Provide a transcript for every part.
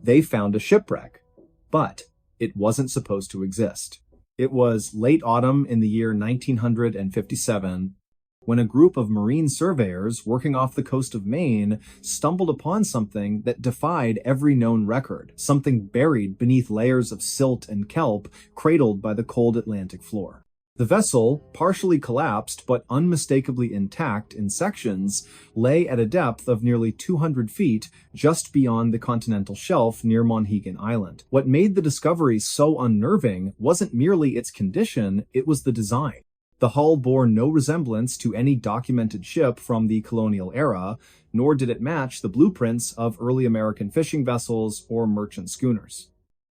They found a shipwreck, but it wasn't supposed to exist. It was late autumn in the year 1957 when a group of marine surveyors working off the coast of Maine stumbled upon something that defied every known record, something buried beneath layers of silt and kelp cradled by the cold Atlantic floor. The vessel, partially collapsed but unmistakably intact in sections, lay at a depth of nearly 200 feet just beyond the continental shelf near Monhegan Island. What made the discovery so unnerving wasn't merely its condition, it was the design. The hull bore no resemblance to any documented ship from the colonial era, nor did it match the blueprints of early American fishing vessels or merchant schooners.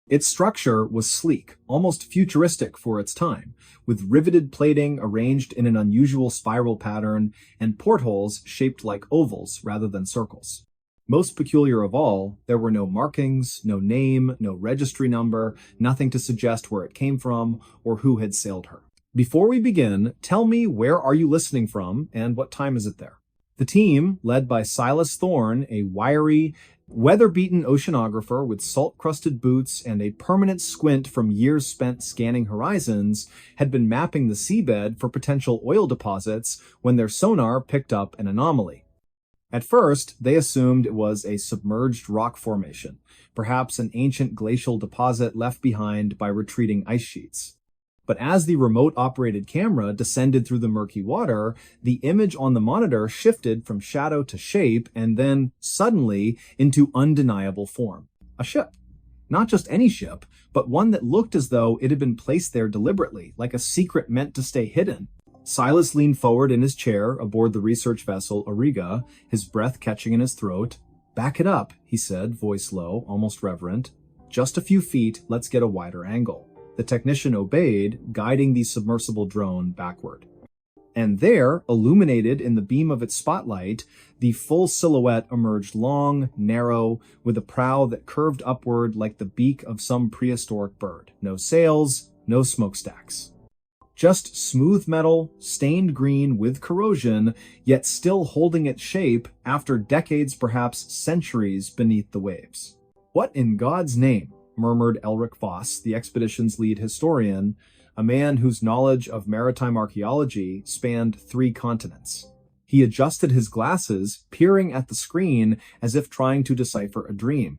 Its structure was sleek, almost futuristic for its time, with riveted plating arranged in an unusual spiral pattern and portholes shaped like ovals rather than circles. Most peculiar of all, there were no markings, no name, no registry number, nothing to suggest where it came from or who had sailed her. Before we begin, tell me where are you listening from and what time is it there? The team, led by Silas Thorne, a wiry, weather-beaten oceanographer with salt-crusted boots and a permanent squint from years spent scanning horizons, had been mapping the seabed for potential oil deposits when their sonar picked up an anomaly. At first, they assumed it was a submerged rock formation, perhaps an ancient glacial deposit left behind by retreating ice sheets. But as the remote-operated camera descended through the murky water, the image on the monitor shifted from shadow to shape and then, suddenly, into undeniable form. A ship. Not just any ship, but one that looked as though it had been placed there deliberately, like a secret meant to stay hidden. Silas leaned forward in his chair aboard the research vessel Auriga, his breath catching in his throat. "Back it up," he said, voice low, almost reverent. "Just a few feet, let's get a wider angle." The technician obeyed, guiding the submersible drone backward. And there, illuminated in the beam of its spotlight, the full silhouette emerged long, narrow, with a prow that curved upward like the beak of some prehistoric bird. No sails, no smokestacks. Just smooth metal, stained green with corrosion, yet still holding its shape after decades, perhaps centuries, beneath the waves. "What in God's name?" murmured Elric Voss, the expedition's lead historian, a man whose knowledge of maritime archaeology spanned 3 continents. He adjusted his glasses, peering at the screen as if trying to decipher a dream.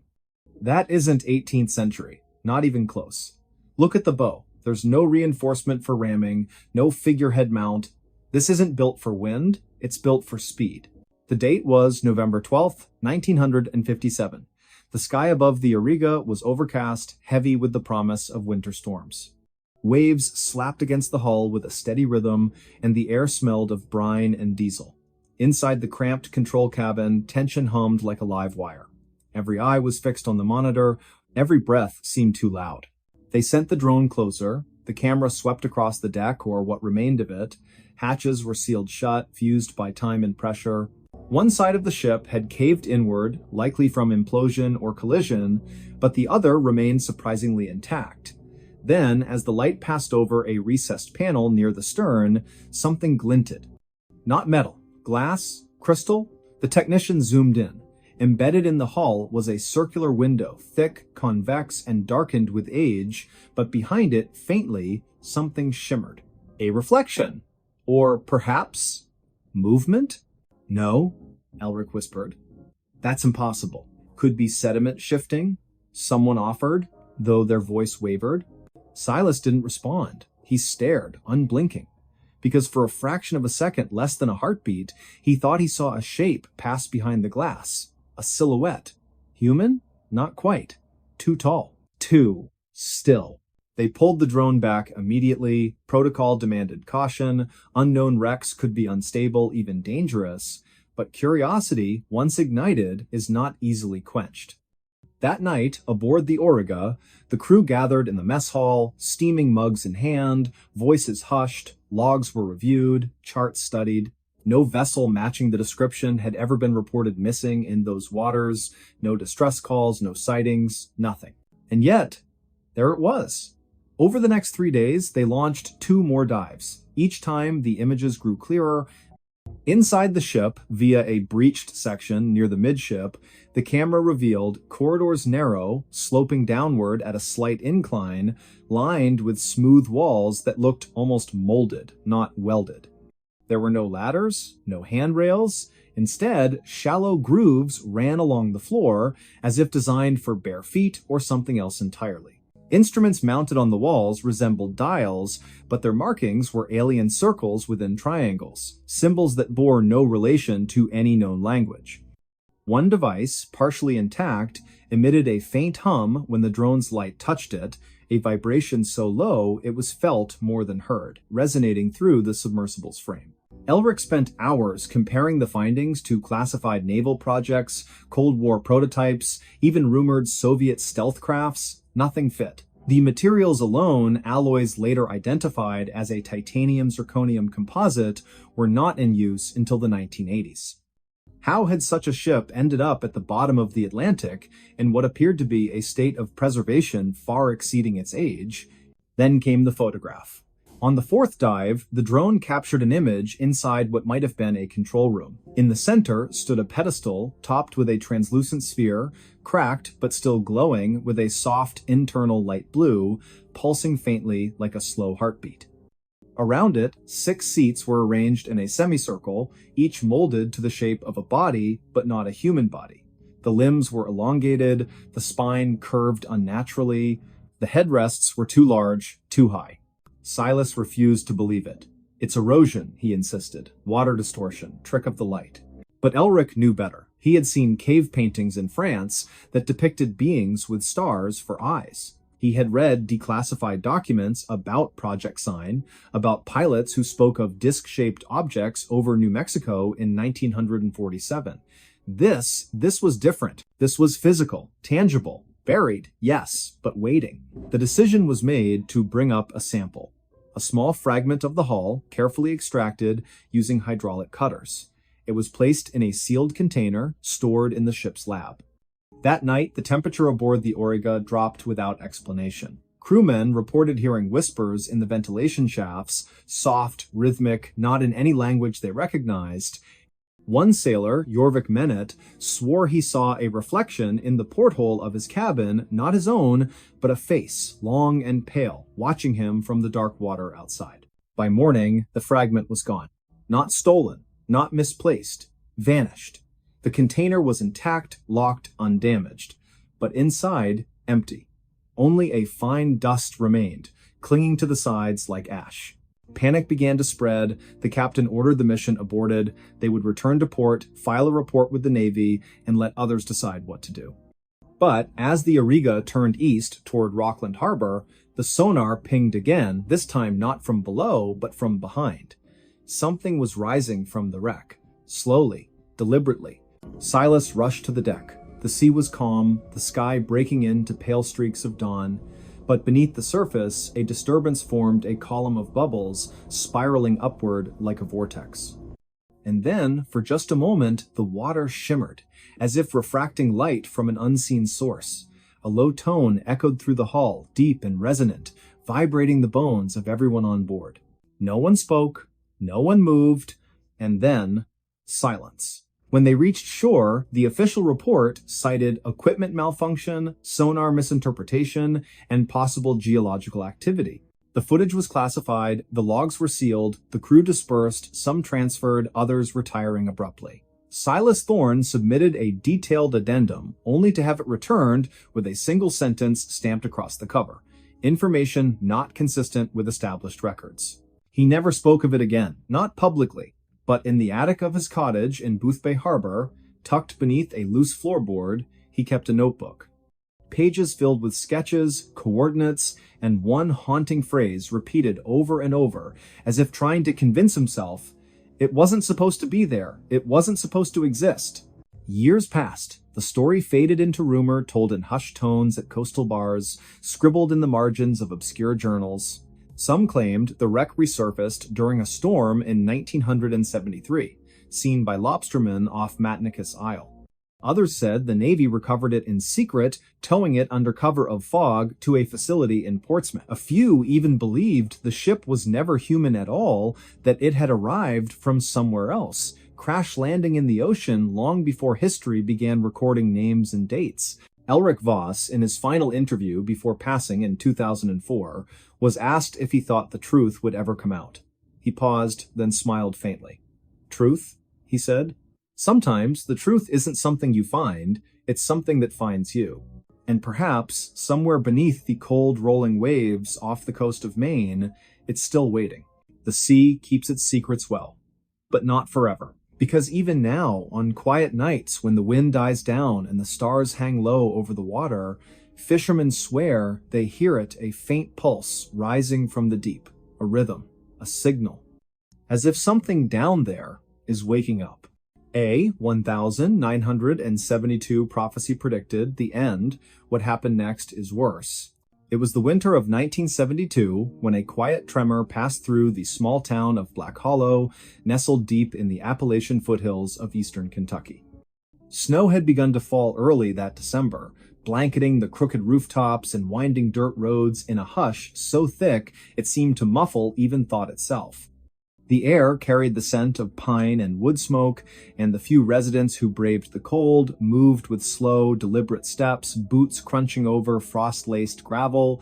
"That isn't 18th century. Not even close. Look at the bow. There's no reinforcement for ramming, no figurehead mount. This isn't built for wind, it's built for speed." The date was November 12th, 1957. The sky above the Auriga was overcast, heavy with the promise of winter storms. Waves slapped against the hull with a steady rhythm, and the air smelled of brine and diesel. Inside the cramped control cabin, tension hummed like a live wire. Every eye was fixed on the monitor, every breath seemed too loud. They sent the drone closer, the camera swept across the deck, or what remained of it. Hatches were sealed shut, fused by time and pressure. One side of the ship had caved inward, likely from implosion or collision, but the other remained surprisingly intact. Then, as the light passed over a recessed panel near the stern, something glinted. Not metal, glass, crystal? The technician zoomed in. Embedded in the hull was a circular window, thick, convex, and darkened with age, but behind it, faintly, something shimmered. A reflection. Or perhaps movement? "No," Elric whispered. "That's impossible. Could be sediment shifting?" Someone offered, though their voice wavered. Silas didn't respond. He stared, unblinking. Because for a fraction of a second, less than a heartbeat, he thought he saw a shape pass behind the glass. A silhouette. Human? Not quite. Too tall. Too still. They pulled the drone back immediately. Protocol demanded caution. Unknown wrecks could be unstable, even dangerous. But curiosity, once ignited, is not easily quenched. That night, aboard the Auriga, the crew gathered in the mess hall, steaming mugs in hand, voices hushed, logs were reviewed, charts studied. No vessel matching the description had ever been reported missing in those waters. No distress calls, no sightings, nothing. And yet, there it was. Over the next 3 days, they launched 2 more dives. Each time, the images grew clearer. Inside the ship, via a breached section near the midship, the camera revealed corridors narrow, sloping downward at a slight incline, lined with smooth walls that looked almost molded, not welded. There were no ladders, no handrails. Instead, shallow grooves ran along the floor, as if designed for bare feet or something else entirely. Instruments mounted on the walls resembled dials, but their markings were alien circles within triangles, symbols that bore no relation to any known language. One device, partially intact, emitted a faint hum when the drone's light touched it, a vibration so low it was felt more than heard, resonating through the submersible's frame. Elric spent hours comparing the findings to classified naval projects, Cold War prototypes, even rumored Soviet stealth crafts. Nothing fit. The materials alone, alloys later identified as a titanium-zirconium composite, were not in use until the 1980s. How had such a ship ended up at the bottom of the Atlantic in what appeared to be a state of preservation far exceeding its age? Then came the photograph. On the fourth dive, the drone captured an image inside what might have been a control room. In the center stood a pedestal topped with a translucent sphere, cracked but still glowing with a soft internal light blue, pulsing faintly like a slow heartbeat. Around it, 6 seats were arranged in a semicircle, each molded to the shape of a body, but not a human body. The limbs were elongated, the spine curved unnaturally, the headrests were too large, too high. Silas refused to believe it. It's erosion, he insisted. Water distortion, trick of the light. But Elric knew better. He had seen cave paintings in France that depicted beings with stars for eyes. He had read declassified documents about Project Sign, about pilots who spoke of disc-shaped objects over New Mexico in 1947. This was different. This was physical, tangible, buried, yes, but waiting. The decision was made to bring up a sample. A small fragment of the hull, carefully extracted using hydraulic cutters. It was placed in a sealed container, stored in the ship's lab. That night, the temperature aboard the Auriga dropped without explanation. Crewmen reported hearing whispers in the ventilation shafts, soft, rhythmic, not in any language they recognized. One sailor, Jorvik Menet, swore he saw a reflection in the porthole of his cabin, not his own, but a face, long and pale, watching him from the dark water outside. By morning, the fragment was gone. Not stolen, not misplaced, vanished. The container was intact, locked, undamaged, but inside, empty. Only a fine dust remained, clinging to the sides like ash. Panic began to spread. The captain ordered the mission aborted. They would return to port, file a report with the Navy, and let others decide what to do. But as the Auriga turned east toward Rockland Harbor, the sonar pinged again, this time not from below, but from behind. Something was rising from the wreck, slowly, deliberately. Silas rushed to the deck. The sea was calm, the sky breaking into pale streaks of dawn. But beneath the surface, a disturbance formed a column of bubbles, spiraling upward like a vortex. And then, for just a moment, the water shimmered, as if refracting light from an unseen source. A low tone echoed through the hull, deep and resonant, vibrating the bones of everyone on board. No one spoke, no one moved, and then, silence. When they reached shore, the official report cited equipment malfunction, sonar misinterpretation, and possible geological activity. The footage was classified, the logs were sealed, the crew dispersed, some transferred, others retiring abruptly. Silas Thorne submitted a detailed addendum, only to have it returned with a single sentence stamped across the cover. Information not consistent with established records. He never spoke of it again, not publicly. But in the attic of his cottage in Boothbay Harbor, tucked beneath a loose floorboard, he kept a notebook. Pages filled with sketches, coordinates, and one haunting phrase repeated over and over, as if trying to convince himself it wasn't supposed to be there, it wasn't supposed to exist. Years passed. The story faded into rumor told in hushed tones at coastal bars, scribbled in the margins of obscure journals. Some claimed the wreck resurfaced during a storm in 1973, seen by lobstermen off Matnicus Isle. Others said the Navy recovered it in secret, towing it under cover of fog to a facility in Portsmouth. A few even believed the ship was never human at all, that it had arrived from somewhere else, crash landing in the ocean long before history began recording names and dates. Elric Voss, in his final interview before passing in 2004, was asked if he thought the truth would ever come out. He paused, then smiled faintly. "Truth?" he said. "Sometimes the truth isn't something you find, it's something that finds you. And perhaps, somewhere beneath the cold rolling waves off the coast of Maine, it's still waiting. The sea keeps its secrets well. But not forever. Because even now, on quiet nights when the wind dies down and the stars hang low over the water, fishermen swear they hear it, a faint pulse rising from the deep, a rhythm, a signal. As if something down there is waking up." 1972 prophecy predicted the end. What happened next is worse. It was the winter of 1972 when a quiet tremor passed through the small town of Black Hollow, nestled deep in the Appalachian foothills of eastern Kentucky. Snow had begun to fall early that December, blanketing the crooked rooftops and winding dirt roads in a hush so thick it seemed to muffle even thought itself. The air carried the scent of pine and wood smoke, and the few residents who braved the cold moved with slow, deliberate steps, boots crunching over frost-laced gravel,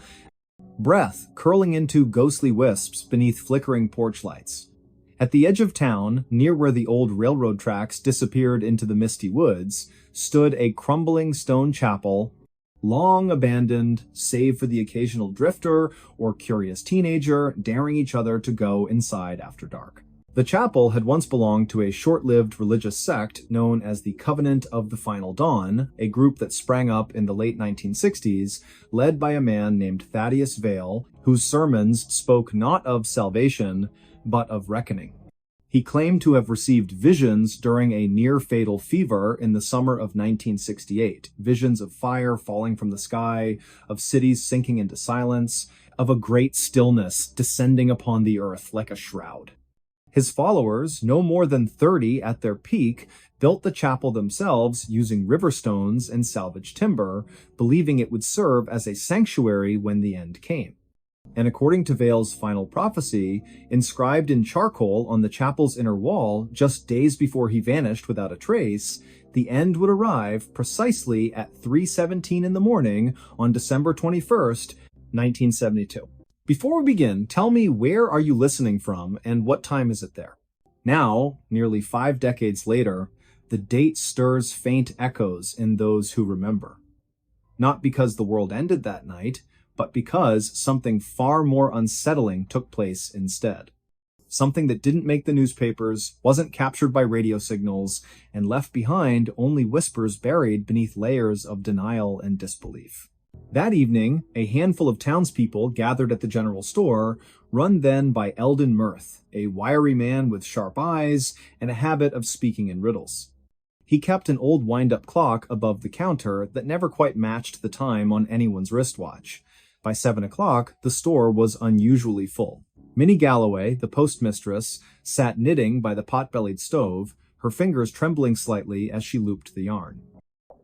breath curling into ghostly wisps beneath flickering porch lights. At the edge of town, near where the old railroad tracks disappeared into the misty woods, stood a crumbling stone chapel, long abandoned, save for the occasional drifter or curious teenager daring each other to go inside after dark. The chapel had once belonged to a short-lived religious sect known as the Covenant of the Final Dawn, a group that sprang up in the late 1960s, led by a man named Thaddeus Vale, whose sermons spoke not of salvation, but of reckoning. He claimed to have received visions during a near-fatal fever in the summer of 1968, visions of fire falling from the sky, of cities sinking into silence, of a great stillness descending upon the earth like a shroud. His followers, no more than 30 at their peak, built the chapel themselves using river stones and salvaged timber, believing it would serve as a sanctuary when the end came. And according to Vale's final prophecy, inscribed in charcoal on the chapel's inner wall just days before he vanished without a trace, the end would arrive precisely at 3:17 in the morning on December 21st, 1972. Before we begin, tell me, where are you listening from and what time is it there? Now, nearly 5 decades later, the date stirs faint echoes in those who remember. Not because the world ended that night, but because something far more unsettling took place instead. Something that didn't make the newspapers, wasn't captured by radio signals, and left behind only whispers buried beneath layers of denial and disbelief. That evening, a handful of townspeople gathered at the general store, run then by Eldon Mirth, a wiry man with sharp eyes and a habit of speaking in riddles. He kept an old wind-up clock above the counter that never quite matched the time on anyone's wristwatch. By 7 o'clock, the store was unusually full. Minnie Galloway, the postmistress, sat knitting by the pot-bellied stove, her fingers trembling slightly as she looped the yarn.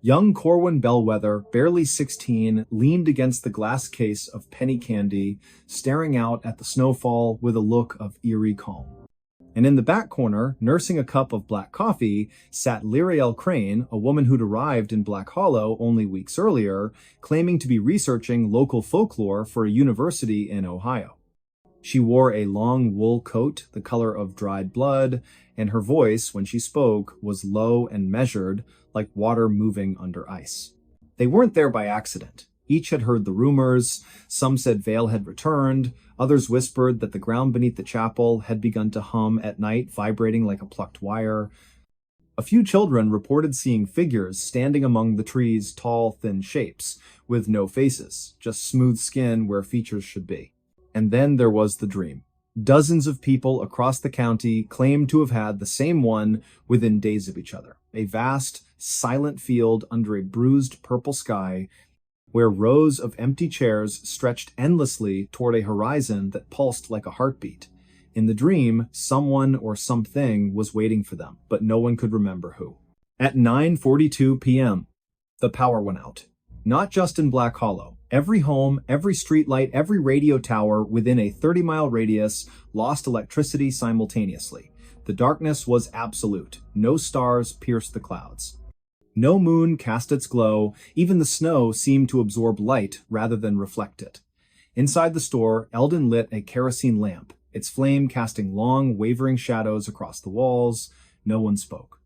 Young Corwin Bellwether, barely 16, leaned against the glass case of penny candy, staring out at the snowfall with a look of eerie calm. And in the back corner, nursing a cup of black coffee, sat Lyriel Crane, a woman who'd arrived in Black Hollow only weeks earlier, claiming to be researching local folklore for a university in Ohio. She wore a long wool coat, the color of dried blood, and her voice, when she spoke, was low and measured, like water moving under ice. They weren't there by accident. Each had heard the rumors. Some said Vale had returned. Others whispered that the ground beneath the chapel had begun to hum at night, vibrating like a plucked wire. A few children reported seeing figures standing among the trees' tall, thin shapes, with no faces, just smooth skin where features should be. And then there was the dream. Dozens of people across the county claimed to have had the same one within days of each other. A vast, silent field under a bruised purple sky, where rows of empty chairs stretched endlessly toward a horizon that pulsed like a heartbeat. In the dream, someone or something was waiting for them, but no one could remember who. At 9:42 p.m., the power went out. Not just in Black Hollow. Every home, every streetlight, every radio tower within a 30-mile radius lost electricity simultaneously. The darkness was absolute. No stars pierced the clouds. No moon cast its glow. Even the snow seemed to absorb light rather than reflect it. Inside the store, Eldon lit a kerosene lamp, its flame casting long, wavering shadows across the walls. No one spoke.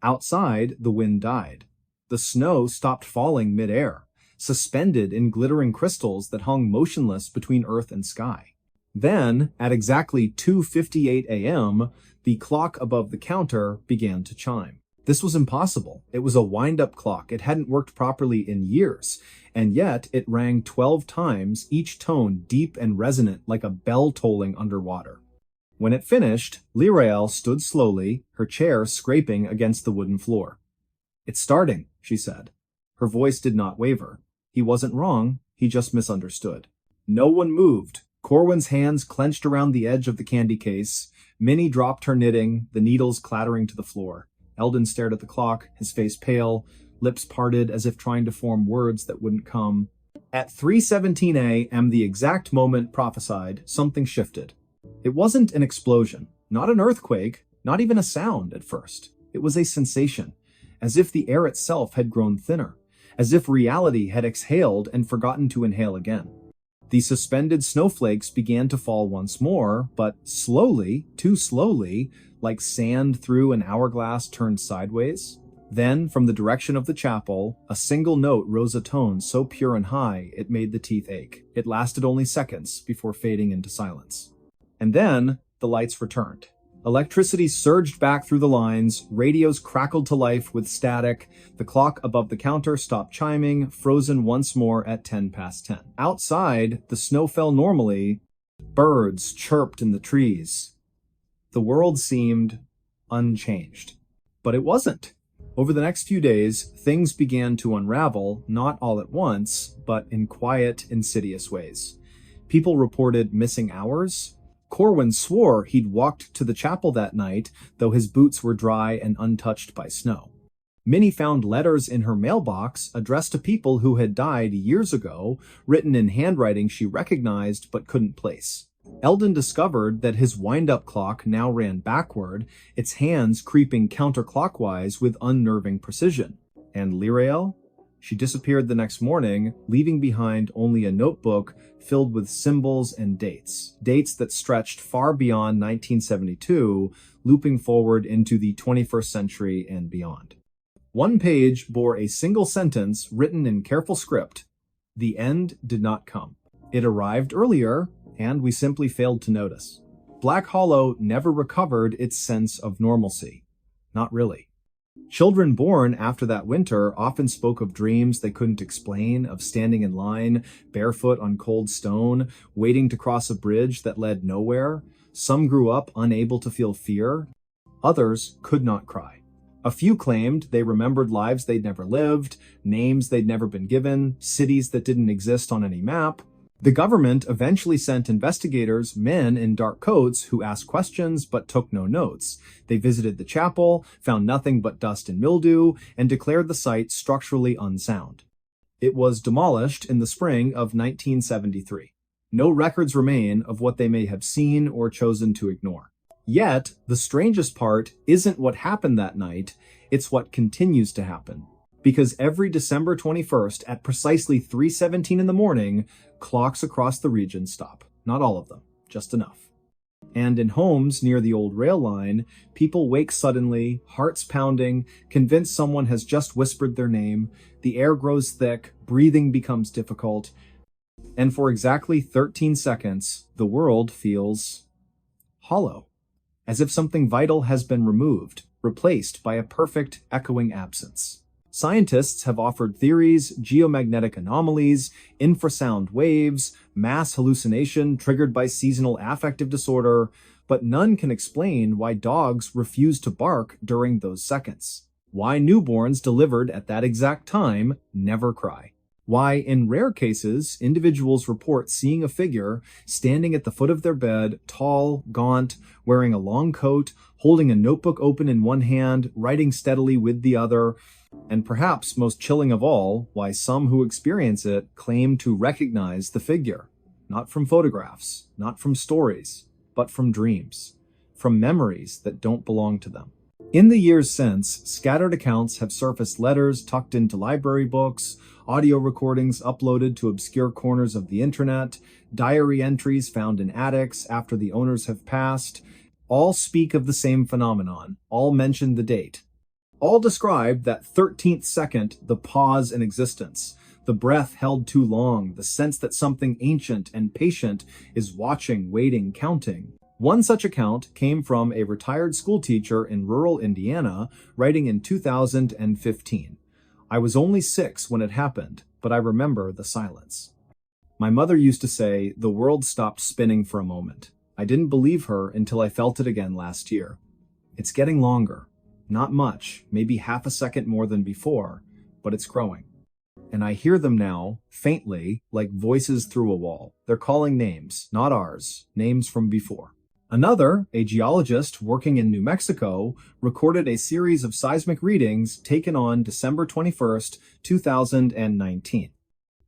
Outside, the wind died. The snow stopped falling mid-air, suspended in glittering crystals that hung motionless between earth and sky. Then, at exactly 2:58 a.m., the clock above the counter began to chime. This was impossible. It was a wind-up clock. It hadn't worked properly in years, and yet it rang 12 times, each tone deep and resonant like a bell tolling underwater. When it finished, Lyrael stood slowly, her chair scraping against the wooden floor. "It's starting," she said. Her voice did not waver. He wasn't wrong, he just misunderstood. No one moved. Corwin's hands clenched around the edge of the candy case. Minnie dropped her knitting, the needles clattering to the floor. Eldon stared at the clock, his face pale, lips parted as if trying to form words that wouldn't come. At 3:17 a.m., the exact moment prophesied, something shifted. It wasn't an explosion, not an earthquake, not even a sound at first. It was a sensation, as if the air itself had grown thinner, as if reality had exhaled and forgotten to inhale again. The suspended snowflakes began to fall once more, but slowly, too slowly, like sand through an hourglass turned sideways. Then, from the direction of the chapel, a single note rose a tone so pure and high it made the teeth ache. It lasted only seconds before fading into silence. And then, the lights returned. Electricity surged back through the lines, radios crackled to life with static, the clock above the counter stopped chiming, frozen once more at 10 past 10. Outside, the snow fell normally, birds chirped in the trees. The world seemed unchanged. But it wasn't. Over the next few days, things began to unravel, not all at once, but in quiet, insidious ways. People reported missing hours. Corwin swore he'd walked to the chapel that night, though his boots were dry and untouched by snow. Minnie found letters in her mailbox addressed to people who had died years ago, written in handwriting she recognized but couldn't place. Eldon discovered that his wind-up clock now ran backward, its hands creeping counterclockwise with unnerving precision. And Lyrael? She disappeared the next morning, leaving behind only a notebook filled with symbols and dates. Dates that stretched far beyond 1972, looping forward into the 21st century and beyond. One page bore a single sentence written in careful script. The end did not come. It arrived earlier, and we simply failed to notice. Black Hollow never recovered its sense of normalcy. Not really. Children born after that winter often spoke of dreams they couldn't explain, of standing in line, barefoot on cold stone, waiting to cross a bridge that led nowhere. Some grew up unable to feel fear. Others could not cry. A few claimed they remembered lives they'd never lived, names they'd never been given, cities that didn't exist on any map. The government eventually sent investigators, men in dark coats, who asked questions but took no notes. They visited the chapel, found nothing but dust and mildew, and declared the site structurally unsound. It was demolished in the spring of 1973. No records remain of what they may have seen or chosen to ignore. Yet, the strangest part isn't what happened that night, it's what continues to happen. Because every December 21st at precisely 3:17 in the morning, clocks across the region stop. Not all of them, just enough. And in homes near the old rail line, people wake suddenly, hearts pounding, convinced someone has just whispered their name, the air grows thick, breathing becomes difficult, and for exactly 13 seconds, the world feels hollow, as if something vital has been removed, replaced by a perfect, echoing absence. Scientists have offered theories, geomagnetic anomalies, infrasound waves, mass hallucination triggered by seasonal affective disorder, but none can explain why dogs refuse to bark during those seconds. Why newborns delivered at that exact time never cry. Why, in rare cases, individuals report seeing a figure standing at the foot of their bed, tall, gaunt, wearing a long coat, holding a notebook open in one hand, writing steadily with the other. And perhaps most chilling of all, why some who experience it claim to recognize the figure, not from photographs, not from stories, but from dreams. from memories that don't belong to them. In the years since, scattered accounts have surfaced: letters tucked into library books, audio recordings uploaded to obscure corners of the internet, diary entries found in attics after the owners have passed. All speak of the same phenomenon, all mention the date. All describe that 13th second, the pause in existence, the breath held too long, the sense that something ancient and patient is watching, waiting, counting. One such account came from a retired schoolteacher in rural Indiana, writing in 2015. I was only 6 when it happened, but I remember the silence. My mother used to say, the world stopped spinning for a moment. I didn't believe her until I felt it again last year. It's getting longer. Not much, maybe half a second more than before, but it's growing. And I hear them now, faintly, like voices through a wall. They're calling names, not ours, names from before. Another, a geologist working in New Mexico, recorded a series of seismic readings taken on December 21st, 2019.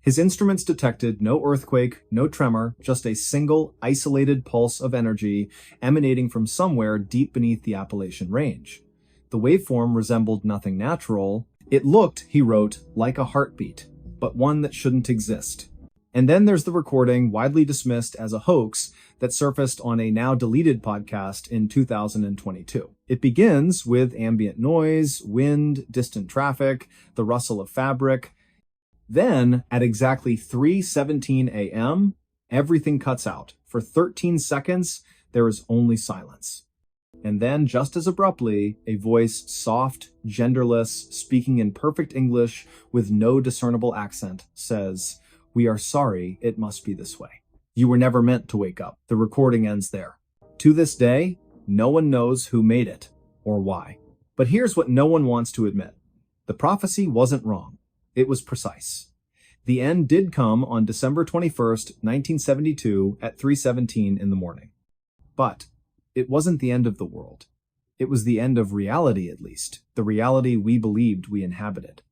His instruments detected no earthquake, no tremor, just a single, isolated pulse of energy emanating from somewhere deep beneath the Appalachian Range. The waveform resembled nothing natural. It looked, he wrote, like a heartbeat, but one that shouldn't exist. And then there's the recording, widely dismissed as a hoax, that surfaced on a now-deleted podcast in 2022. It begins with ambient noise, wind, distant traffic, the rustle of fabric. Then, at exactly 3:17 a.m., everything cuts out. For 13 seconds, there is only silence. And then, just as abruptly, a voice, soft, genderless, speaking in perfect English with no discernible accent, says, "We are sorry, it must be this way. You were never meant to wake up." The recording ends there. To this day, no one knows who made it or why. But here's what no one wants to admit. The prophecy wasn't wrong. It was precise. The end did come on December 21st, 1972 at 3:17 in the morning. But it wasn't the end of the world. It was the end of reality, at least, the reality we believed we inhabited.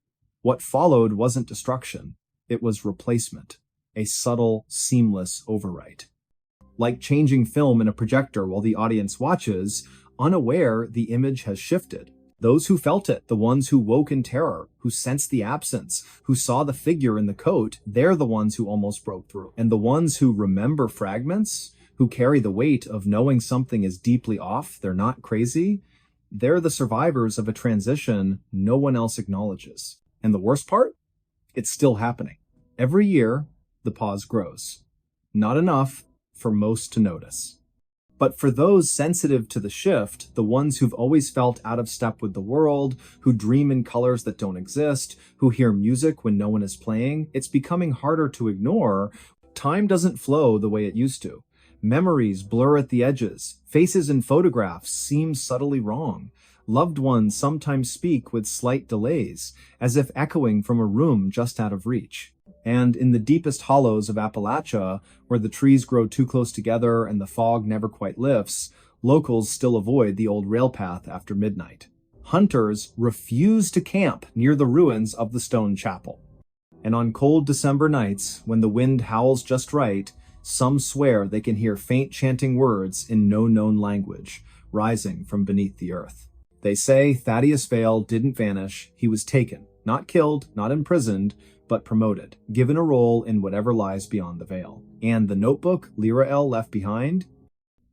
What followed wasn't destruction. It was replacement, a subtle, seamless overwrite. Like changing film in a projector while the audience watches, unaware, the image has shifted. Those who felt it, the ones who woke in terror, who sensed the absence, who saw the figure in the coat, they're the ones who almost broke through. And the ones who remember fragments, who carry the weight of knowing something is deeply off, they're not crazy, they're the survivors of a transition no one else acknowledges. And the worst part? It's still happening. Every year, the pause grows. Not enough for most to notice. But for those sensitive to the shift, the ones who've always felt out of step with the world, who dream in colors that don't exist, who hear music when no one is playing, it's becoming harder to ignore. Time doesn't flow the way it used to. Memories blur at the edges. Faces in photographs seem subtly wrong. Loved ones sometimes speak with slight delays, as if echoing from a room just out of reach. And in the deepest hollows of Appalachia, where the trees grow too close together and the fog never quite lifts, locals still avoid the old rail path after midnight. Hunters refuse to camp near the ruins of the stone chapel. And on cold December nights, when the wind howls just right, some swear they can hear faint chanting words in no known language, rising from beneath the earth. They say Thaddeus Vale didn't vanish, he was taken, not killed, not imprisoned, but promoted, given a role in whatever lies beyond the veil. And the notebook Lyra left behind?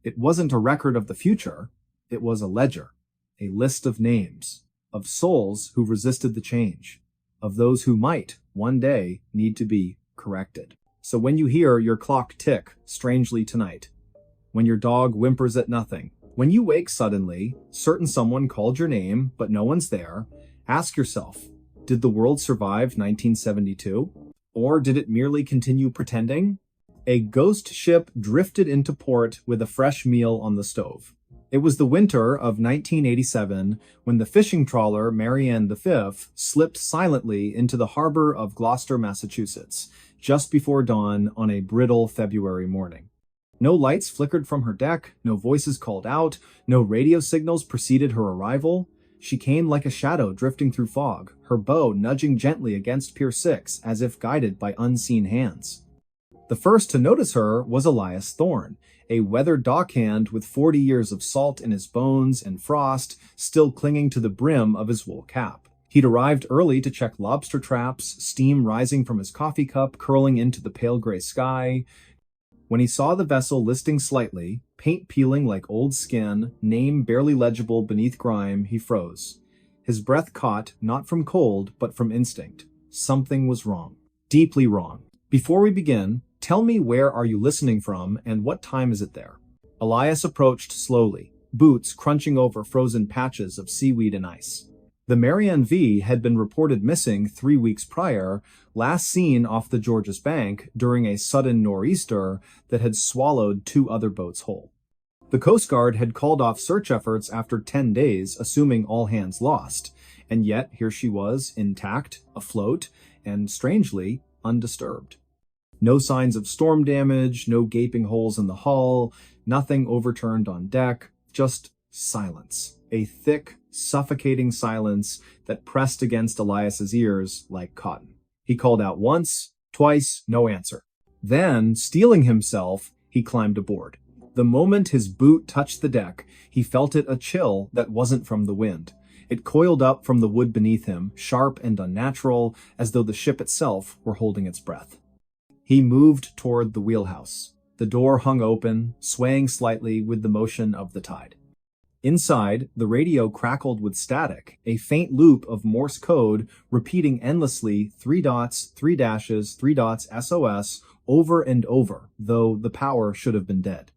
It wasn't a record of the future, it was a ledger, a list of names, of souls who resisted the change, of those who might, one day, need to be corrected. So when you hear your clock tick strangely tonight, when your dog whimpers at nothing, when you wake suddenly, certain someone called your name, but no one's there, ask yourself, did the world survive 1972? Or did it merely continue pretending? A ghost ship drifted into port with a fresh meal on the stove. It was the winter of 1987 when the fishing trawler Maryanne V slipped silently into the harbor of Gloucester, Massachusetts, just before dawn on a brittle February morning. No lights flickered from her deck, no voices called out, no radio signals preceded her arrival. She came like a shadow drifting through fog, her bow nudging gently against Pier 6 as if guided by unseen hands. The first to notice her was Elias Thorne, a weathered dockhand with 40 years of salt in his bones and frost still clinging to the brim of his wool cap. He'd arrived early to check lobster traps, steam rising from his coffee cup curling into the pale gray sky. When he saw the vessel listing slightly, paint peeling like old skin, name barely legible beneath grime, he froze. His breath caught, not from cold, but from instinct. Something was wrong. Deeply wrong. Before we begin, tell me where are you listening from and what time is it there? Elias approached slowly, boots crunching over frozen patches of seaweed and ice. The Maryanne V had been reported missing 3 weeks prior, last seen off the Georges bank during a sudden nor'easter that had swallowed 2 other boats whole. The Coast Guard had called off search efforts after 10 days, assuming all hands lost, and yet here she was, intact, afloat, and strangely, undisturbed. No signs of storm damage, no gaping holes in the hull, nothing overturned on deck, just silence. A thick, suffocating silence that pressed against Elias's ears like cotton. He called out once, twice, no answer. Then, steeling himself, he climbed aboard. The moment his boot touched the deck, he felt it a chill that wasn't from the wind. It coiled up from the wood beneath him, sharp and unnatural, as though the ship itself were holding its breath. He moved toward the wheelhouse. The door hung open, swaying slightly with the motion of the tide. Inside, the radio crackled with static, a faint loop of Morse code repeating endlessly 3 dots, 3 dashes, 3 dots, SOS, over and over, though the power should have been dead.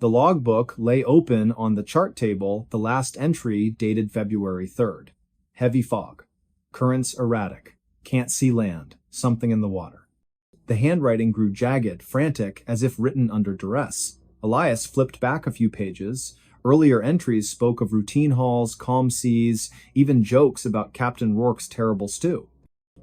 The logbook lay open on the chart table, the last entry dated February 3rd. Heavy fog. Currents erratic. Can't see land. Something in the water. The handwriting grew jagged, frantic, as if written under duress. Elias flipped back a few pages. Earlier entries spoke of routine hauls, calm seas, even jokes about Captain Rourke's terrible stew.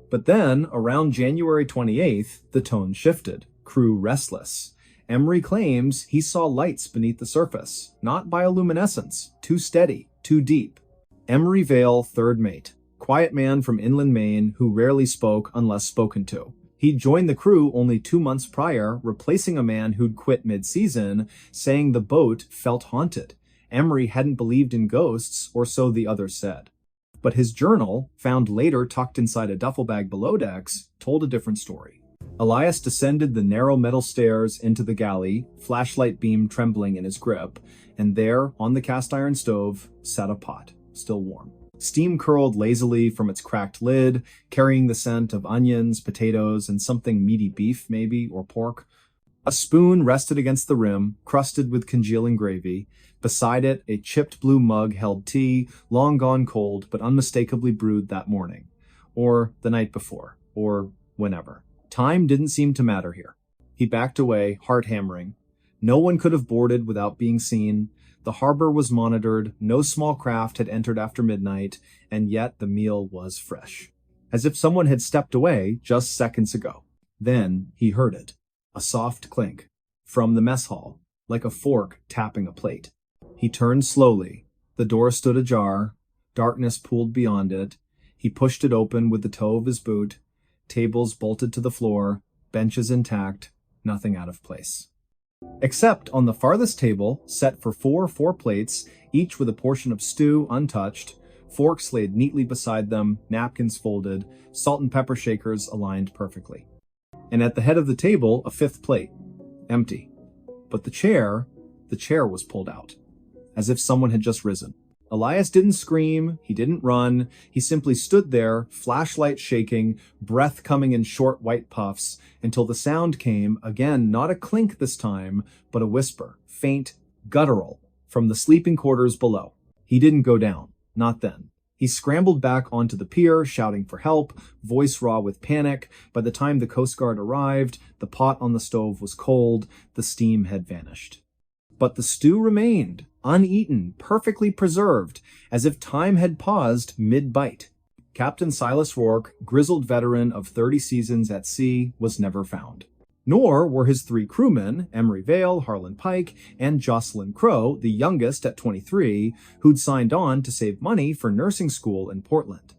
But then, around January 28th, the tone shifted. Crew restless. Emery claims he saw lights beneath the surface, not bioluminescence, too steady, too deep. Emery Vale, third mate, quiet man from inland Maine who rarely spoke unless spoken to. He'd joined the crew only 2 months prior, replacing a man who'd quit mid-season, saying the boat felt haunted. Emery hadn't believed in ghosts, or so the others said. But his journal, found later tucked inside a duffel bag below decks, told a different story. Elias descended the narrow metal stairs into the galley, flashlight beam trembling in his grip, and there, on the cast iron stove, sat a pot, still warm. Steam curled lazily from its cracked lid, carrying the scent of onions, potatoes, and something meaty beef, maybe, or pork. A spoon rested against the rim, crusted with congealing gravy. Beside it, a chipped blue mug held tea, long gone cold, but unmistakably brewed that morning. Or the night before. Or whenever. Time didn't seem to matter here. He backed away, heart hammering. No one could have boarded without being seen. The harbor was monitored, no small craft had entered after midnight, and yet the meal was fresh. As if someone had stepped away just seconds ago. Then he heard it. A soft clink. From the mess hall, like a fork tapping a plate. He turned slowly. The door stood ajar. Darkness pooled beyond it. He pushed it open with the toe of his boot. Tables bolted to the floor, benches intact, nothing out of place. Except on the farthest table, set for 4 plates, each with a portion of stew untouched, forks laid neatly beside them, napkins folded, salt and pepper shakers aligned perfectly. And at the head of the table, a 5th plate, empty. But the chair was pulled out, as if someone had just risen. Elias didn't scream, he didn't run, he simply stood there, flashlight shaking, breath coming in short white puffs, until the sound came, again not a clink this time, but a whisper, faint, guttural, from the sleeping quarters below. He didn't go down, not then. He scrambled back onto the pier, shouting for help, voice raw with panic. By the time the Coast Guard arrived, the pot on the stove was cold, the steam had vanished. But the stew remained, uneaten, perfectly preserved, as if time had paused mid-bite. Captain Silas Rourke, grizzled veteran of 30 seasons at sea, was never found. Nor were his 3 crewmen, Emery Vale, Harlan Pike, and Jocelyn Crow, the youngest at 23, who'd signed on to save money for nursing school in Portland.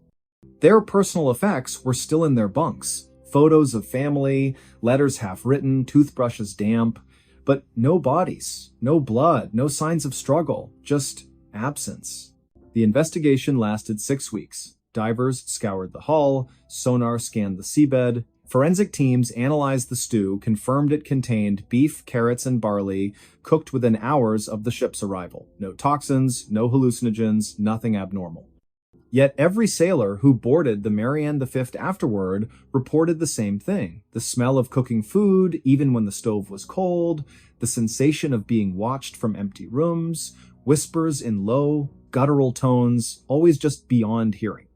Their personal effects were still in their bunks, Photos of family, letters half-written, toothbrushes damp, but no bodies, no blood, no signs of struggle, just absence. The investigation lasted 6 weeks. Divers scoured the hull, sonar scanned the seabed, forensic teams analyzed the stew, confirmed it contained beef, carrots, and barley, cooked within hours of the ship's arrival. No toxins, no hallucinogens, nothing abnormal. Yet every sailor who boarded the Maryanne V afterward reported the same thing. The smell of cooking food, even when the stove was cold, the sensation of being watched from empty rooms, whispers in low, guttural tones, always just beyond hearing.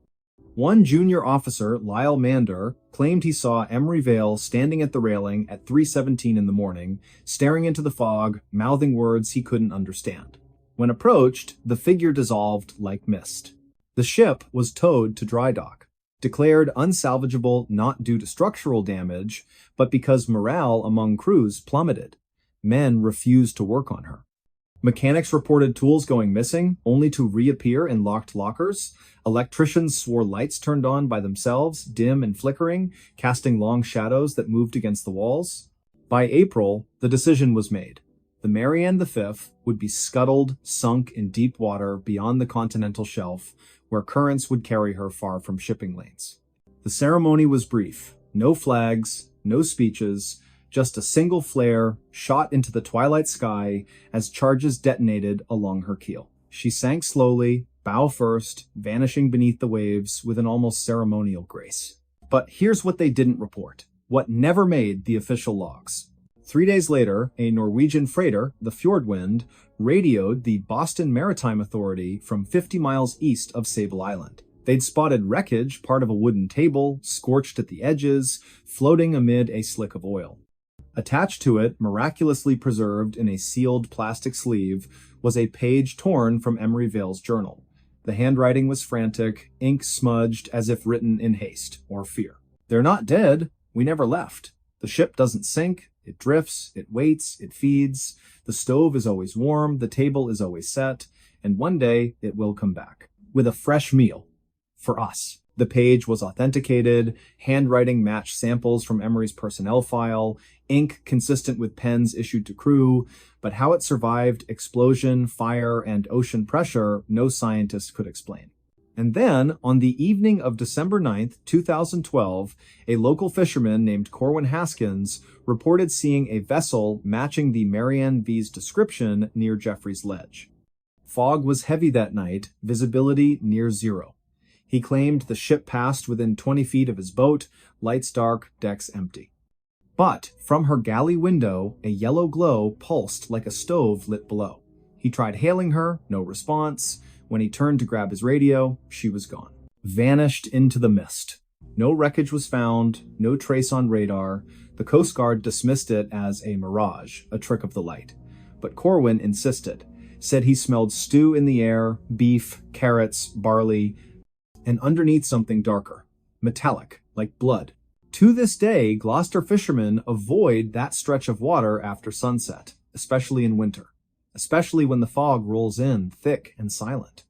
One junior officer, Lyle Mander, claimed he saw Emery Vale standing at the railing at 3:17 in the morning, staring into the fog, mouthing words he couldn't understand. When approached, the figure dissolved like mist. The ship was towed to dry dock, declared unsalvageable not due to structural damage, but because morale among crews plummeted. Men refused to work on her. Mechanics reported tools going missing, only to reappear in locked lockers. Electricians swore lights turned on by themselves, dim and flickering, casting long shadows that moved against the walls. By April, the decision was made. The Maryanne V would be scuttled, sunk in deep water beyond the continental shelf, where currents would carry her far from shipping lanes. The ceremony was brief. No flags, no speeches, just a single flare shot into the twilight sky as charges detonated along her keel. She sank slowly, bow first, vanishing beneath the waves with an almost ceremonial grace. But here's what they didn't report, what never made the official logs. 3 days later, a Norwegian freighter, the Fjordwind, radioed the Boston Maritime Authority from 50 miles east of Sable Island. They'd spotted wreckage, part of a wooden table, scorched at the edges, floating amid a slick of oil. Attached to it, miraculously preserved in a sealed plastic sleeve, was a page torn from Emery Vale's journal. The handwriting was frantic, ink smudged as if written in haste or fear. "They're not dead. We never left. The ship doesn't sink. It drifts, it waits, it feeds. The stove is always warm, the table is always set, and one day it will come back. With a fresh meal. For us." The page was authenticated, handwriting matched samples from Emery's personnel file, ink consistent with pens issued to crew, but how it survived explosion, fire, and ocean pressure, no scientist could explain. And then, on the evening of December 9th, 2012, a local fisherman named Corwin Haskins reported seeing a vessel matching the Maryanne V's description near Jeffrey's Ledge. Fog was heavy that night, visibility near zero. He claimed the ship passed within 20 feet of his boat, lights dark, decks empty. But from her galley window, a yellow glow pulsed like a stove lit below. He tried hailing her, no response. When he turned to grab his radio, she was gone. Vanished into the mist. No wreckage was found, no trace on radar. The Coast Guard dismissed it as a mirage, a trick of the light. But Corwin insisted, said he smelled stew in the air, beef, carrots, barley, and underneath something darker, metallic, like blood. To this day, Gloucester fishermen avoid that stretch of water after sunset, especially in winter, especially when the fog rolls in thick and silent.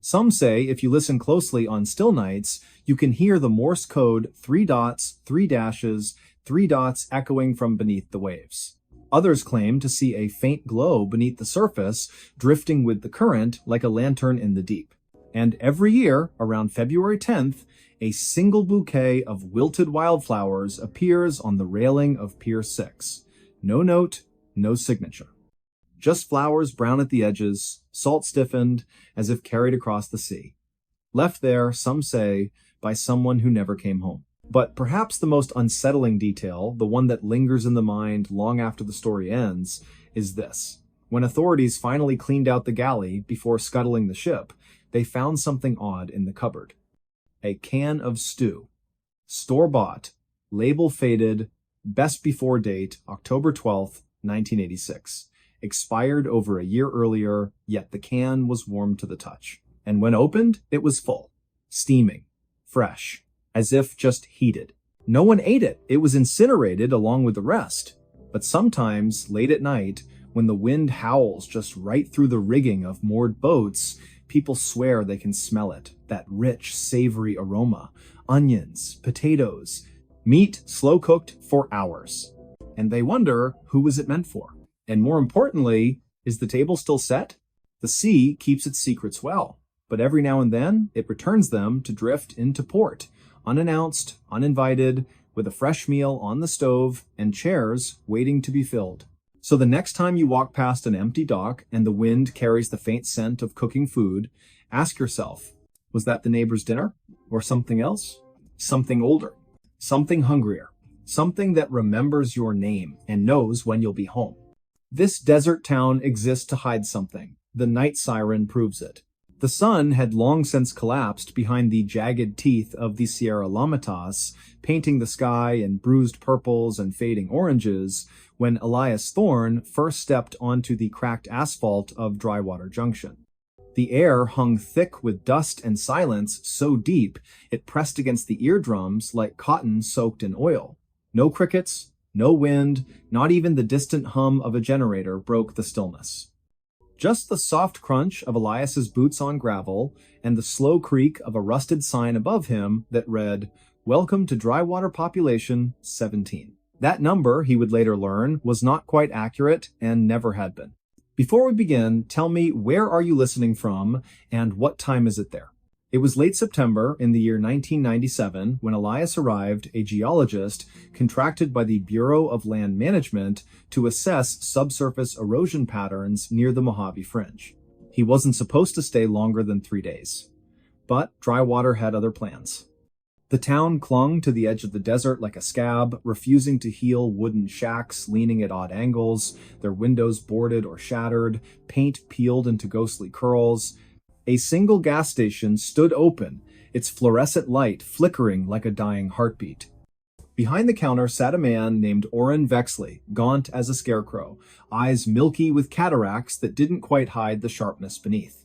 Some say if you listen closely on still nights, you can hear the Morse code 3 dots, 3 dashes, 3 dots echoing from beneath the waves. Others claim to see a faint glow beneath the surface, drifting with the current like a lantern in the deep. And every year, around February 10th, a single bouquet of wilted wildflowers appears on the railing of Pier 6. No note, no signature. Just flowers brown at the edges, salt stiffened, as if carried across the sea. Left there, some say, by someone who never came home. But perhaps the most unsettling detail, the one that lingers in the mind long after the story ends, is this. When authorities finally cleaned out the galley before scuttling the ship, they found something odd in the cupboard. A can of stew. Store-bought, label faded, best before date, October 12th, 1986. Expired over a year earlier, yet the can was warm to the touch. And when opened, it was full. Steaming. Fresh. As if just heated. No one ate it. It was incinerated along with the rest. But sometimes, late at night, when the wind howls just right through the rigging of moored boats, people swear they can smell it, that rich, savory aroma. Onions, potatoes, Meat slow-cooked for hours. And they wonder, who was it meant for? And more importantly, is the table still set? The sea keeps its secrets well, but every now and then it returns them to drift into port, unannounced, uninvited, with a fresh meal on the stove and chairs waiting to be filled. So the next time you walk past an empty dock and the wind carries the faint scent of cooking food, ask yourself, was that the neighbor's dinner? Or something else? Something older? Something hungrier? Something that remembers your name and knows when you'll be home? This desert town exists to hide something. The night siren proves it. The sun had long since collapsed behind the jagged teeth of the Sierra Lamitas, painting the sky in bruised purples and fading oranges, when Elias Thorne first stepped onto the cracked asphalt of Drywater Junction. The air hung thick with dust and silence so deep it pressed against the eardrums like cotton soaked in oil. No crickets, no wind, not even the distant hum of a generator broke the stillness. Just the soft crunch of Elias's boots on gravel and the slow creak of a rusted sign above him that read, "Welcome to Drywater Population 17." That number, he would later learn, was not quite accurate and never had been. Before we begin, tell me, where are you listening from and what time is it there? It was late September in the year 1997 when Elias arrived, a geologist contracted by the Bureau of Land Management to assess subsurface erosion patterns near the Mojave Fringe. He wasn't supposed to stay longer than 3 days. But Drywater had other plans. The town clung to the edge of the desert like a scab, refusing to heal wooden shacks leaning at odd angles, their windows boarded or shattered, paint peeled into ghostly curls. A single gas station stood open, its fluorescent light flickering like a dying heartbeat. Behind the counter sat a man named Orrin Vexley, gaunt as a scarecrow, eyes milky with cataracts that didn't quite hide the sharpness beneath.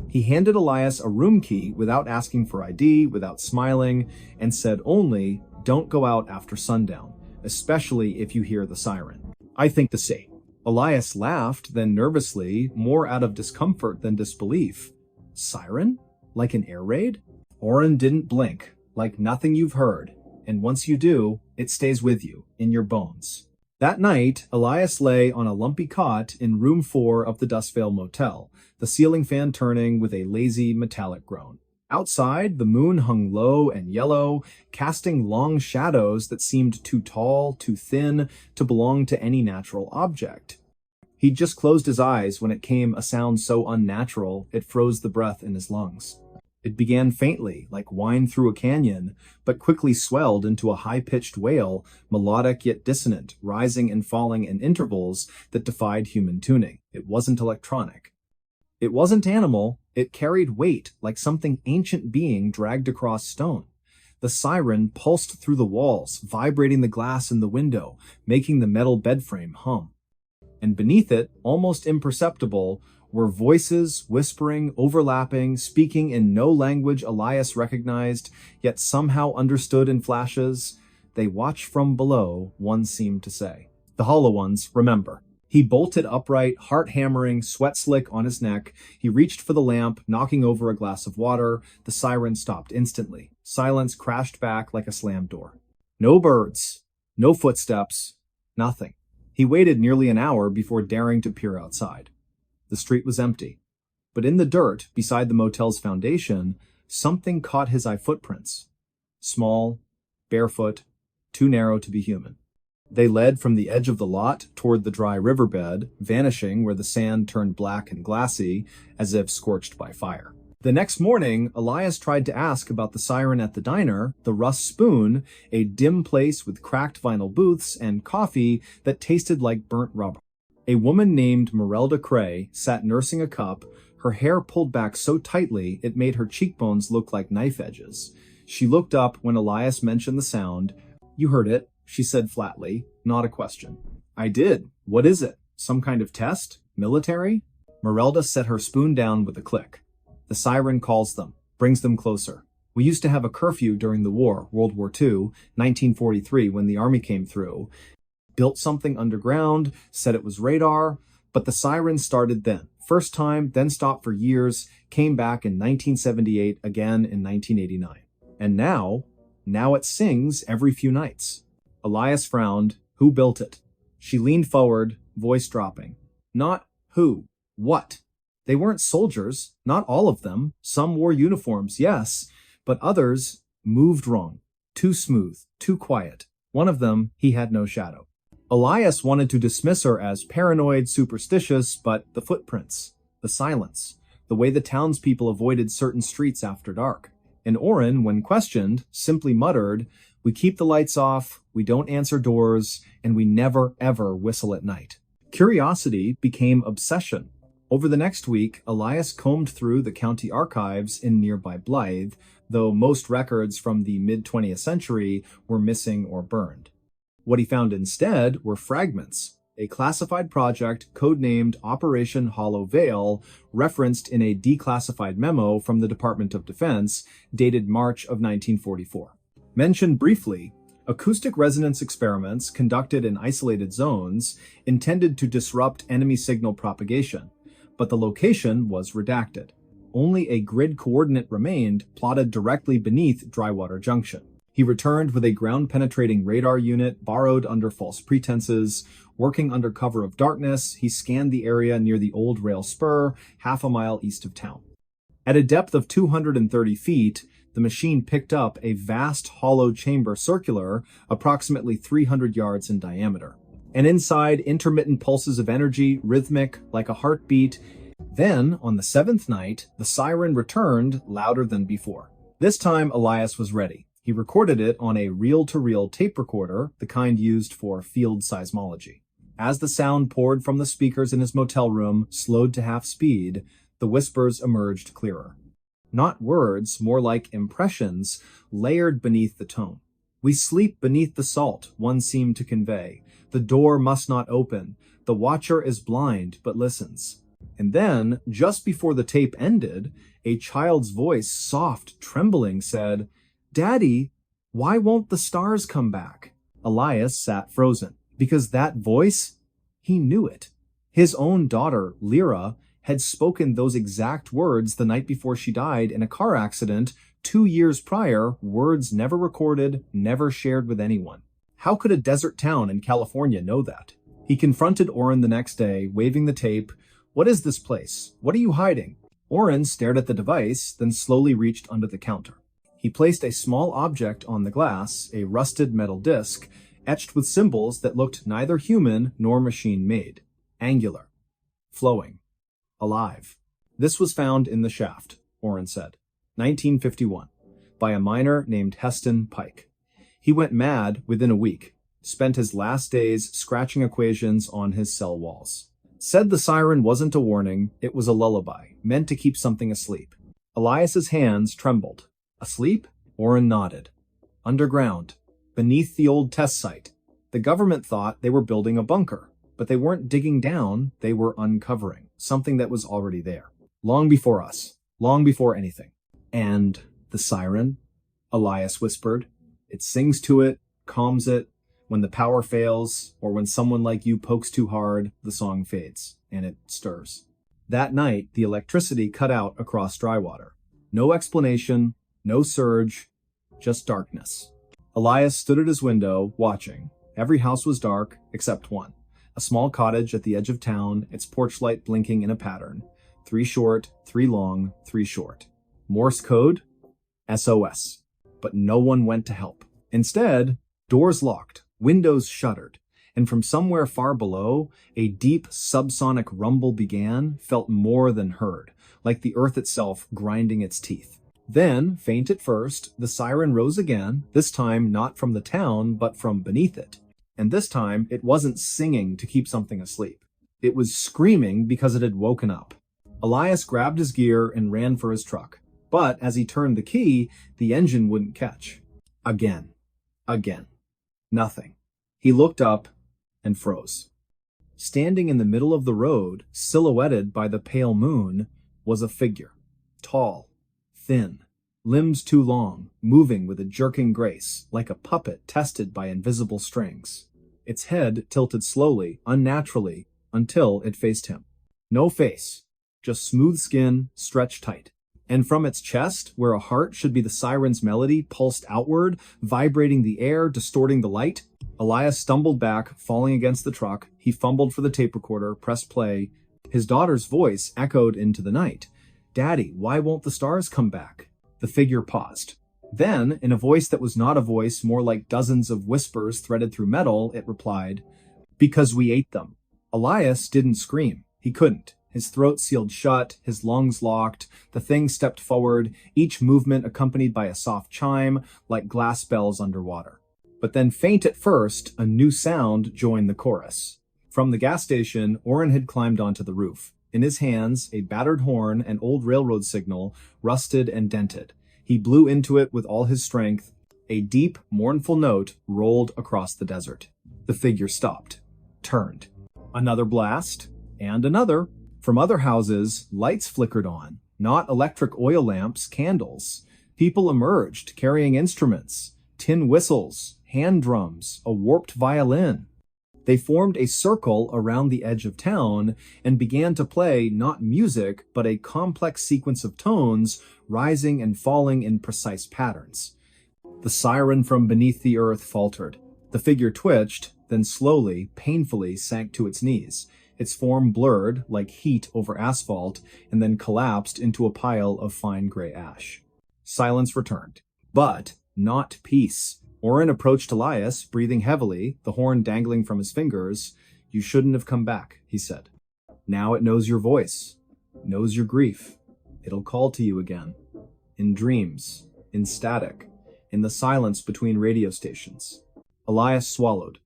He handed Elias a room key without asking for ID, without smiling, and said only, "Don't go out after sundown, especially if you hear the siren." "I think the same." Elias laughed, then nervously, more out of discomfort than disbelief. "Siren? Like an air raid?" Orrin didn't blink, like nothing you've heard, and once you do, it stays with you, in your bones. That night, Elias lay on a lumpy cot in room 4 of the Dustvale Motel, the ceiling fan turning with a lazy metallic groan. Outside, the moon hung low and yellow, casting long shadows that seemed too tall, too thin to belong to any natural object. He'd just closed his eyes when it came a sound so unnatural it froze the breath in his lungs. It began faintly, like whine through a canyon, but quickly swelled into a high-pitched wail, melodic yet dissonant, rising and falling in intervals that defied human tuning. It wasn't electronic. It wasn't animal. It carried weight, like something ancient being dragged across stone. The siren pulsed through the walls, vibrating the glass in the window, making the metal bedframe hum. And beneath it, almost imperceptible, were voices whispering, overlapping, speaking in no language Elias recognized, yet somehow understood in flashes. "They watch from below," one seemed to say. The hollow ones, remember. He bolted upright, heart hammering, sweat slick on his neck. He reached for the lamp, knocking over a glass of water. The siren stopped instantly. Silence crashed back like a slammed door. No birds, no footsteps, nothing. He waited nearly an hour before daring to peer outside. The street was empty, but in the dirt beside the motel's foundation, something caught his eye: footprints. Small, barefoot, too narrow to be human. They led from the edge of the lot toward the dry riverbed, vanishing where the sand turned black and glassy, as if scorched by fire. The next morning, Elias tried to ask about the siren at the diner, the Rust Spoon, a dim place with cracked vinyl booths and coffee that tasted like burnt rubber. A woman named Marrelda Cray sat nursing a cup, her hair pulled back so tightly it made her cheekbones look like knife edges. She looked up when Elias mentioned the sound. "You heard it," she said flatly, not a question. "I did. What is it? Some kind of test? Military?" Marrelda set her spoon down with a click. "The siren calls them, brings them closer. We used to have a curfew during the war, World War II, 1943, when the army came through. Built something underground, said it was radar, but the siren started then. First time, then stopped for years, came back in 1978, again in 1989. And now, Now it sings every few nights. Elias frowned. Who built it? She leaned forward, voice dropping. Not who. What? They weren't soldiers, not all of them. Some wore uniforms, yes, but others moved wrong. Too smooth, too quiet. One of them, he had no shadow. Elias wanted to dismiss her as paranoid, superstitious, but the footprints, the silence, the way the townspeople avoided certain streets after dark. And Oren, when questioned, simply muttered, "We keep the lights off, we don't answer doors, and we never ever whistle at night." Curiosity became obsession. Over the next week, Elias combed through the county archives in nearby Blythe, though most records from the mid-20th century were missing or burned. What he found instead were fragments, a classified project codenamed Operation Hollow Veil, referenced in a declassified memo from the Department of Defense dated March of 1944. Mentioned briefly, acoustic resonance experiments conducted in isolated zones intended to disrupt enemy signal propagation, but the location was redacted. Only a grid coordinate remained, plotted directly beneath Drywater Junction. He returned with a ground-penetrating radar unit borrowed under false pretenses. Working under cover of darkness, he scanned the area near the old rail spur, half a mile east of town. At a depth of 230 feet, the machine picked up a vast hollow chamber circular, approximately 300 yards in diameter. And inside, intermittent pulses of energy, rhythmic, like a heartbeat. Then, on the seventh night, the siren returned, louder than before. This time, Elias was ready. He recorded it on a reel-to-reel tape recorder, the kind used for field seismology. As the sound poured from the speakers in his motel room, slowed to half speed, the whispers emerged clearer. Not words, more like impressions, layered beneath the tone. "We sleep beneath the salt," one seemed to convey. "The door must not open. The watcher is blind, but listens." And then, just before the tape ended, a child's voice, soft, trembling, said, "Daddy, why won't the stars come back?" Elias sat frozen, because that voice, he knew it. His own daughter, Lyra, had spoken those exact words the night before she died in a car accident 2 years prior, words never recorded, never shared with anyone. How could a desert town in California know that? He confronted Oren the next day, waving the tape. "What is this place? What are you hiding?" Oren stared at the device, then slowly reached under the counter. He placed a small object on the glass, a rusted metal disc, etched with symbols that looked neither human nor machine-made. Angular. Flowing. Alive. "This was found in the shaft," Oren said. 1951. By a miner named Heston Pike. He went mad within a week. Spent his last days scratching equations on his cell walls. Said the siren wasn't a warning, it was a lullaby, meant to keep something asleep. Elias's hands trembled. Asleep? Oren nodded. Underground. Beneath the old test site. The government thought they were building a bunker, but they weren't digging down, they were uncovering something that was already there. Long before us. Long before anything. And the siren? Elias whispered. It sings to it, calms it. When the power fails, or when someone like you pokes too hard, the song fades, and it stirs. That night, the electricity cut out across Drywater. No explanation, no surge, just darkness. Elias stood at his window, watching. Every house was dark, except one. A small cottage at the edge of town, its porch light blinking in a pattern. 3 short, 3 long, 3 short. Morse code? SOS. But no one went to help. Instead, doors locked, windows shuttered, and from somewhere far below, a deep subsonic rumble began, felt more than heard, like the earth itself grinding its teeth. Then, faint at first, the siren rose again, this time not from the town, but from beneath it. And this time, it wasn't singing to keep something asleep. It was screaming because it had woken up. Elias grabbed his gear and ran for his truck. But as he turned the key, the engine wouldn't catch. Again. Again. Nothing. He looked up and froze. Standing in the middle of the road, silhouetted by the pale moon, was a figure. Tall. Thin. Limbs too long, moving with a jerking grace, like a puppet tested by invisible strings. Its head tilted slowly, unnaturally, until it faced him. No face. Just smooth skin, stretched tight. And from its chest, where a heart should be the siren's melody, pulsed outward, vibrating the air, distorting the light. Elias stumbled back, falling against the truck. He fumbled for the tape recorder, pressed play. His daughter's voice echoed into the night. "Daddy, why won't the stars come back?" The figure paused. Then, in a voice that was not a voice, more like dozens of whispers threaded through metal, it replied, "Because we ate them." Elias didn't scream. He couldn't. His throat sealed shut, his lungs locked. The thing stepped forward, each movement accompanied by a soft chime, like glass bells underwater. But then, faint at first, a new sound joined the chorus. From the gas station, Oren had climbed onto the roof. In his hands, a battered horn, an old railroad signal, rusted and dented. He blew into it with all his strength. A deep, mournful note rolled across the desert. The figure stopped, turned. Another blast, and another. From other houses, lights flickered on, not electric oil lamps, candles. People emerged, carrying instruments, tin whistles, hand drums, a warped violin. They formed a circle around the edge of town and began to play not music, but a complex sequence of tones, rising and falling in precise patterns. The siren from beneath the earth faltered. The figure twitched, then slowly, painfully sank to its knees. Its form blurred, like heat over asphalt, and then collapsed into a pile of fine gray ash. Silence returned. But not peace. Oren approached Elias, breathing heavily, the horn dangling from his fingers. "You shouldn't have come back," he said. "Now it knows your voice, knows your grief. It'll call to you again. In dreams, in static, in the silence between radio stations." Elias swallowed.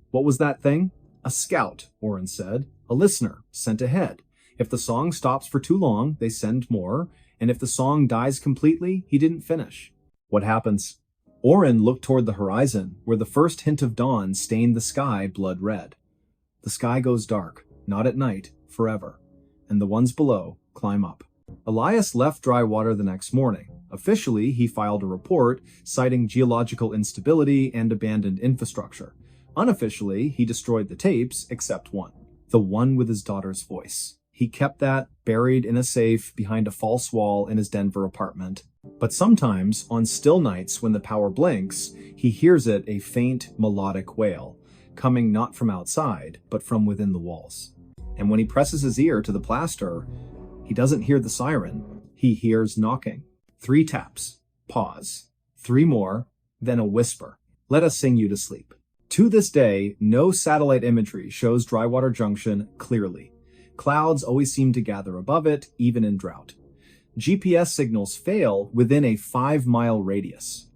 "What was that thing?" "A scout," Oren said. "A listener, sent ahead. If the song stops for too long, they send more, and if the song dies completely, he didn't finish." "What happens?" Oren looked toward the horizon, where the first hint of dawn stained the sky blood red. "The sky goes dark, not at night, forever, and the ones below climb up." Elias left Drywater the next morning. Officially, he filed a report citing geological instability and abandoned infrastructure. Unofficially, he destroyed the tapes, except one. The one with his daughter's voice. He kept that buried in a safe behind a false wall in his Denver apartment. But sometimes, on still nights when the power blinks, he hears it, a faint, melodic wail, coming not from outside, but from within the walls. And when he presses his ear to the plaster, he doesn't hear the siren. He hears knocking. 3 taps. Pause. 3 more. Then a whisper. "Let us sing you to sleep." To this day, no satellite imagery shows Drywater Junction clearly. Clouds always seem to gather above it, even in drought. GPS signals fail within a 5-mile radius.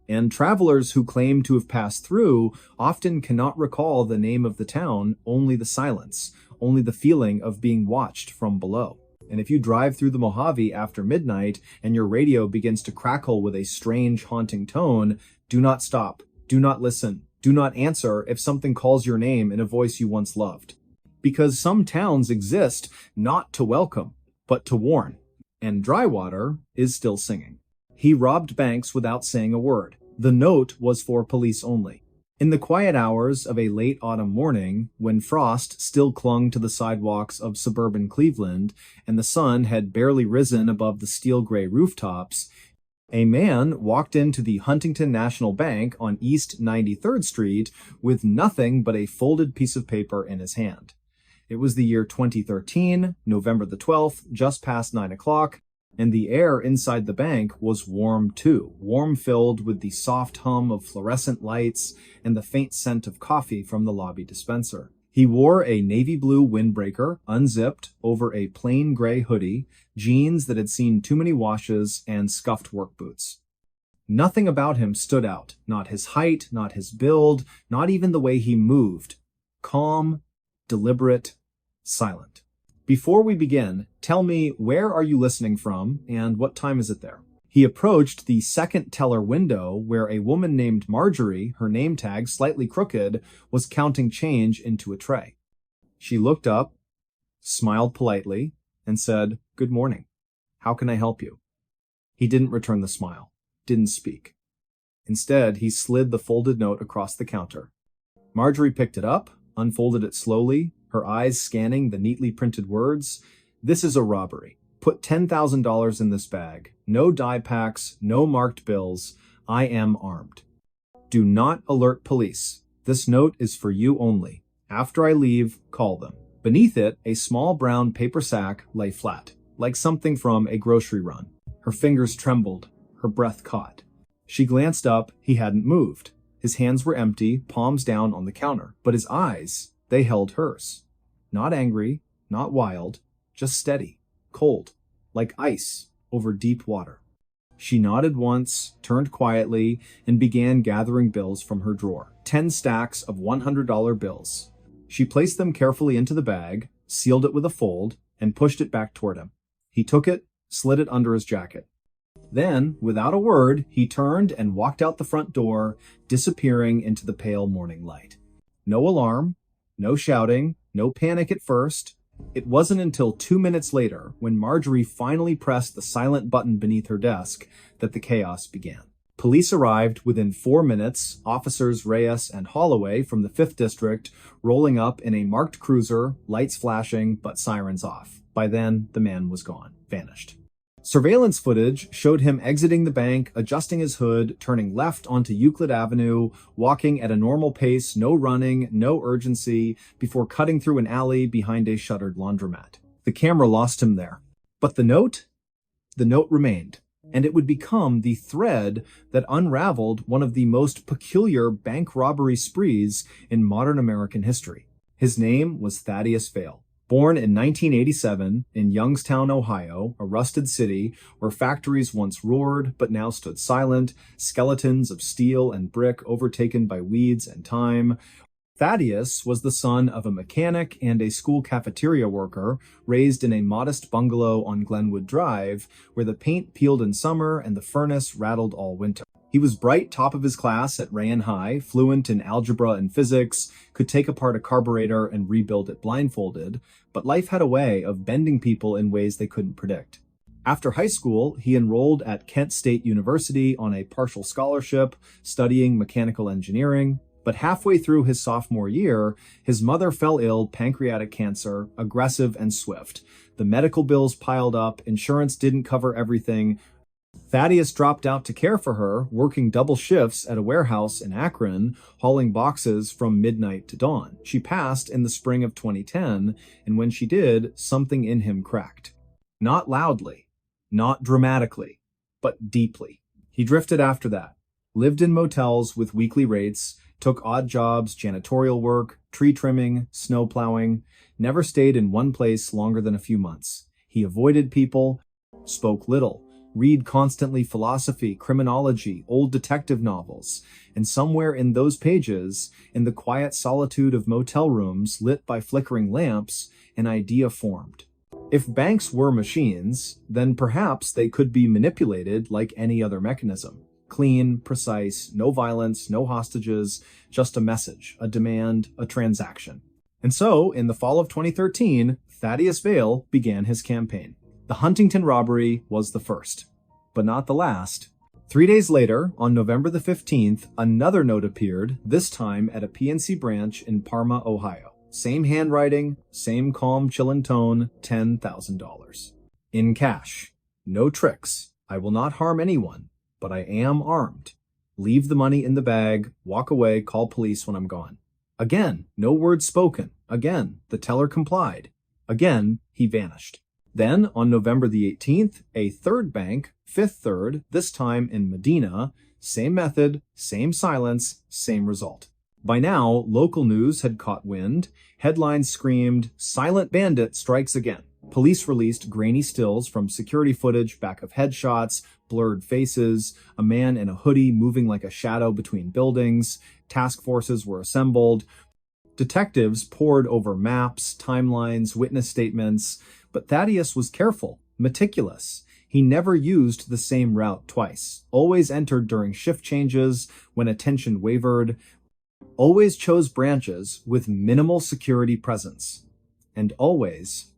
And travelers who claim to have passed through often cannot recall the name of the town, only the silence, only the feeling of being watched from below. And if you drive through the Mojave after midnight and your radio begins to crackle with a strange, haunting tone, do not stop, do not listen, do not answer if something calls your name in a voice you once loved. Because some towns exist not to welcome, but to warn. And Drywater is still singing. He robbed banks without saying a word. The note was for police only. In the quiet hours of a late autumn morning, when frost still clung to the sidewalks of suburban Cleveland and the sun had barely risen above the steel-gray rooftops, a man walked into the Huntington National Bank on East 93rd Street with nothing but a folded piece of paper in his hand. It was the year 2013, November the 12th, just past 9 o'clock, and the air inside the bank was warm too, warm filled with the soft hum of fluorescent lights and the faint scent of coffee from the lobby dispenser. He wore a navy blue windbreaker, unzipped, over a plain gray hoodie, jeans that had seen too many washes, and scuffed work boots. Nothing about him stood out, not his height, not his build, not even the way he moved. Calm, deliberate, silent. Before we begin, tell me, where are you listening from, and what time is it there? He approached the second teller window where a woman named Marjorie, her name tag slightly crooked, was counting change into a tray. She looked up, smiled politely, and said, "Good morning. How can I help you?" He didn't return the smile, didn't speak. Instead, he slid the folded note across the counter. Marjorie picked it up, unfolded it slowly, her eyes scanning the neatly printed words. "This is a robbery. Put $10,000 in this bag. No die packs, no marked bills. I am armed. Do not alert police. This note is for you only. After I leave, call them. Beneath it, a small brown paper sack lay flat, like something from a grocery run. Her fingers trembled. Her breath caught. She glanced up. He hadn't moved. His hands were empty, palms down on the counter. But his eyes, they held hers. Not angry, not wild, just steady, cold, like ice over deep water. She nodded once, turned quietly, and began gathering bills from her drawer. 10 stacks of $100 bills. She placed them carefully into the bag, sealed it with a fold, and pushed it back toward him. He took it, slid it under his jacket. Then, without a word, he turned and walked out the front door, disappearing into the pale morning light. No alarm, no shouting, no panic at first. It wasn't until 2 minutes later, when Marjorie finally pressed the silent button beneath her desk, that the chaos began. Police arrived within 4 minutes, officers Reyes and Holloway from the 5th District rolling up in a marked cruiser, lights flashing, but sirens off. By then, the man was gone, vanished. Surveillance footage showed him exiting the bank, adjusting his hood, turning left onto Euclid Avenue, walking at a normal pace, no running, no urgency, before cutting through an alley behind a shuttered laundromat. The camera lost him there. But the note? The note remained, and it would become the thread that unraveled one of the most peculiar bank robbery sprees in modern American history. His name was Thaddeus Vale. Born in 1987 in Youngstown, Ohio, a rusted city where factories once roared but now stood silent, skeletons of steel and brick overtaken by weeds and time, Thaddeus was the son of a mechanic and a school cafeteria worker, raised in a modest bungalow on Glenwood Drive, where the paint peeled in summer and the furnace rattled all winter. He was bright, top of his class at Maryanne High, fluent in algebra and physics, could take apart a carburetor and rebuild it blindfolded, but life had a way of bending people in ways they couldn't predict. After high school, he enrolled at Kent State University on a partial scholarship, studying mechanical engineering. But halfway through his sophomore year, his mother fell ill, pancreatic cancer, aggressive and swift. The medical bills piled up, insurance didn't cover everything. Thaddeus dropped out to care for her, working double shifts at a warehouse in Akron, hauling boxes from midnight to dawn. She passed in the spring of 2010, and when she did, something in him cracked. Not loudly, not dramatically, but deeply. He drifted after that, lived in motels with weekly rates, took odd jobs, janitorial work, tree trimming, snow plowing, never stayed in one place longer than a few months. He avoided people, spoke little, read constantly philosophy, criminology, old detective novels, and somewhere in those pages, in the quiet solitude of motel rooms lit by flickering lamps, an idea formed. If banks were machines, then perhaps they could be manipulated like any other mechanism. Clean, precise, no violence, no hostages, just a message, a demand, a transaction. And so, in the fall of 2013, Thaddeus Vale began his campaign. The Huntington robbery was the first, but not the last. 3 days later, on November the 15th, another note appeared, this time at a PNC branch in Parma, Ohio. Same handwriting, same calm, chilling tone, $10,000. In cash. No tricks. I will not harm anyone, but I am armed. Leave the money in the bag, walk away, call police when I'm gone. Again, no words spoken. Again, the teller complied. Again, he vanished. Then, on November the 18th, a third bank, Fifth Third, this time in Medina, same method, same silence, same result. By now, local news had caught wind. Headlines screamed, "Silent Bandit strikes again." Police released grainy stills from security footage back of headshots, blurred faces, a man in a hoodie moving like a shadow between buildings. Task forces were assembled. Detectives pored over maps, timelines, witness statements, but Thaddeus was careful, meticulous. He never used the same route twice, always entered during shift changes, when attention wavered, always chose branches with minimal security presence, and always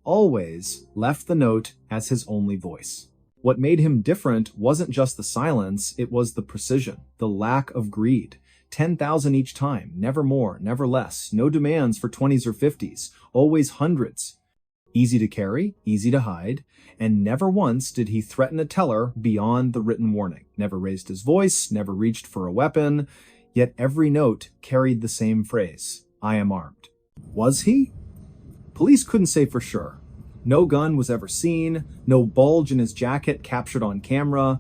left the note as his only voice. What made him different wasn't just the silence, it was the precision, the lack of greed. 10,000 each time, never more, never less, no demands for 20s or 50s, always hundreds. Easy to carry, easy to hide, and never once did he threaten a teller beyond the written warning. Never raised his voice, never reached for a weapon, yet every note carried the same phrase, "I am armed." Was he? Police couldn't say for sure. No gun was ever seen, no bulge in his jacket captured on camera,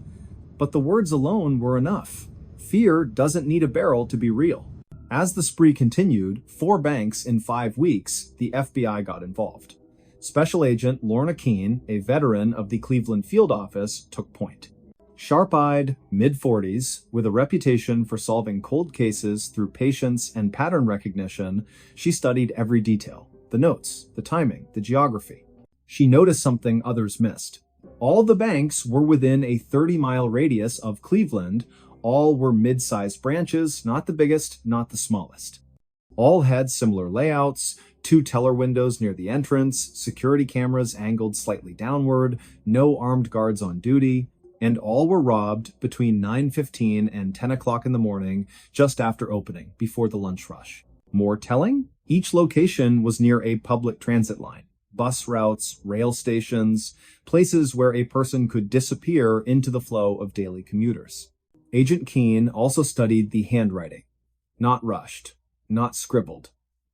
but the words alone were enough. Fear doesn't need a barrel to be real. As the spree continued, 4 banks in 5 weeks, the FBI got involved. Special Agent Lorna Keene, a veteran of the Cleveland field office, took point. Sharp-eyed, mid-40s, with a reputation for solving cold cases through patience and pattern recognition, she studied every detail: the notes, the timing, the geography. She noticed something others missed. All the banks were within a 30-mile radius of Cleveland. All were mid-sized branches, not the biggest, not the smallest. All had similar layouts: 2 teller windows near the entrance, security cameras angled slightly downward, no armed guards on duty, and all were robbed between 9:15 and 10 o'clock in the morning, just after opening, before the lunch rush. More telling? Each location was near a public transit line, bus routes, rail stations, places where a person could disappear into the flow of daily commuters. Agent Keene also studied the handwriting. Not rushed, not scribbled.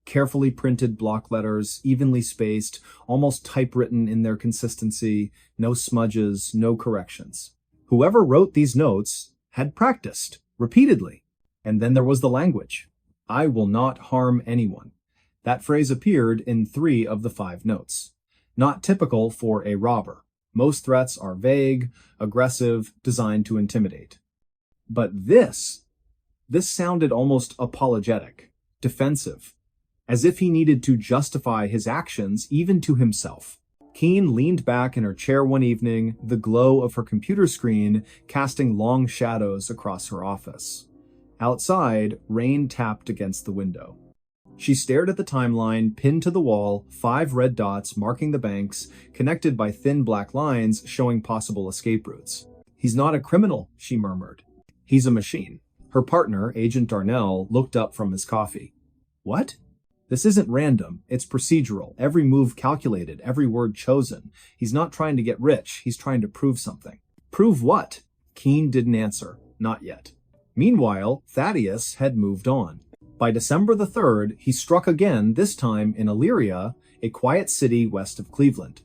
Carefully printed block letters, evenly spaced, almost typewritten in their consistency, no smudges, no corrections. Whoever wrote these notes had practiced, repeatedly. And then there was the language. "I will not harm anyone." That phrase appeared in 3 of the 5 notes. Not typical for a robber. Most threats are vague, aggressive, designed to intimidate. But this sounded almost apologetic, defensive, as if he needed to justify his actions even to himself. Keene leaned back in her chair one evening, the glow of her computer screen casting long shadows across her office. Outside, rain tapped against the window. She stared at the timeline pinned to the wall, 5 red dots marking the banks, connected by thin black lines showing possible escape routes. "He's not a criminal," she murmured. "He's a machine." Her partner, Agent Darnell, looked up from his coffee. "What?" "This isn't random. It's procedural. Every move calculated, every word chosen. He's not trying to get rich. He's trying to prove something." "Prove what?" Keene didn't answer. Not yet. Meanwhile, Thaddeus had moved on. By December the 3rd, he struck again, this time in Elyria, a quiet city west of Cleveland.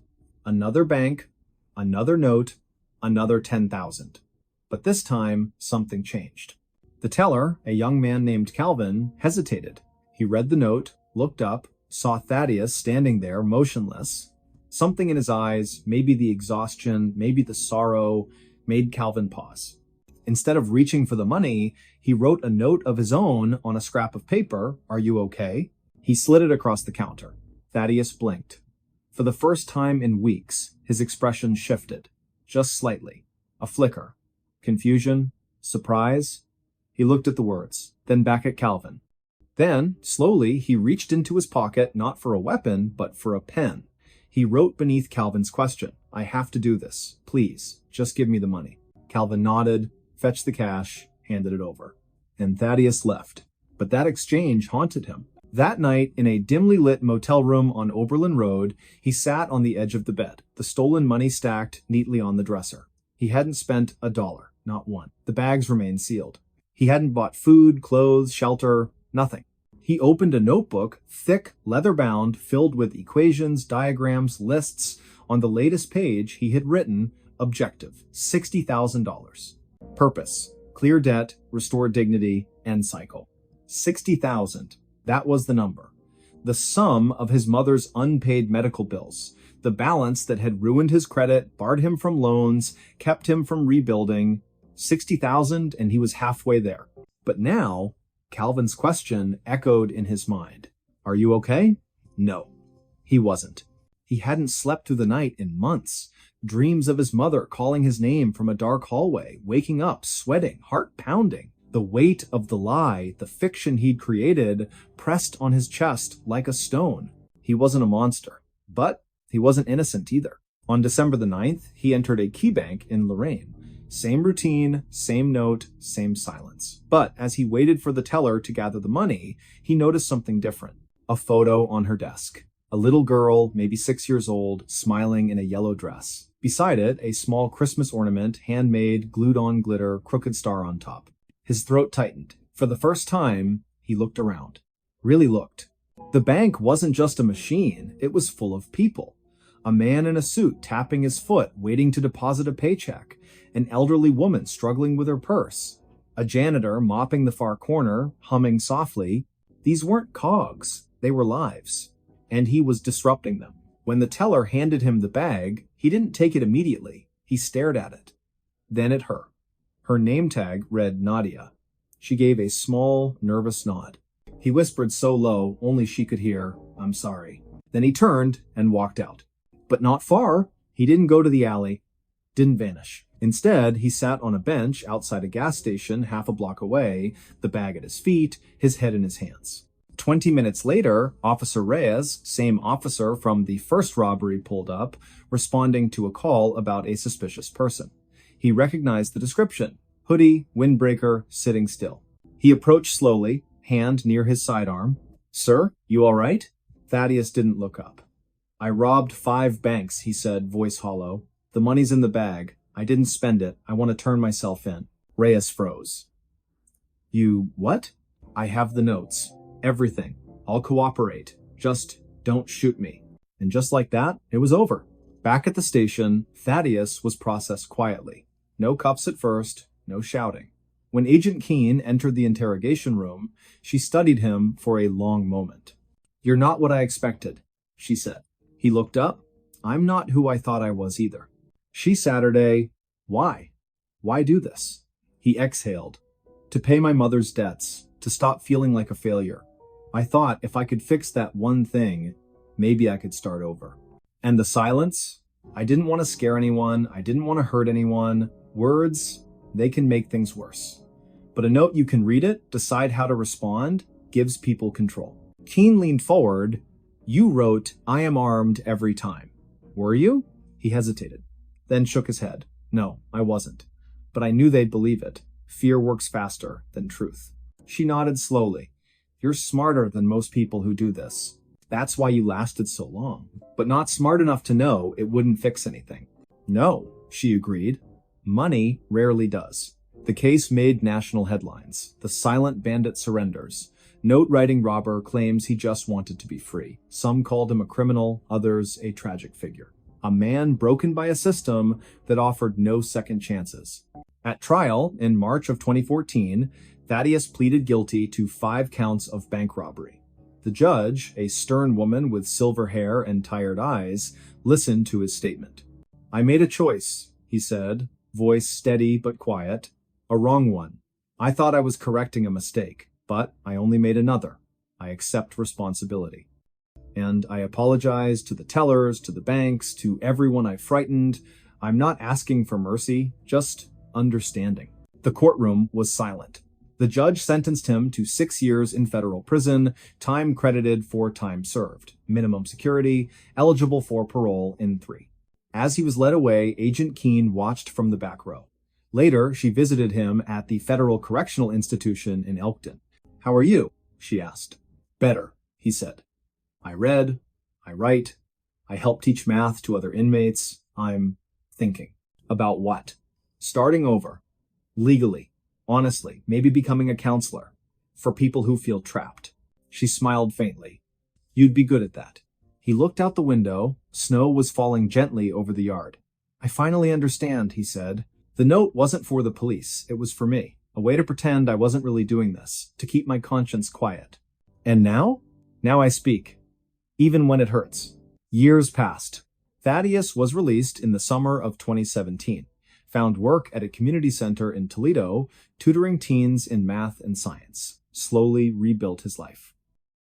Another bank, another note, another 10,000. But this time, something changed. The teller, a young man named Calvin, hesitated. He read the note, looked up, saw Thaddeus standing there, motionless. Something in his eyes, maybe the exhaustion, maybe the sorrow, made Calvin pause. Instead of reaching for the money, he wrote a note of his own on a scrap of paper. "Are you okay?" He slid it across the counter. Thaddeus blinked. For the first time in weeks, his expression shifted, just slightly. A flicker. Confusion, surprise. He looked at the words, then back at Calvin. Then, slowly, he reached into his pocket, not for a weapon, but for a pen. He wrote beneath Calvin's question, "I have to do this. Please, just give me the money." Calvin nodded, fetched the cash, handed it over. And Thaddeus left. But that exchange haunted him. That night, in a dimly lit motel room on Oberlin Road, he sat on the edge of the bed, the stolen money stacked neatly on the dresser. He hadn't spent $1, not one. The bags remained sealed. He hadn't bought food, clothes, shelter, nothing. He opened a notebook, thick, leather-bound, filled with equations, diagrams, lists. On the latest page, he had written, "Objective, $60,000. Purpose, clear debt, restore dignity, end cycle." 60,000. That was the number. The sum of his mother's unpaid medical bills. The balance that had ruined his credit, barred him from loans, kept him from rebuilding. 60,000, and he was halfway there. But now, Calvin's question echoed in his mind. "Are you okay?" No, he wasn't. He hadn't slept through the night in months. Dreams of his mother calling his name from a dark hallway, waking up, sweating, heart pounding. The weight of the lie, the fiction he'd created, pressed on his chest like a stone. He wasn't a monster, but he wasn't innocent either. On December the 9th, he entered a key bank in Lorraine. Same routine, same note, same silence. But as he waited for the teller to gather the money, he noticed something different. A photo on her desk. A little girl, maybe 6 years old, smiling in a yellow dress. Beside it, a small Christmas ornament, handmade, glued-on glitter, crooked star on top. His throat tightened. For the first time, he looked around. Really looked. The bank wasn't just a machine, it was full of people. A man in a suit tapping his foot, waiting to deposit a paycheck. An elderly woman struggling with her purse. A janitor mopping the far corner, humming softly. These weren't cogs, they were lives. And he was disrupting them. When the teller handed him the bag, he didn't take it immediately. He stared at it. Then at her. Her name tag read Nadia. She gave a small, nervous nod. He whispered so low, only she could hear, "I'm sorry." Then he turned and walked out. But not far. He didn't go to the alley. Didn't vanish. Instead, he sat on a bench outside a gas station half a block away, the bag at his feet, his head in his hands. 20 minutes later, Officer Reyes, same officer from the first robbery, pulled up, responding to a call about a suspicious person. He recognized the description. Hoodie, windbreaker, sitting still. He approached slowly, hand near his sidearm. "Sir, you all right?" Thaddeus didn't look up. "I robbed 5 banks," he said, voice hollow. "The money's in the bag. I didn't spend it. I want to turn myself in." Reyes froze. "You what?" "I have the notes. Everything. I'll cooperate. Just don't shoot me." And just like that, it was over. Back at the station, Thaddeus was processed quietly. No cuffs at first, no shouting. When Agent Keene entered the interrogation room, she studied him for a long moment. "You're not what I expected," she said. He looked up. "I'm not who I thought I was either." She Saturday, "Why? Why do this?" He exhaled. "To pay my mother's debts, to stop feeling like a failure. I thought if I could fix that one thing, maybe I could start over." And the silence? "I didn't want to scare anyone. I didn't want to hurt anyone. Words, they can make things worse. But a note, you can read it, decide how to respond, gives people control." Keene leaned forward. "You wrote, 'I am armed every time.' Were you?" He hesitated, then shook his head. "No, I wasn't. But I knew they'd believe it. Fear works faster than truth." She nodded slowly. "You're smarter than most people who do this. That's why you lasted so long. But not smart enough to know it wouldn't fix anything." "No," she agreed. "Money rarely does." The case made national headlines. The silent bandit surrenders. Note-writing robber claims he just wanted to be free. Some called him a criminal, others a tragic figure. A man broken by a system that offered no second chances. At trial, in March of 2014, Thaddeus pleaded guilty to 5 counts of bank robbery. The judge, a stern woman with silver hair and tired eyes, listened to his statement. "I made a choice," he said, voice steady but quiet. "A wrong one. I thought I was correcting a mistake, but I only made another. I accept responsibility. And I apologize to the tellers, to the banks, to everyone I frightened. I'm not asking for mercy, just understanding." The courtroom was silent. The judge sentenced him to 6 years in federal prison, time credited for time served, minimum security, eligible for parole in 3. As he was led away, Agent Keene watched from the back row. Later, she visited him at the Federal Correctional Institution in Elkton. "How are you?" she asked. "Better," he said. "I read, I write, I help teach math to other inmates. I'm thinking." "About what?" "Starting over. Legally. Honestly, maybe becoming a counselor. For people who feel trapped." She smiled faintly. "You'd be good at that." He looked out the window. Snow was falling gently over the yard. "I finally understand," he said. "The note wasn't for the police. It was for me. A way to pretend I wasn't really doing this. To keep my conscience quiet. And now? Now I speak. Even when it hurts." Years passed. Thaddeus was released in the summer of 2017. Found work at a community center in Toledo, tutoring teens in math and science. Slowly rebuilt his life.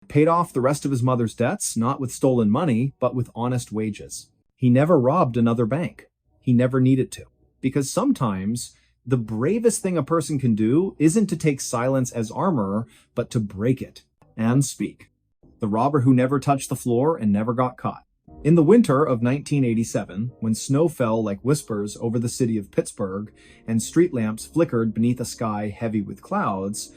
Paid off the rest of his mother's debts, not with stolen money, but with honest wages. He never robbed another bank. He never needed to. Because sometimes, the bravest thing a person can do isn't to take silence as armor, but to break it and speak. The robber who never touched the floor and never got caught. In the winter of 1987, when snow fell like whispers over the city of Pittsburgh and street lamps flickered beneath a sky heavy with clouds,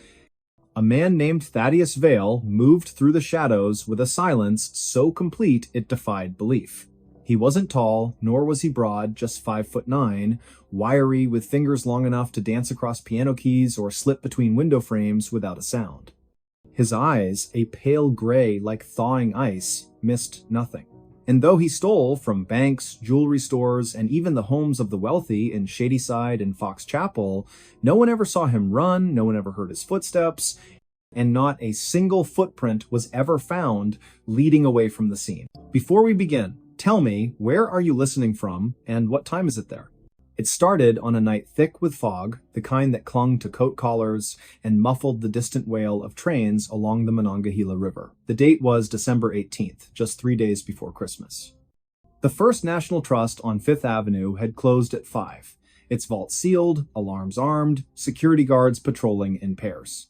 A man named Thaddeus Vale moved through the shadows with a silence so complete it defied belief. He wasn't tall, nor was he broad, just 5'9", wiry with fingers long enough to dance across piano keys or slip between window frames without a sound. His eyes, a pale gray like thawing ice, missed nothing. And though he stole from banks, jewelry stores, and even the homes of the wealthy in Shadyside and Fox Chapel, no one ever saw him run, no one ever heard his footsteps, and not a single footprint was ever found leading away from the scene. Before we begin, tell me, where are you listening from, and what time is it there? It started on a night thick with fog, the kind that clung to coat collars and muffled the distant wail of trains along the Monongahela River. The date was December 18th, just 3 days before Christmas. The First National Trust on Fifth Avenue had closed at 5, its vault sealed, alarms armed, security guards patrolling in pairs.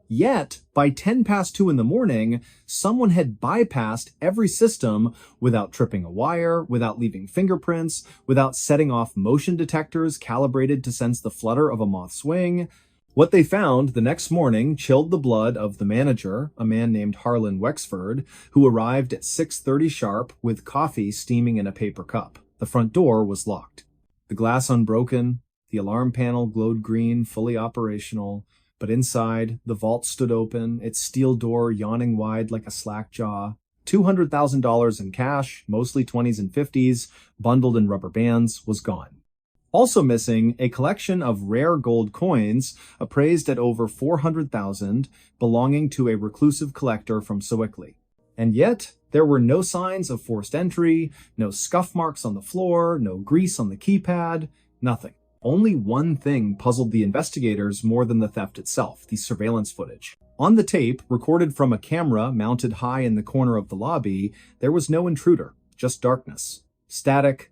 Yet, by 2:10 in the morning, someone had bypassed every system without tripping a wire, without leaving fingerprints, without setting off motion detectors calibrated to sense the flutter of a moth's wing. What they found the next morning chilled the blood of the manager, a man named Harlan Wexford, who arrived at 6:30 sharp with coffee steaming in a paper cup. The front door was locked. The glass unbroken, the alarm panel glowed green, fully operational. But inside, the vault stood open, its steel door yawning wide like a slack jaw. $200,000 in cash, mostly 20s and 50s, bundled in rubber bands, was gone. Also missing, a collection of rare gold coins, appraised at over $400,000, belonging to a reclusive collector from Sewickley. And yet, there were no signs of forced entry, no scuff marks on the floor, no grease on the keypad, nothing. Only one thing puzzled the investigators more than the theft itself, the surveillance footage. On the tape, recorded from a camera mounted high in the corner of the lobby, there was no intruder, just darkness. Static.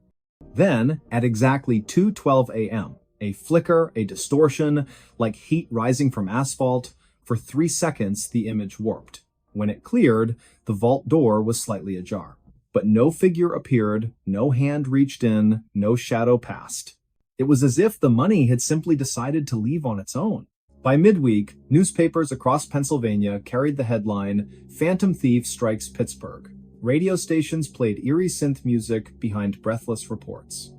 Then, at exactly 2:12 a.m., a flicker, a distortion, like heat rising from asphalt. For 3 seconds, the image warped. When it cleared, the vault door was slightly ajar. But no figure appeared, no hand reached in, no shadow passed. It was as if the money had simply decided to leave on its own. By midweek, newspapers across Pennsylvania carried the headline, "Phantom Thief Strikes Pittsburgh." Radio stations played eerie synth music behind breathless reports.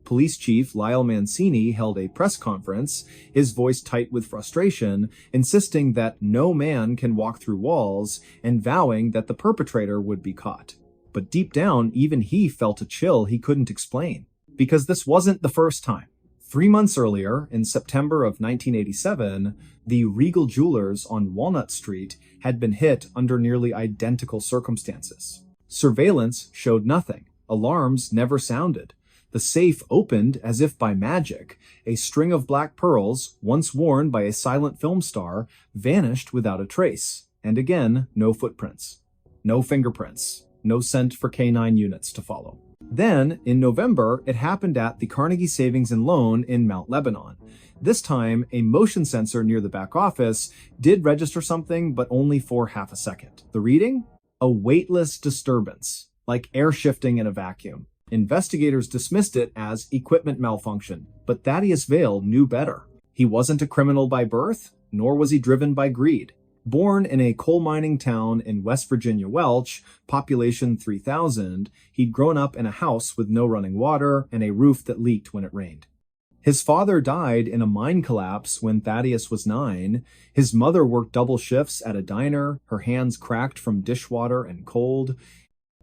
Police Chief Lyle Mancini held a press conference, his voice tight with frustration, insisting that no man can walk through walls and vowing that the perpetrator would be caught. But deep down, even he felt a chill he couldn't explain. Because this wasn't the first time. 3 months earlier, in September of 1987, the Regal Jewelers on Walnut Street had been hit under nearly identical circumstances. Surveillance showed nothing. Alarms never sounded. The safe opened as if by magic. A string of black pearls, once worn by a silent film star, vanished without a trace. And again, no footprints. No fingerprints. No scent for K9 units to follow. Then, in November, it happened at the Carnegie Savings and Loan in Mount Lebanon. This time, a motion sensor near the back office did register something, but only for half a second. The reading? A weightless disturbance, like air shifting in a vacuum. Investigators dismissed it as equipment malfunction, but Thaddeus Vale knew better. He wasn't a criminal by birth, nor was he driven by greed. Born in a coal mining town in West Virginia Welch, population 3,000, he'd grown up in a house with no running water and a roof that leaked when it rained. His father died in a mine collapse when Thaddeus was 9. His mother worked double shifts at a diner, her hands cracked from dishwater and cold.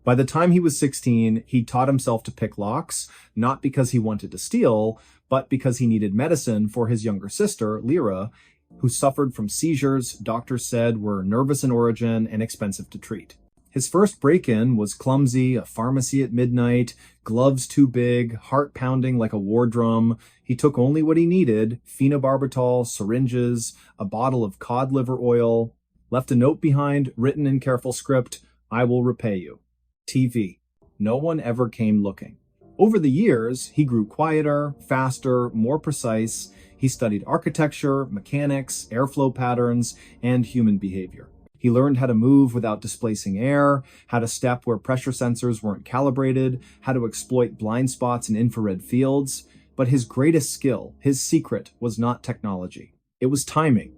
By the time he was 16, he'd taught himself to pick locks, not because he wanted to steal, but because he needed medicine for his younger sister, Lyra, who suffered from seizures doctors said were nervous in origin and expensive to treat. His first break-in was clumsy, a pharmacy at midnight, gloves too big, heart pounding like a war drum. He took only what he needed, phenobarbital, syringes, a bottle of cod liver oil, left a note behind, written in careful script, "I will repay you." TV. No one ever came looking. Over the years, he grew quieter, faster, more precise. He studied architecture, mechanics, airflow patterns, and human behavior. He learned how to move without displacing air, how to step where pressure sensors weren't calibrated, how to exploit blind spots in infrared fields. But his greatest skill, his secret, was not technology. It was timing.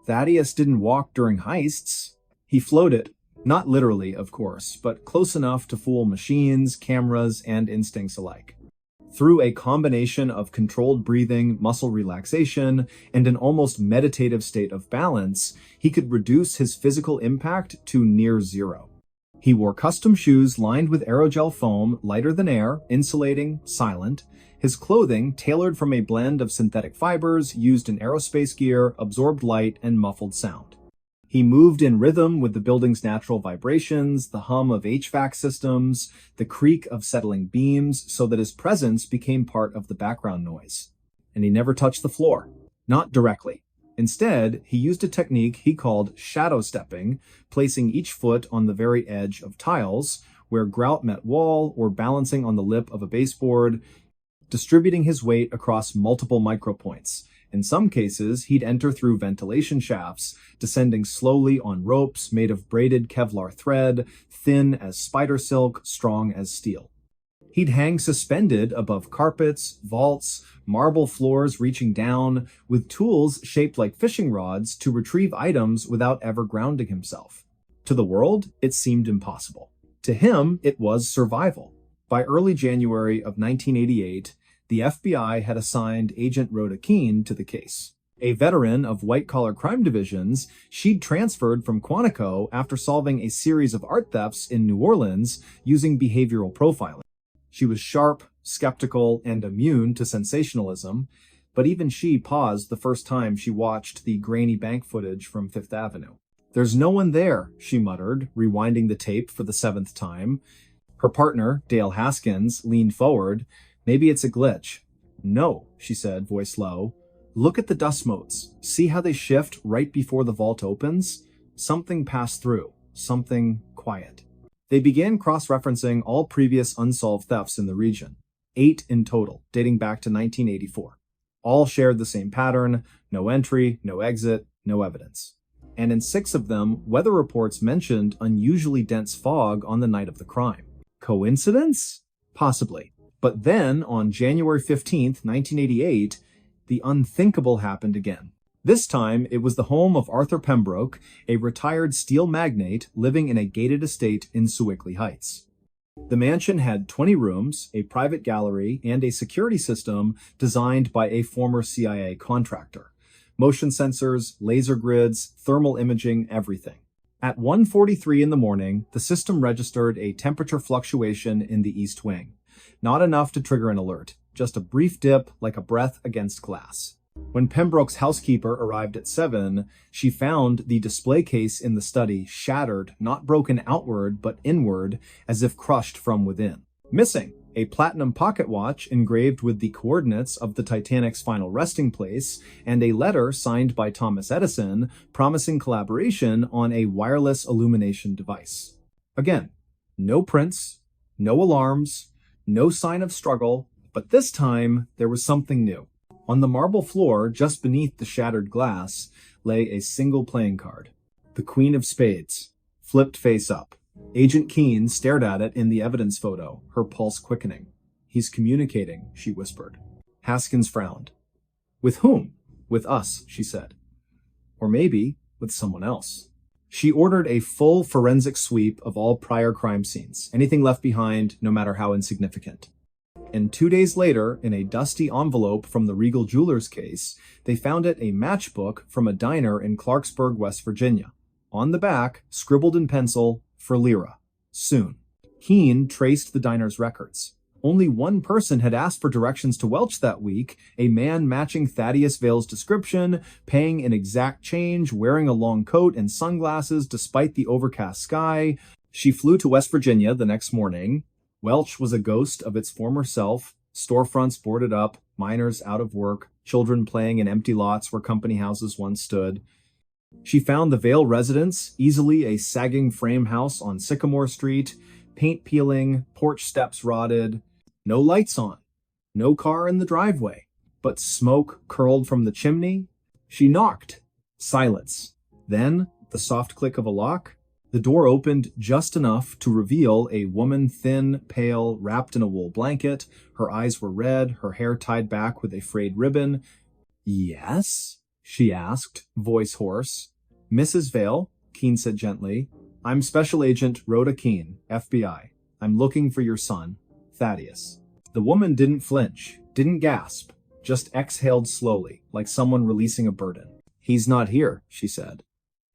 Thaddeus didn't walk during heists. He floated, not literally, of course, but close enough to fool machines, cameras, and instincts alike. Through a combination of controlled breathing, muscle relaxation, and an almost meditative state of balance, he could reduce his physical impact to near zero. He wore custom shoes lined with aerogel foam, lighter than air, insulating, silent. His clothing, tailored from a blend of synthetic fibers, used in aerospace gear, absorbed light, and muffled sound. He moved in rhythm with the building's natural vibrations, the hum of HVAC systems, the creak of settling beams, so that his presence became part of the background noise. And he never touched the floor. Not directly. Instead, he used a technique he called shadow stepping, placing each foot on the very edge of tiles, where grout met wall, or balancing on the lip of a baseboard, distributing his weight across multiple micropoints. In some cases, he'd enter through ventilation shafts, descending slowly on ropes made of braided Kevlar thread, thin as spider silk, strong as steel. He'd hang suspended above carpets, vaults, marble floors reaching down, with tools shaped like fishing rods to retrieve items without ever grounding himself. To the world, it seemed impossible. To him, it was survival. By early January of 1988, the FBI had assigned Agent Rhoda Keene to the case. A veteran of white-collar crime divisions, she'd transferred from Quantico after solving a series of art thefts in New Orleans using behavioral profiling. She was sharp, skeptical, and immune to sensationalism, but even she paused the first time she watched the grainy bank footage from Fifth Avenue. "There's no one there," she muttered, rewinding the tape for the 7th time. Her partner, Dale Haskins, leaned forward. "Maybe it's a glitch." "No," she said, voice low. "Look at the dust motes. See how they shift right before the vault opens? Something passed through. Something quiet." They began cross-referencing all previous unsolved thefts in the region. 8 in total, dating back to 1984. All shared the same pattern: no entry, no exit, no evidence. And in 6 of them, weather reports mentioned unusually dense fog on the night of the crime. Coincidence? Possibly. But then, on January 15th, 1988, the unthinkable happened again. This time, it was the home of Arthur Pembroke, a retired steel magnate living in a gated estate in Sewickley Heights. The mansion had 20 rooms, a private gallery, and a security system designed by a former CIA contractor. Motion sensors, laser grids, thermal imaging, everything. At 1:43 in the morning, the system registered a temperature fluctuation in the east wing. Not enough to trigger an alert, just a brief dip like a breath against glass. When Pembroke's housekeeper arrived at 7, she found the display case in the study shattered, not broken outward, but inward, as if crushed from within. Missing, a platinum pocket watch engraved with the coordinates of the Titanic's final resting place, and a letter signed by Thomas Edison promising collaboration on a wireless illumination device. Again, no prints, no alarms, no sign of struggle, but this time there was something new. On the marble floor, just beneath the shattered glass, lay a single playing card. The Queen of Spades, flipped face up. Agent Keene stared at it in the evidence photo, her pulse quickening. "He's communicating," she whispered. Haskins frowned. "With whom?" "With us," she said. "Or maybe with someone else." She ordered a full forensic sweep of all prior crime scenes, anything left behind, no matter how insignificant. And 2 days later, in a dusty envelope from the Regal Jewelers case, they found it a matchbook from a diner in Clarksburg, West Virginia. On the back, scribbled in pencil, "For Lyra. Soon." Keene traced the diner's records. Only one person had asked for directions to Welch that week, a man matching Thaddeus Vale's description, paying an exact change, wearing a long coat and sunglasses despite the overcast sky. She flew to West Virginia the next morning. Welch was a ghost of its former self, storefronts boarded up, miners out of work, children playing in empty lots where company houses once stood. She found the Vale residence, easily a sagging frame house on Sycamore Street, paint peeling, porch steps rotted, no lights on, no car in the driveway, but smoke curled from the chimney. She knocked. Silence. Then, the soft click of a lock. The door opened just enough to reveal a woman, thin, pale, wrapped in a wool blanket. Her eyes were red, her hair tied back with a frayed ribbon. "Yes?" she asked, voice hoarse. Mrs. Vale, Keene said gently. I'm Special Agent Rhoda Keene, FBI. I'm looking for your son, Thaddeus. The woman didn't flinch, didn't gasp, just exhaled slowly, like someone releasing a burden. He's not here, she said,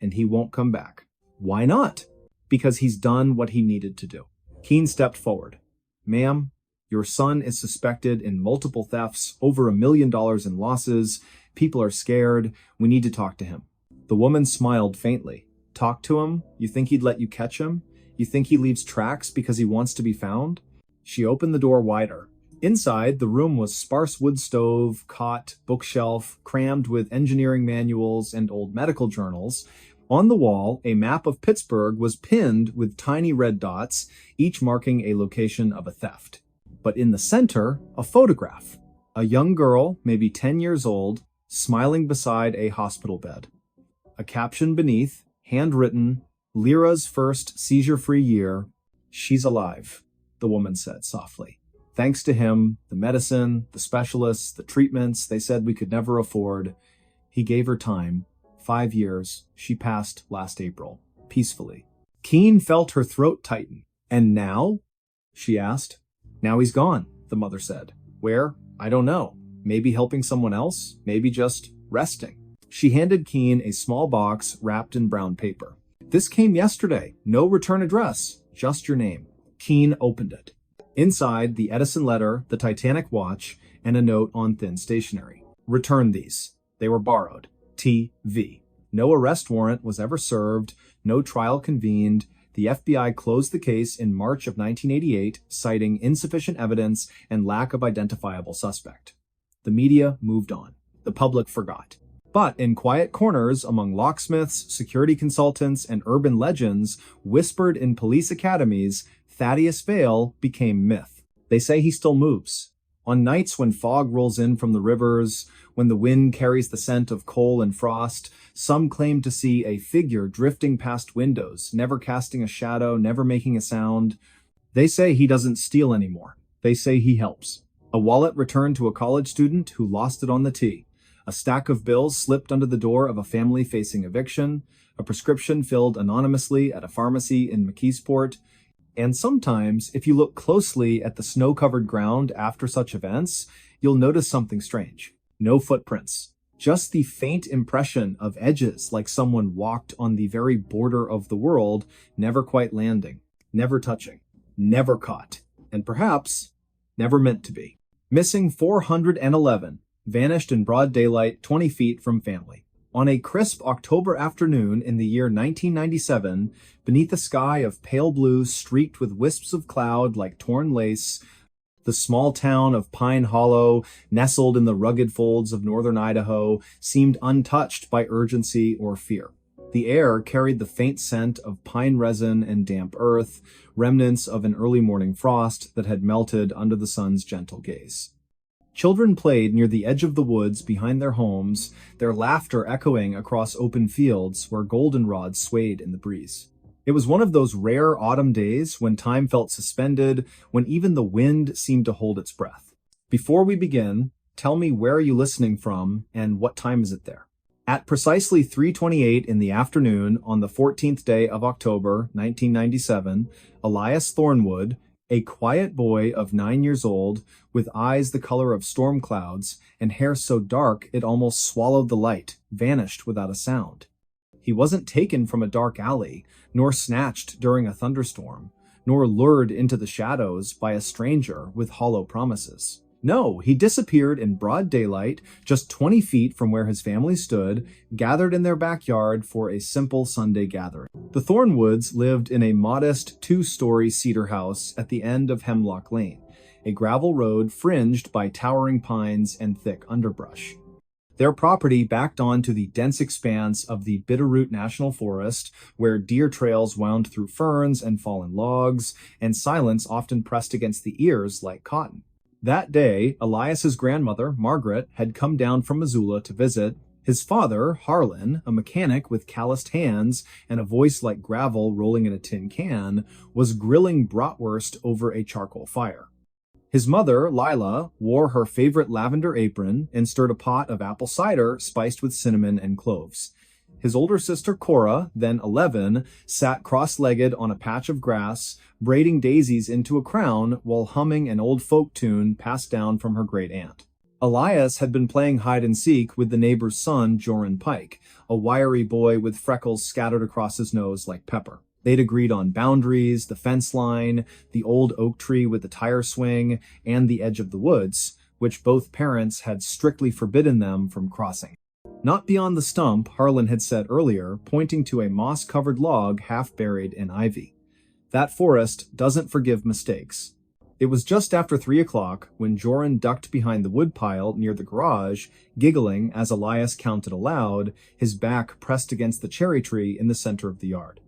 and he won't come back. Why not? Because he's done what he needed to do. Keene stepped forward. Ma'am, your son is suspected in multiple thefts, over $1 million in losses. People are scared. We need to talk to him. The woman smiled faintly. Talk to him? You think he'd let you catch him? You think he leaves tracks because he wants to be found? She opened the door wider. Inside, the room was sparse wood stove, cot, bookshelf, crammed with engineering manuals and old medical journals. On the wall, a map of Pittsburgh was pinned with tiny red dots, each marking a location of a theft. But in the center, a photograph. A young girl, maybe 10 years old, smiling beside a hospital bed. A caption beneath, handwritten, Lyra's first seizure-free year. She's alive, the woman said softly. Thanks to him, the medicine, the specialists, the treatments they said we could never afford. He gave her time. 5 years. She passed last April, peacefully. Keene felt her throat tighten. And now? She asked. Now he's gone, the mother said. Where? I don't know. Maybe helping someone else? Maybe just resting. She handed Keene a small box wrapped in brown paper. This came yesterday. No return address. Just your name. Keene opened it. Inside, the Edison letter, the Titanic watch, and a note on thin stationery. Return these. They were borrowed. T.V. No arrest warrant was ever served, no trial convened. The FBI closed the case in March of 1988, citing insufficient evidence and lack of identifiable suspect. The media moved on. The public forgot. But in quiet corners among locksmiths, security consultants, and urban legends whispered in police academies, Thaddeus Vale became myth. They say he still moves. On nights when fog rolls in from the rivers, when the wind carries the scent of coal and frost, some claim to see a figure drifting past windows, never casting a shadow, never making a sound. They say he doesn't steal anymore. They say he helps. A wallet returned to a college student who lost it on the T. A stack of bills slipped under the door of a family facing eviction. A prescription filled anonymously at a pharmacy in McKeesport. And sometimes, if you look closely at the snow-covered ground after such events, you'll notice something strange. No footprints. Just the faint impression of edges like someone walked on the very border of the world, never quite landing, never touching, never caught, and perhaps never meant to be. Missing 411, vanished in broad daylight 20 feet from family. On a crisp October afternoon in the year 1997, beneath a sky of pale blue streaked with wisps of cloud like torn lace, the small town of Pine Hollow, nestled in the rugged folds of northern Idaho, seemed untouched by urgency or fear. The air carried the faint scent of pine resin and damp earth, remnants of an early morning frost that had melted under the sun's gentle gaze. Children played near the edge of the woods behind their homes, their laughter echoing across open fields where goldenrod swayed in the breeze. It was one of those rare autumn days when time felt suspended, when even the wind seemed to hold its breath. Before we begin, tell me where are you listening from and what time is it there? At precisely 3:28 in the afternoon on the 14th day of October, 1997, Elias Thornwood, a quiet boy of 9 years old, with eyes the color of storm clouds and hair so dark it almost swallowed the light, vanished without a sound. He wasn't taken from a dark alley, nor snatched during a thunderstorm, nor lured into the shadows by a stranger with hollow promises. No, he disappeared in broad daylight, just 20 feet from where his family stood, gathered in their backyard for a simple Sunday gathering. The Thornwoods lived in a modest 2-story cedar house at the end of Hemlock Lane, a gravel road fringed by towering pines and thick underbrush. Their property backed onto the dense expanse of the Bitterroot National Forest, where deer trails wound through ferns and fallen logs, and silence often pressed against the ears like cotton. That day, Elias's grandmother, Margaret, had come down from Missoula to visit. His father, Harlan, a mechanic with calloused hands and a voice like gravel rolling in a tin can, was grilling bratwurst over a charcoal fire. His mother, Lila, wore her favorite lavender apron and stirred a pot of apple cider spiced with cinnamon and cloves. His older sister, Cora, then 11, sat cross-legged on a patch of grass, braiding daisies into a crown while humming an old folk tune passed down from her great-aunt. Elias had been playing hide-and-seek with the neighbor's son, Joran Pike, a wiry boy with freckles scattered across his nose like pepper. They'd agreed on boundaries, the fence line, the old oak tree with the tire swing, and the edge of the woods, which both parents had strictly forbidden them from crossing. Not beyond the stump, Harlan had said earlier, pointing to a moss-covered log half buried in ivy. That forest doesn't forgive mistakes. It was just after 3 o'clock when Joran ducked behind the woodpile near the garage, giggling as Elias counted aloud, his back pressed against the cherry tree in the center of the yard.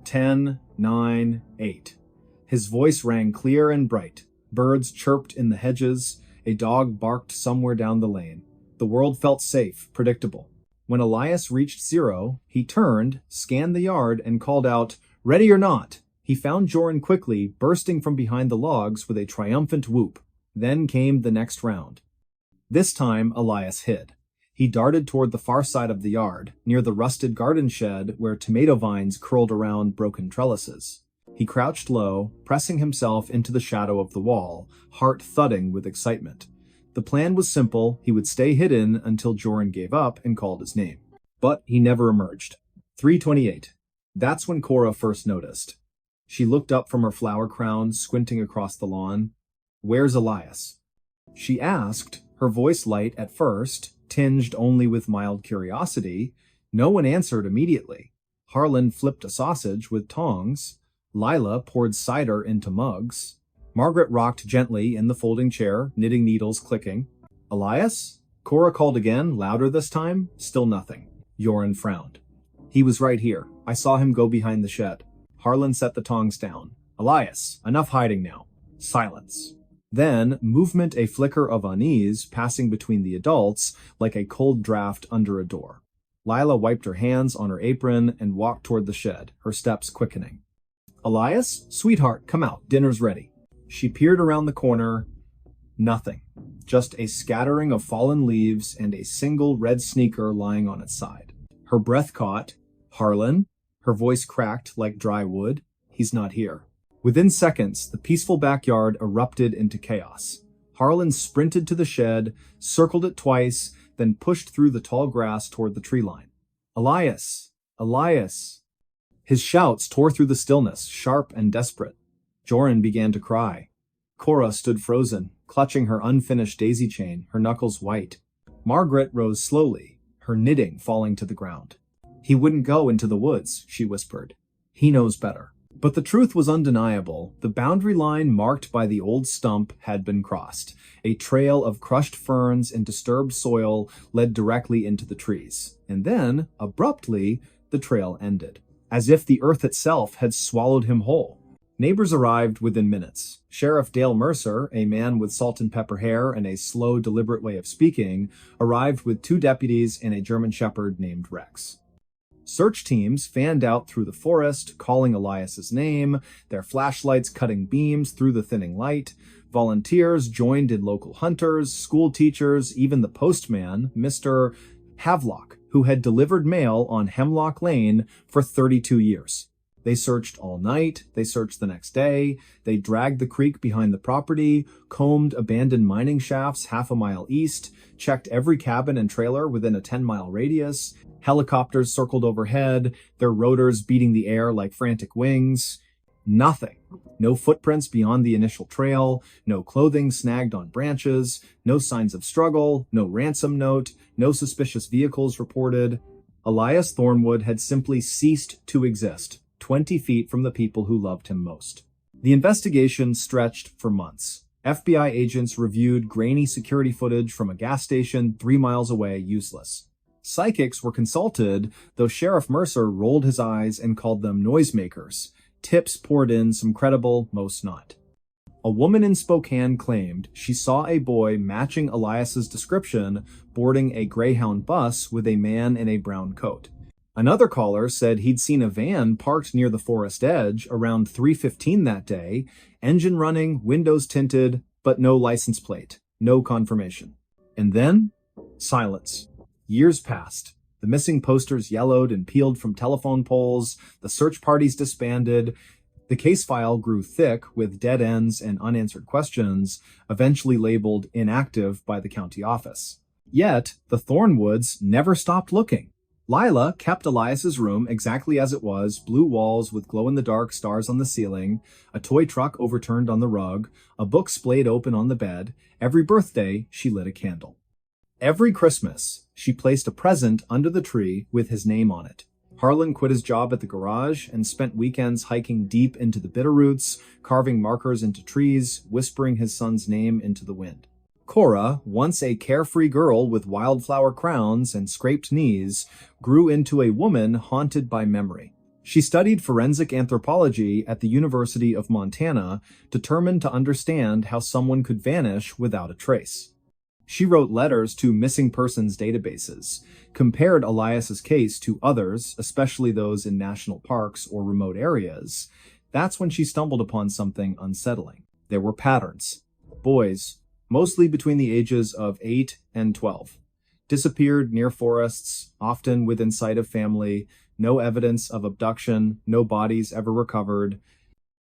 10, 9, 8. His voice rang clear and bright. Birds chirped in the hedges. A dog barked somewhere down the lane. The world felt safe, predictable. When Elias reached 0, he turned, scanned the yard, and called out, "Ready or not?" He found Joran quickly, bursting from behind the logs with a triumphant whoop. Then came the next round. This time, Elias hid. He darted toward the far side of the yard, near the rusted garden shed where tomato vines curled around broken trellises. He crouched low, pressing himself into the shadow of the wall, heart thudding with excitement. The plan was simple. He would stay hidden until Joran gave up and called his name. But he never emerged. 3:28. That's when Cora first noticed. She looked up from her flower crown, squinting across the lawn. "Where's Elias?" She asked, her voice light at first, tinged only with mild curiosity. No one answered immediately. Harlan flipped a sausage with tongs. Lila poured cider into mugs. Margaret rocked gently in the folding chair, knitting needles clicking. "Elias?" Cora called again, louder this time. Still nothing. Joran frowned. "He was right here. I saw him go behind the shed." Harlan set the tongs down. "Elias, enough hiding now." Silence. Then, movement, a flicker of unease passing between the adults like a cold draft under a door. Lila wiped her hands on her apron and walked toward the shed, her steps quickening. "Elias? Sweetheart, come out. Dinner's ready." She peered around the corner. Nothing. Just a scattering of fallen leaves and a single red sneaker lying on its side. Her breath caught. "Harlan?" Her voice cracked like dry wood. "He's not here." Within seconds, the peaceful backyard erupted into chaos. Harlan sprinted to the shed, circled it twice, then pushed through the tall grass toward the tree line. "Elias! Elias!" His shouts tore through the stillness, sharp and desperate. Joran began to cry. Cora stood frozen, clutching her unfinished daisy chain, her knuckles white. Margaret rose slowly, her knitting falling to the ground. "He wouldn't go into the woods," she whispered. "He knows better." But the truth was undeniable. The boundary line marked by the old stump had been crossed. A trail of crushed ferns and disturbed soil led directly into the trees. And then, abruptly, the trail ended, as if the earth itself had swallowed him whole. Neighbors arrived within minutes. Sheriff Dale Mercer, a man with salt and pepper hair and a slow, deliberate way of speaking, arrived with 2 deputies and a German shepherd named Rex. Search teams fanned out through the forest, calling Elias's name, their flashlights cutting beams through the thinning light. Volunteers joined in local hunters, school teachers, even the postman, Mr. Havelock, who had delivered mail on Hemlock Lane for 32 years. They searched all night, they searched the next day, they dragged the creek behind the property, combed abandoned mining shafts half a mile east, checked every cabin and trailer within a 10-mile radius. Helicopters circled overhead, their rotors beating the air like frantic wings. Nothing. No footprints beyond the initial trail, no clothing snagged on branches, no signs of struggle, no ransom note, no suspicious vehicles reported. Elias Thornwood had simply ceased to exist, 20 feet from the people who loved him most. The investigation stretched for months. FBI agents reviewed grainy security footage from a gas station 3 miles away useless. Psychics were consulted, though Sheriff Mercer rolled his eyes and called them noisemakers. Tips poured in, some credible, most not. A woman in Spokane claimed she saw a boy matching Elias's description boarding a Greyhound bus with a man in a brown coat. Another caller said he'd seen a van parked near the forest edge around 3:15 that day, engine running, windows tinted, but no license plate, no confirmation. And then, silence. Years passed. The missing posters yellowed and peeled from telephone poles, the search parties disbanded. The case file grew thick with dead ends and unanswered questions, eventually labeled inactive by the county office. Yet, the Thornwoods never stopped looking. Lila kept Elias's room exactly as it was, blue walls with glow-in-the-dark stars on the ceiling, a toy truck overturned on the rug, a book splayed open on the bed. Every birthday, she lit a candle. Every Christmas, she placed a present under the tree with his name on it. Harlan quit his job at the garage and spent weekends hiking deep into the bitterroots, carving markers into trees, whispering his son's name into the wind. Cora, once a carefree girl with wildflower crowns and scraped knees, grew into a woman haunted by memory. She studied forensic anthropology at the University of Montana, determined to understand how someone could vanish without a trace. She wrote letters to missing persons databases, compared Elias's case to others, especially those in national parks or remote areas. That's when she stumbled upon something unsettling. There were patterns. Boys, mostly between the ages of 8 and 12, disappeared near forests, often within sight of family, no evidence of abduction, no bodies ever recovered.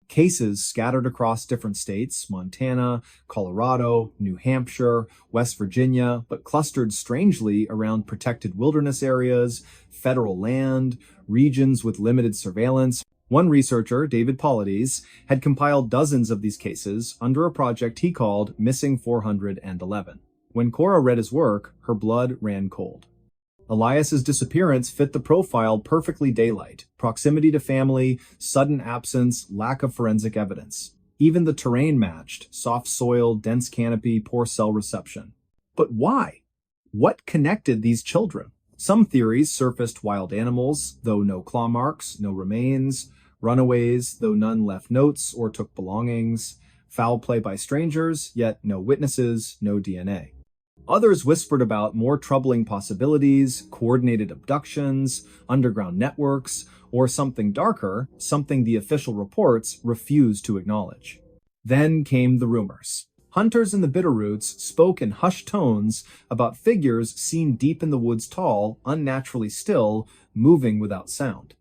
Cases scattered across different states, Montana, Colorado, New Hampshire, West Virginia, but clustered strangely around protected wilderness areas, federal land, regions with limited surveillance. One researcher, David Paulides, had compiled dozens of these cases under a project he called Missing 411. When Cora read his work, her blood ran cold. Elias's disappearance fit the profile perfectly: daylight, proximity to family, sudden absence, lack of forensic evidence. Even the terrain matched: soft soil, dense canopy, poor cell reception. But why? What connected these children? Some theories surfaced: wild animals, though no claw marks, no remains; runaways, though none left notes or took belongings; foul play by strangers, yet no witnesses, no DNA. Others whispered about more troubling possibilities: coordinated abductions, underground networks, or something darker, something the official reports refused to acknowledge. Then came the rumors. Hunters in the Bitterroots spoke in hushed tones about figures seen deep in the woods, tall, unnaturally still, moving without sound.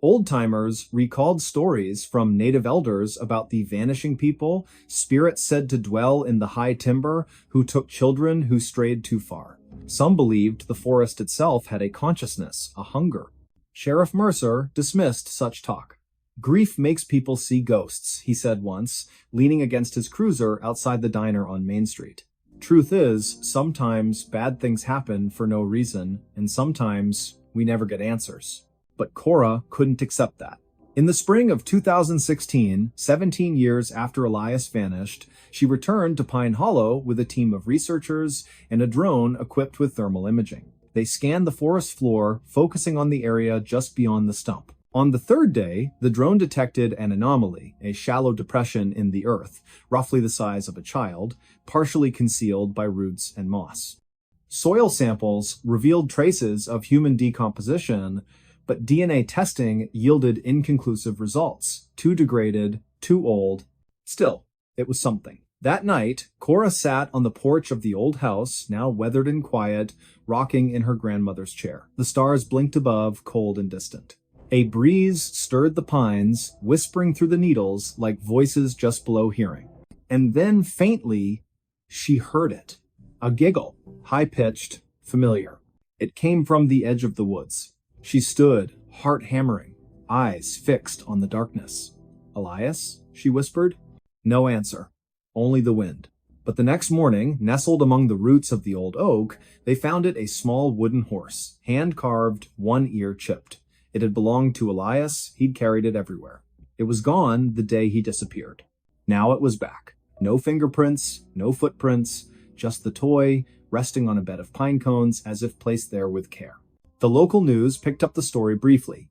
Old-timers recalled stories from native elders about the vanishing people, spirits said to dwell in the high timber, who took children who strayed too far. Some believed the forest itself had a consciousness, a hunger. Sheriff Mercer dismissed such talk. "Grief makes people see ghosts," he said once, leaning against his cruiser outside the diner on Main Street. Truth is, sometimes bad things happen for no reason, and sometimes we never get answers. But Cora couldn't accept that. In the spring of 2016, 17 years after Elias vanished, she returned to Pine Hollow with a team of researchers and a drone equipped with thermal imaging. They scanned the forest floor, focusing on the area just beyond the stump. On the third day, the drone detected an anomaly, a shallow depression in the earth, roughly the size of a child, partially concealed by roots and moss. Soil samples revealed traces of human decomposition, but DNA testing yielded inconclusive results. Too degraded, too old. Still, it was something. That night, Cora sat on the porch of the old house, now weathered and quiet, rocking in her grandmother's chair. The stars blinked above, cold and distant. A breeze stirred the pines, whispering through the needles like voices just below hearing. And then, faintly, she heard it. A giggle, high-pitched, familiar. It came from the edge of the woods. She stood, heart hammering, eyes fixed on the darkness. "Elias?" she whispered. No answer, only the wind. But the next morning, nestled among the roots of the old oak, they found it a small wooden horse, hand-carved, one ear chipped. It had belonged to Elias. He'd carried it everywhere. It was gone the day he disappeared. Now it was back. No fingerprints, no footprints, just the toy, resting on a bed of pine cones as if placed there with care. The local news picked up the story briefly.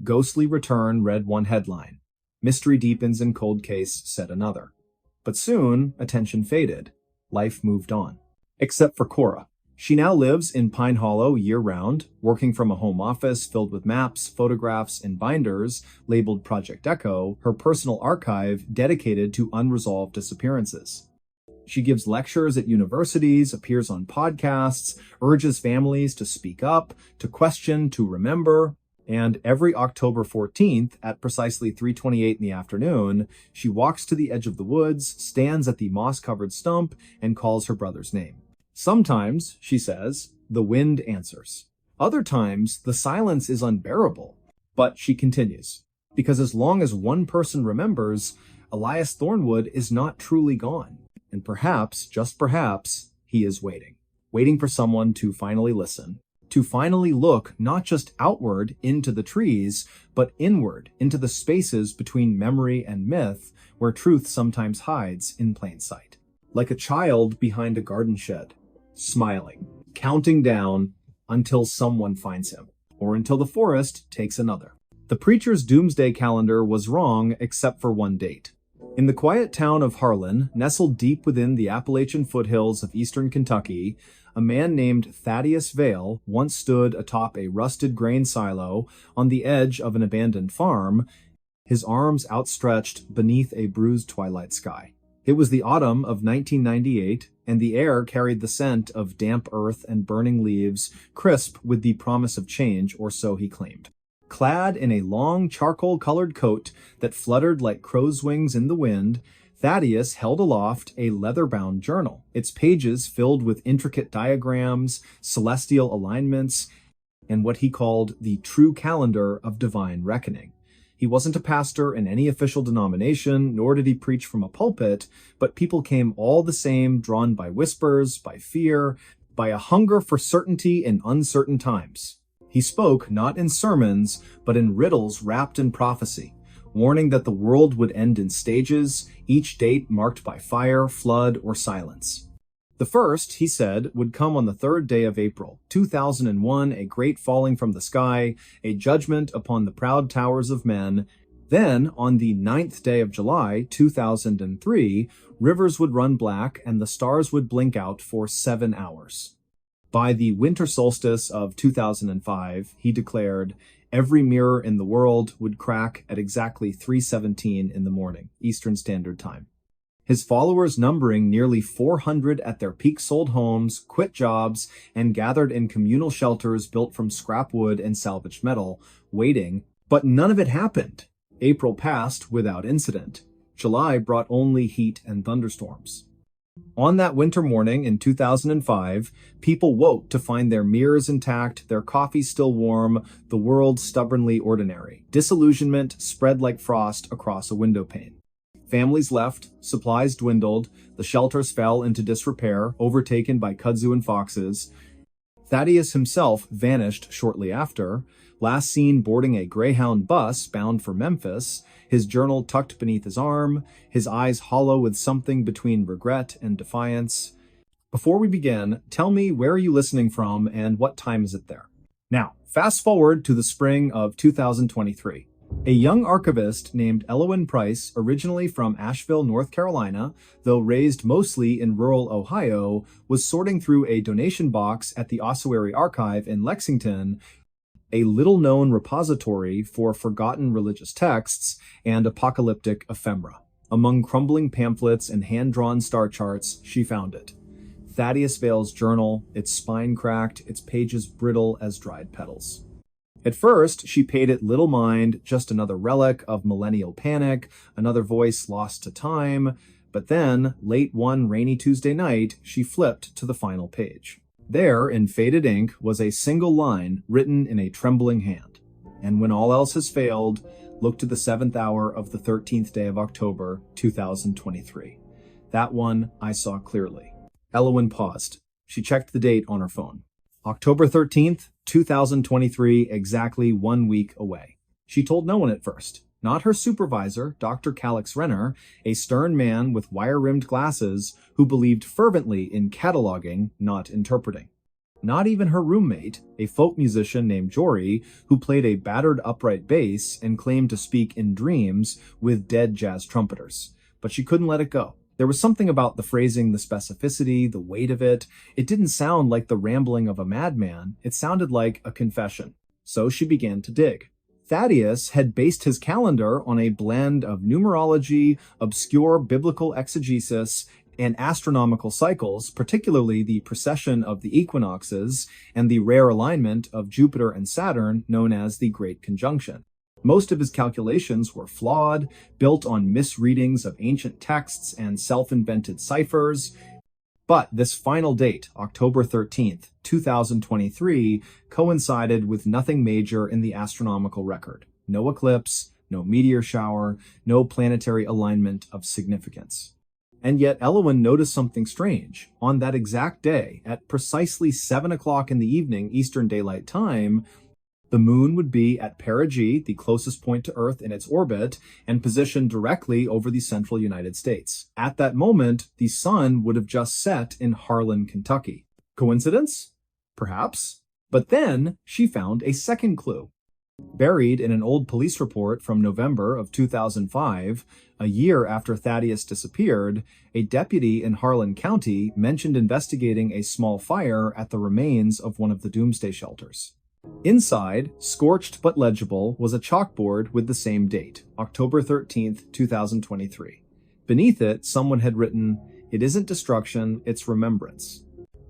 "Ghostly return," read one headline. "Mystery deepens in cold case," said another. But soon, attention faded. Life moved on. Except for Cora. She now lives in Pine Hollow year-round, working from a home office filled with maps, photographs, and binders labeled Project Echo, her personal archive dedicated to unresolved disappearances. She gives lectures at universities, appears on podcasts, urges families to speak up, to question, to remember. And every October 14th at precisely 3:28 in the afternoon, she walks to the edge of the woods, stands at the moss-covered stump, and calls her brother's name. Sometimes, she says, the wind answers. Other times, the silence is unbearable. But she continues, because as long as one person remembers, Elias Thornwood is not truly gone. And perhaps, just perhaps, he is waiting for someone to finally listen, to finally look not just outward into the trees, but inward into the spaces between memory and myth, where truth sometimes hides in plain sight. Like a child behind a garden shed, smiling, counting down until someone finds him, or until the forest takes another. The preacher's doomsday calendar was wrong except for one date. In the quiet town of Harlan, nestled deep within the Appalachian foothills of eastern Kentucky, a man named Thaddeus Vale once stood atop a rusted grain silo on the edge of an abandoned farm, his arms outstretched beneath a bruised twilight sky. It was the autumn of 1998, and the air carried the scent of damp earth and burning leaves, crisp with the promise of change, or so he claimed. Clad in a long charcoal-colored coat that fluttered like crow's wings in the wind, Thaddeus held aloft a leather-bound journal, its pages filled with intricate diagrams, celestial alignments, and what he called the true calendar of divine reckoning. He wasn't a pastor in any official denomination, nor did he preach from a pulpit, but people came all the same, drawn by whispers, by fear, by a hunger for certainty in uncertain times. He spoke not in sermons, but in riddles wrapped in prophecy, warning that the world would end in stages, each date marked by fire, flood, or silence. The first, he said, would come on the 3rd day of April, 2001, a great falling from the sky, a judgment upon the proud towers of men. Then, on the 9th day of July, 2003, rivers would run black and the stars would blink out for 7 hours. By the winter solstice of 2005, he declared, every mirror in the world would crack at exactly 3:17 in the morning, Eastern Standard Time. His followers, numbering nearly 400 at their peak, sold homes, quit jobs, and gathered in communal shelters built from scrap wood and salvaged metal, waiting. But none of it happened. April passed without incident. July brought only heat and thunderstorms. On that winter morning in 2005, people woke to find their mirrors intact, their coffee still warm, the world stubbornly ordinary. Disillusionment spread like frost across a window pane. Families left, supplies dwindled, the shelters fell into disrepair, overtaken by kudzu and foxes. Thaddeus himself vanished shortly after, last seen boarding a Greyhound bus bound for Memphis, his journal tucked beneath his arm, his eyes hollow with something between regret and defiance. Before we begin, tell me, where are you listening from and what time is it there? Now, fast forward to the spring of 2023. A young archivist named Elwyn Price, originally from Asheville, North Carolina, though raised mostly in rural Ohio, was sorting through a donation box at the Ossuary Archive in Lexington, a little-known repository for forgotten religious texts and apocalyptic ephemera. Among crumbling pamphlets and hand-drawn star charts, she found it. Thaddeus Vale's journal, its spine cracked, its pages brittle as dried petals. At first, she paid it little mind, just another relic of millennial panic, another voice lost to time. But then, late one rainy Tuesday night, she flipped to the final page. There, in faded ink, was a single line written in a trembling hand. And when all else has failed, look to the 7th hour of the 13th day of October, 2023. That one I saw clearly. Elwyn paused. She checked the date on her phone. October 13th, 2023, exactly 1 week away. She told no one at first. Not her supervisor, Dr. Calix Renner, a stern man with wire-rimmed glasses who believed fervently in cataloging, not interpreting. Not even her roommate, a folk musician named Jory, who played a battered upright bass and claimed to speak in dreams with dead jazz trumpeters. But she couldn't let it go. There was something about the phrasing, the specificity, the weight of it. It didn't sound like the rambling of a madman. It sounded like a confession. So she began to dig. Thaddeus had based his calendar on a blend of numerology, obscure biblical exegesis, and astronomical cycles, particularly the precession of the equinoxes and the rare alignment of Jupiter and Saturn known as the Great Conjunction. Most of his calculations were flawed, built on misreadings of ancient texts and self-invented ciphers. But this final date, October 13th, 2023, coincided with nothing major in the astronomical record. No eclipse, no meteor shower, no planetary alignment of significance. And yet Elwyn noticed something strange. On that exact day, at precisely 7 o'clock in the evening Eastern Daylight Time, the moon would be at perigee, the closest point to Earth in its orbit, and positioned directly over the central United States. At that moment, the sun would have just set in Harlan, Kentucky. Coincidence? Perhaps. But then she found a second clue. Buried in an old police report from November of 2005, a year after Thaddeus disappeared, a deputy in Harlan County mentioned investigating a small fire at the remains of one of the doomsday shelters. Inside, scorched but legible, was a chalkboard with the same date, October 13th, 2023. Beneath it, someone had written, "It isn't destruction, it's remembrance."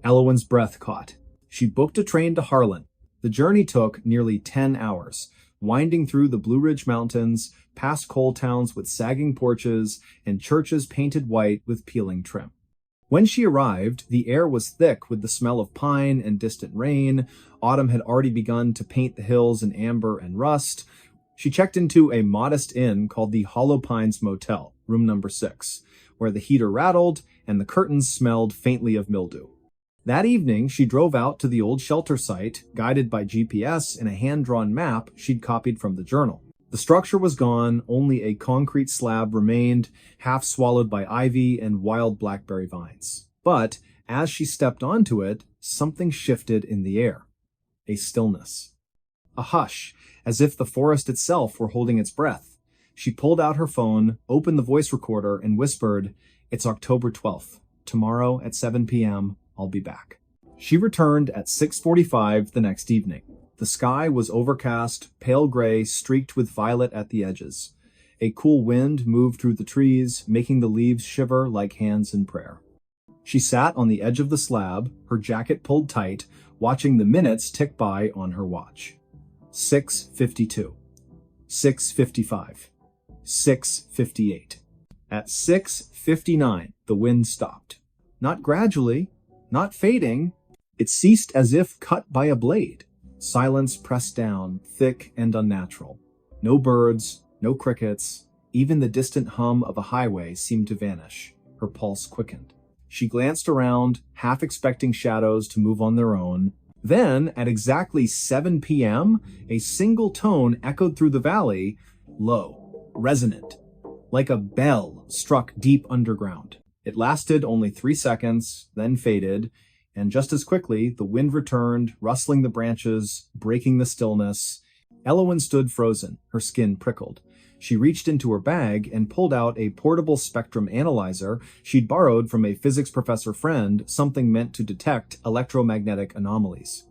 Elwyn's breath caught. She booked a train to Harlan. The journey took nearly 10 hours, winding through the Blue Ridge Mountains, past coal towns with sagging porches, and churches painted white with peeling trim. When she arrived, the air was thick with the smell of pine and distant rain. Autumn had already begun to paint the hills in amber and rust. She checked into a modest inn called the Hollow Pines Motel, room number 6, where the heater rattled and the curtains smelled faintly of mildew. That evening, she drove out to the old shelter site, guided by GPS and a hand-drawn map she'd copied from the journal. The structure was gone, only a concrete slab remained, half swallowed by ivy and wild blackberry vines. But as she stepped onto it, something shifted in the air. A stillness. A hush, as if the forest itself were holding its breath. She pulled out her phone, opened the voice recorder, and whispered, "It's October 12th. Tomorrow at 7 p.m., I'll be back." She returned at 6:45 the next evening. The sky was overcast, pale gray, streaked with violet at the edges. A cool wind moved through the trees, making the leaves shiver like hands in prayer. She sat on the edge of the slab, her jacket pulled tight, watching the minutes tick by on her watch. 6:52. 6:55. 6:58. At 6:59, the wind stopped. Not gradually, not fading. It ceased as if cut by a blade. Silence pressed down, thick and unnatural. No birds, no crickets. Even the distant hum of a highway seemed to vanish. Her pulse quickened. She glanced around, half expecting shadows to move on their own. Then, at exactly 7 p.m., a single tone echoed through the valley, low, resonant, like a bell struck deep underground. It lasted only 3 seconds, then faded, and just as quickly, the wind returned, rustling the branches, breaking the stillness. Elwyn stood frozen, her skin prickled. She reached into her bag and pulled out a portable spectrum analyzer she'd borrowed from a physics professor friend, something meant to detect electromagnetic anomalies.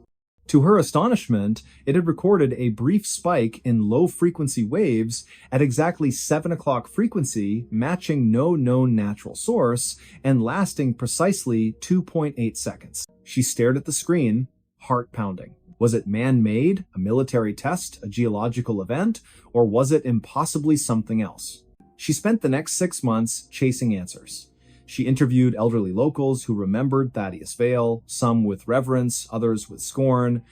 To her astonishment, it had recorded a brief spike in low-frequency waves at exactly 7 o'clock frequency, matching no known natural source, and lasting precisely 2.8 seconds. She stared at the screen, heart pounding. Was it man-made, a military test, a geological event, or was it impossibly something else? She spent the next 6 months chasing answers. She interviewed elderly locals who remembered Thaddeus Vale, some with reverence, others with scorn.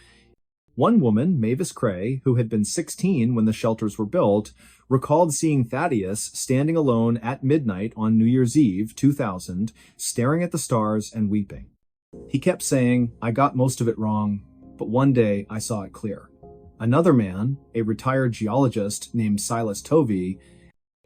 One woman, Mavis Cray, who had been 16 when the shelters were built, recalled seeing Thaddeus standing alone at midnight on New Year's Eve, 2000, staring at the stars and weeping. He kept saying, "I got most of it wrong, but one day I saw it clear." Another man, a retired geologist named Silas Tovey,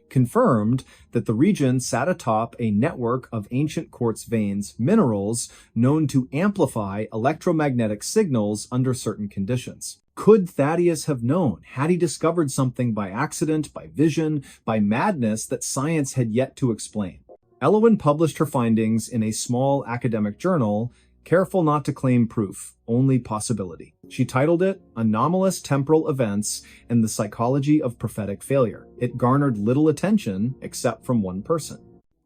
confirmed that the region sat atop a network of ancient quartz veins, minerals known to amplify electromagnetic signals under certain conditions. Could Thaddeus have known? Had he discovered something by accident, by vision, by madness that science had yet to explain? Elwyn published her findings in a small academic journal, careful not to claim proof, only possibility. She titled it Anomalous Temporal Events and the Psychology of Prophetic Failure. It garnered little attention except from one person.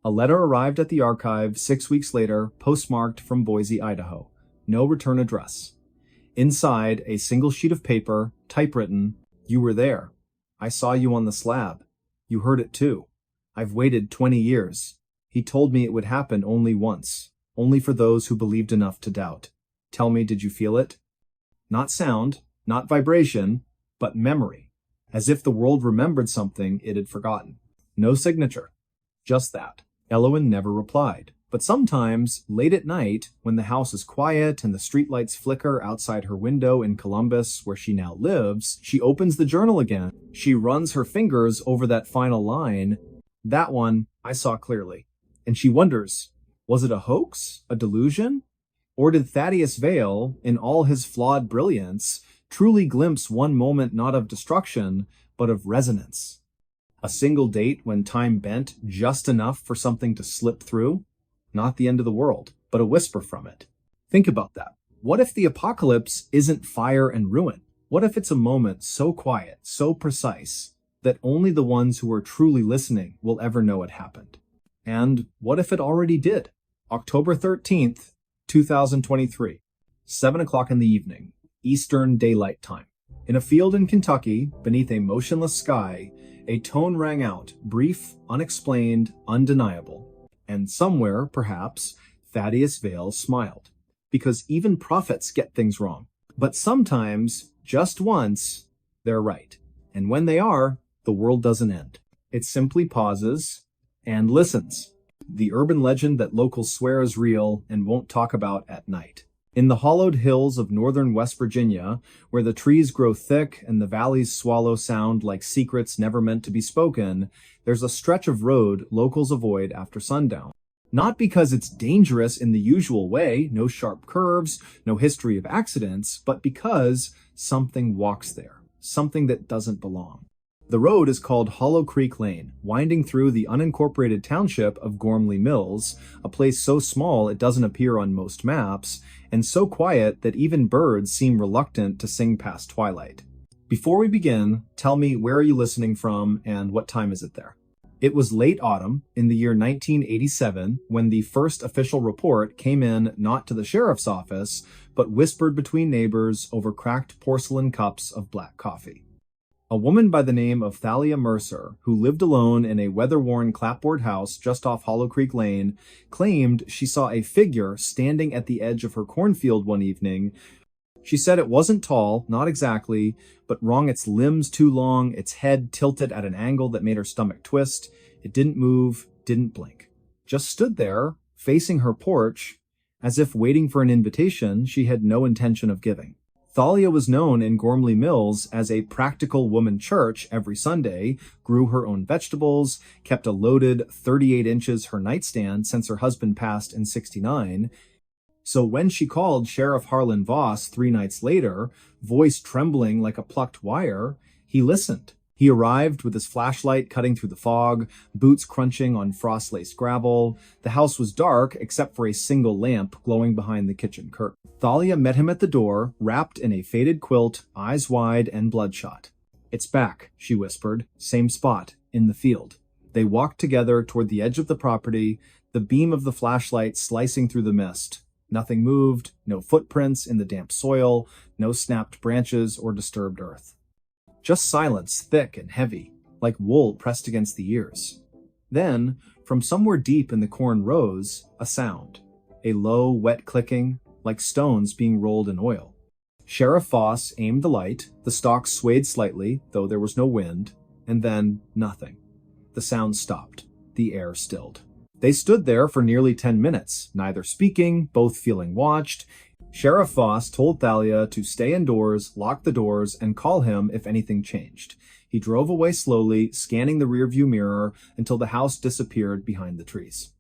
A letter arrived at the archive 6 weeks later, postmarked from Boise, Idaho. No return address. Inside, a single sheet of paper, typewritten, "You were there. I saw you on the slab. You heard it too. I've waited 20 years. He told me it would happen only once, only for those who believed enough to doubt. Tell me, did you feel it?" Not sound, not vibration, but memory, as if the world remembered something it had forgotten. No signature. Just that. Elowen never replied. But sometimes, late at night, when the house is quiet and the streetlights flicker outside her window in Columbus, where she now lives, she opens the journal again. She runs her fingers over that final line. That one, I saw clearly. And she wonders, was it a hoax? A delusion? Or did Thaddeus Vale, in all his flawed brilliance, truly glimpse one moment not of destruction, but of resonance? A single date when time bent just enough for something to slip through? Not the end of the world, but a whisper from it. Think about that. What if the apocalypse isn't fire and ruin? What if it's a moment so quiet, so precise, that only the ones who are truly listening will ever know it happened? And what if it already did? October 13th, 2023, 7 o'clock in the evening, Eastern Daylight Time. In a field in Kentucky, beneath a motionless sky, a tone rang out, brief, unexplained, undeniable. And somewhere, perhaps, Thaddeus Vale smiled. Because even prophets get things wrong. But sometimes, just once, they're right. And when they are, the world doesn't end. It simply pauses and listens. The urban legend that locals swear is real and won't talk about at night. In the hollowed hills of northern West Virginia, where the trees grow thick and the valleys swallow sound like secrets never meant to be spoken, there's a stretch of road locals avoid after sundown. Not because it's dangerous in the usual way, no sharp curves, no history of accidents, but because something walks there, something that doesn't belong. The road is called Hollow Creek Lane, winding through the unincorporated township of Gormley Mills, a place so small it doesn't appear on most maps, and so quiet that even birds seem reluctant to sing past twilight. Before we begin, tell me, where are you listening from and what time is it there? It was late autumn in the year 1987 when the first official report came in, not to the sheriff's office, but whispered between neighbors over cracked porcelain cups of black coffee. A woman by the name of Thalia Mercer, who lived alone in a weather-worn clapboard house just off Hollow Creek Lane, claimed she saw a figure standing at the edge of her cornfield one evening. She said it wasn't tall, not exactly, but wrung its limbs too long, its head tilted at an angle that made her stomach twist. It didn't move, didn't blink. Just stood there, facing her porch, as if waiting for an invitation she had no intention of giving. Thalia was known in Gormley Mills as a practical woman church every Sunday, grew her own vegetables, kept a loaded 38 inches her nightstand since her husband passed in '69. So when she called Sheriff Harlan Voss 3 nights later, voice trembling like a plucked wire, he listened. He arrived with his flashlight cutting through the fog, boots crunching on frost-laced gravel. The house was dark except for a single lamp glowing behind the kitchen curtain. Thalia met him at the door, wrapped in a faded quilt, eyes wide and bloodshot. "It's back," she whispered. "Same spot, in the field." They walked together toward the edge of the property, the beam of the flashlight slicing through the mist. Nothing moved, no footprints in the damp soil, no snapped branches or disturbed earth. Just silence, thick and heavy, like wool pressed against the ears. Then, from somewhere deep in the corn rows, a sound. A low, wet clicking, like stones being rolled in oil. Sheriff Voss aimed the light, the stalk swayed slightly, though there was no wind, and then nothing. The sound stopped. The air stilled. They stood there for nearly 10 minutes, neither speaking, both feeling watched. Sheriff Voss told Thalia to stay indoors, lock the doors, and call him if anything changed. He drove away slowly, scanning the rearview mirror until the house disappeared behind the trees.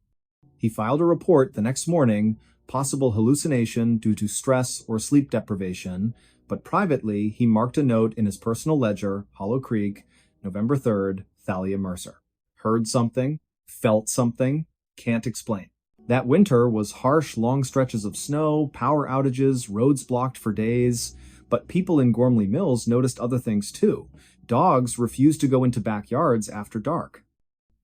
He filed a report the next morning, possible hallucination due to stress or sleep deprivation, but privately he marked a note in his personal ledger, Hollow Creek, November 3rd, Thalia Mercer. Heard something, felt something, can't explain. That winter was harsh, long stretches of snow, power outages, roads blocked for days. But people in Gormley Mills noticed other things too. Dogs refused to go into backyards after dark.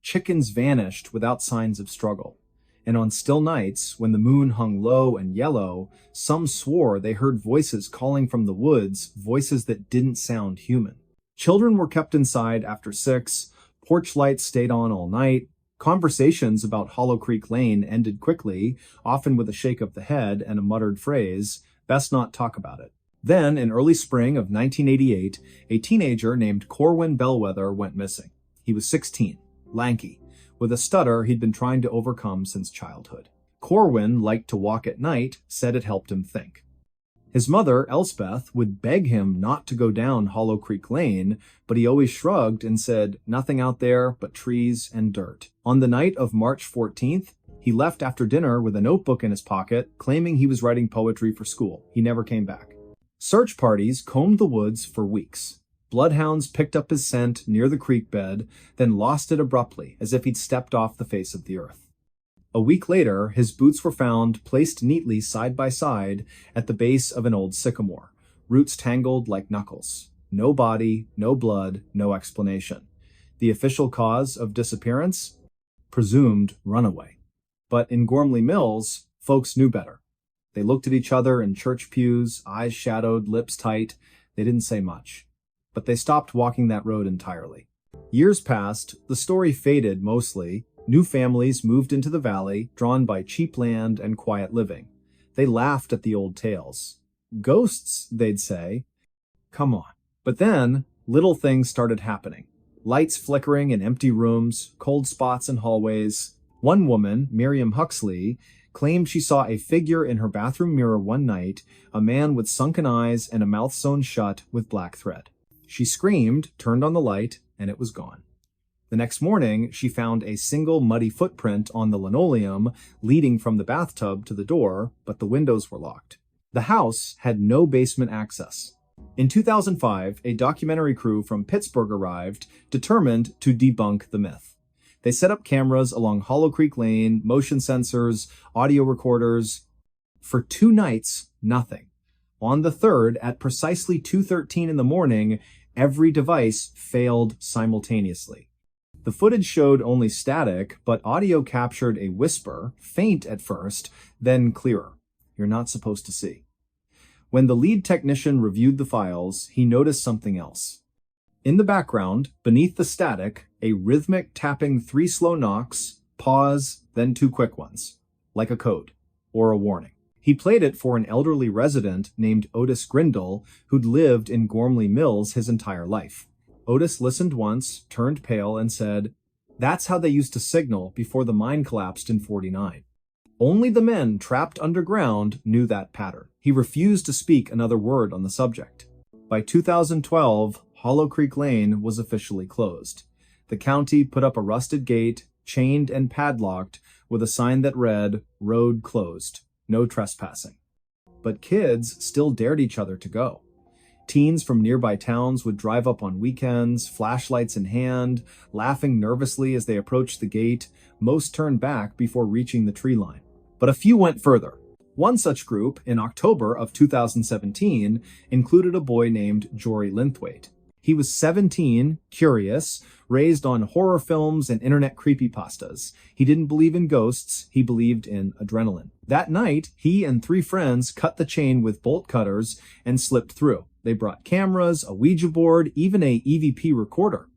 Chickens vanished without signs of struggle. And on still nights, when the moon hung low and yellow, some swore they heard voices calling from the woods, voices that didn't sound human. Children were kept inside after 6, porch lights stayed on all night, conversations about Hollow Creek Lane ended quickly, often with a shake of the head and a muttered phrase, "Best not talk about it." Then, in early spring of 1988, a teenager named Corwin Bellwether went missing. He was 16, lanky, with a stutter he'd been trying to overcome since childhood. Corwin liked to walk at night, said it helped him think. His mother, Elspeth, would beg him not to go down Hollow Creek Lane, but he always shrugged and said, "Nothing out there but trees and dirt." On the night of March 14th, he left after dinner with a notebook in his pocket, claiming he was writing poetry for school. He never came back. Search parties combed the woods for weeks. Bloodhounds picked up his scent near the creek bed, then lost it abruptly, as if he'd stepped off the face of the earth. A week later, his boots were found placed neatly side by side at the base of an old sycamore, roots tangled like knuckles. No body, no blood, no explanation. The official cause of disappearance? Presumed runaway. But in Gormley Mills, folks knew better. They looked at each other in church pews, eyes shadowed, lips tight. They didn't say much. But they stopped walking that road entirely. Years passed, the story faded mostly. New families moved into the valley, drawn by cheap land and quiet living. They laughed at the old tales. Ghosts, they'd say. Come on. But then, little things started happening. Lights flickering in empty rooms, cold spots in hallways. One woman, Miriam Huxley, claimed she saw a figure in her bathroom mirror one night, a man with sunken eyes and a mouth sewn shut with black thread. She screamed, turned on the light, and it was gone. The next morning, she found a single muddy footprint on the linoleum leading from the bathtub to the door, but the windows were locked. The house had no basement access. In 2005, a documentary crew from Pittsburgh arrived, determined to debunk the myth. They set up cameras along Hollow Creek Lane, motion sensors, audio recorders. For 2 nights, nothing. On the 3rd, at precisely 2:13 in the morning, every device failed simultaneously. The footage showed only static, but audio captured a whisper, faint at first, then clearer. You're not supposed to see. When the lead technician reviewed the files, he noticed something else. In the background, beneath the static, a rhythmic tapping 3 slow knocks, pause, then 2 quick ones, like a code or a warning. He played it for an elderly resident named Otis Grindle, who'd lived in Gormley Mills his entire life. Otis listened once, turned pale, and said, "That's how they used to signal before the mine collapsed in '49. Only the men trapped underground knew that pattern." He refused to speak another word on the subject. By 2012, Hollow Creek Lane was officially closed. The county put up a rusted gate, chained and padlocked, with a sign that read, "Road closed, no trespassing." But kids still dared each other to go. Teens from nearby towns would drive up on weekends, flashlights in hand, laughing nervously as they approached the gate. Most turned back before reaching the tree line. But a few went further. One such group, in October of 2017, included a boy named Jory Linthwaite. He was 17, curious, raised on horror films and internet creepypastas. He didn't believe in ghosts, he believed in adrenaline. That night, he and 3 friends cut the chain with bolt cutters and slipped through. They brought cameras, a Ouija board, even a EVP recorder.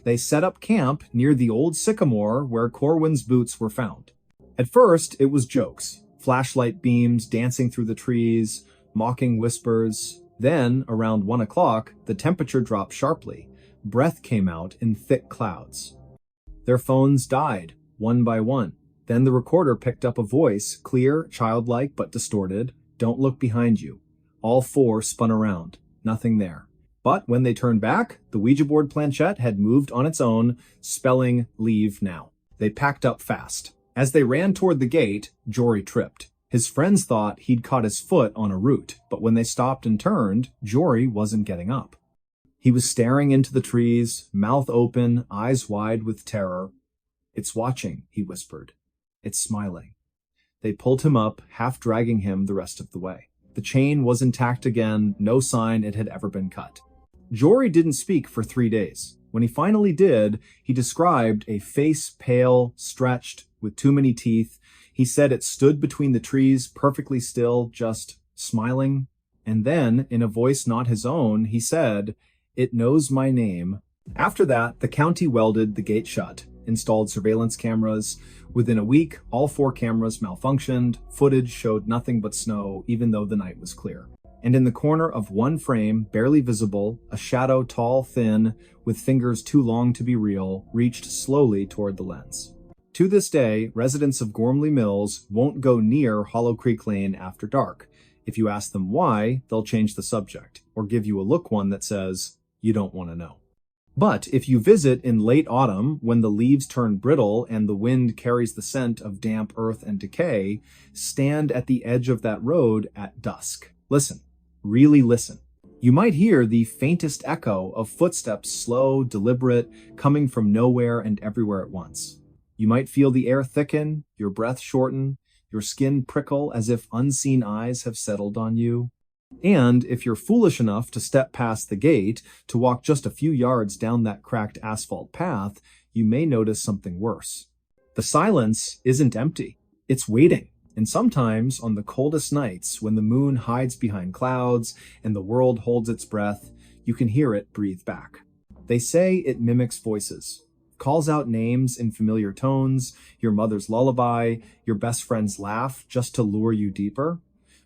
They set up camp near the old sycamore where Corwin's boots were found. At first, it was jokes. Flashlight beams dancing through the trees, mocking whispers. Then, around 1 o'clock, the temperature dropped sharply. Breath came out in thick clouds. Their phones died, one by one. Then the recorder picked up a voice, clear, childlike, but distorted. "Don't look behind you." All 4 spun around. Nothing there. But when they turned back, the Ouija board planchette had moved on its own, spelling "Leave now." They packed up fast. As they ran toward the gate, Jory tripped. His friends thought he'd caught his foot on a root, but when they stopped and turned, Jory wasn't getting up. He was staring into the trees, mouth open, eyes wide with terror. "It's watching," he whispered. "It's smiling." They pulled him up, half dragging him the rest of the way. The chain was intact again, no sign it had ever been cut. Jory didn't speak for 3 days. When he finally did, he described a face pale, stretched, with too many teeth. He said it stood between the trees, perfectly still, just smiling. And then, in a voice not his own, he said, "It knows my name." After that, the county welded the gate shut, installed surveillance cameras. Within a week, all 4 cameras malfunctioned. Footage showed nothing but snow, even though the night was clear. And in the corner of one frame, barely visible, a shadow tall, thin, with fingers too long to be real, reached slowly toward the lens. To this day, residents of Gormley Mills won't go near Hollow Creek Lane after dark. If you ask them why, they'll change the subject, or give you a look one that says, "You don't want to know." But if you visit in late autumn, when the leaves turn brittle and the wind carries the scent of damp earth and decay, stand at the edge of that road at dusk. Listen, really listen. You might hear the faintest echo of footsteps, slow, deliberate, coming from nowhere and everywhere at once. You might feel the air thicken, your breath shorten, your skin prickle as if unseen eyes have settled on you. And if you're foolish enough to step past the gate, to walk just a few yards down that cracked asphalt path, you may notice something worse. The silence isn't empty. It's waiting. And sometimes, on the coldest nights, when the moon hides behind clouds and the world holds its breath, you can hear it breathe back. They say it mimics voices, calls out names in familiar tones, your mother's lullaby, your best friend's laugh, just to lure you deeper.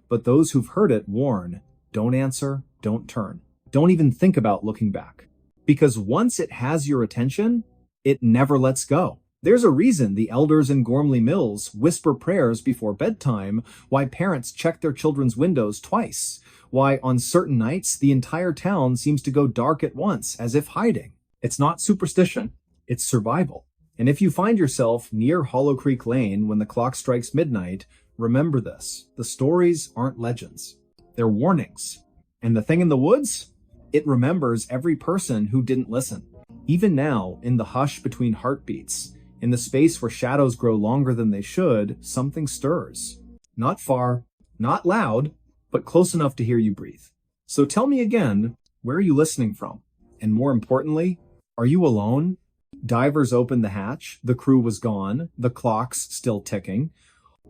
But those who've heard it warn, don't answer, don't turn. Don't even think about looking back. Because once it has your attention, it never lets go. There's a reason the elders in Gormley Mills whisper prayers before bedtime, why parents check their children's windows twice, why on certain nights the entire town seems to go dark at once, as if hiding. It's not superstition, it's survival. And if you find yourself near Hollow Creek Lane when the clock strikes midnight, remember this. The stories aren't legends. They're warnings. And the thing in the woods? It remembers every person who didn't listen. Even now, in the hush between heartbeats, in the space where shadows grow longer than they should, something stirs. Not far, not loud, but close enough to hear you breathe. So tell me again, where are you listening from? And more importantly, are you alone? Divers opened the hatch. The crew was gone. The clock's still ticking.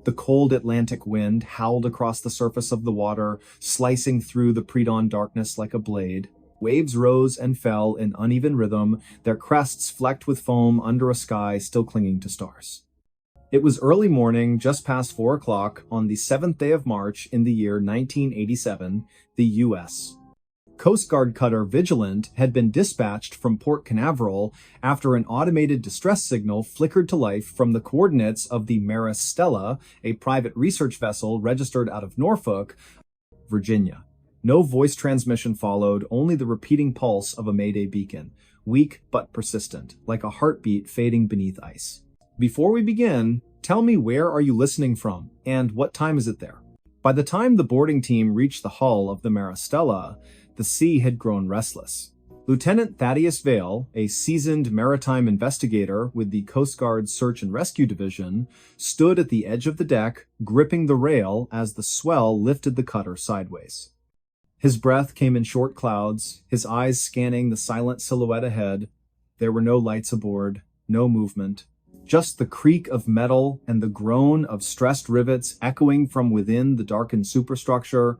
The cold Atlantic wind howled across the surface of the water, slicing through the pre-dawn darkness like a blade. Waves rose and fell in uneven rhythm, their crests flecked with foam under a sky still clinging to stars. It was early morning, just past 4 o'clock, on the 7th day of March in the year 1987, the U.S. Coast Guard cutter Vigilant had been dispatched from Port Canaveral after an automated distress signal flickered to life from the coordinates of the Marristella, a private research vessel registered out of Norfolk, Virginia. No voice transmission followed, only the repeating pulse of a Mayday beacon, weak but persistent, like a heartbeat fading beneath ice. Before we begin, tell me, where are you listening from, and what time is it there? By the time the boarding team reached the hull of the Marristella, the sea had grown restless. Lieutenant Thaddeus Vale, a seasoned maritime investigator with the Coast Guard Search and Rescue Division, stood at the edge of the deck, gripping the rail as the swell lifted the cutter sideways. His breath came in short clouds, his eyes scanning the silent silhouette ahead. There were no lights aboard, no movement, just the creak of metal and the groan of stressed rivets echoing from within the darkened superstructure.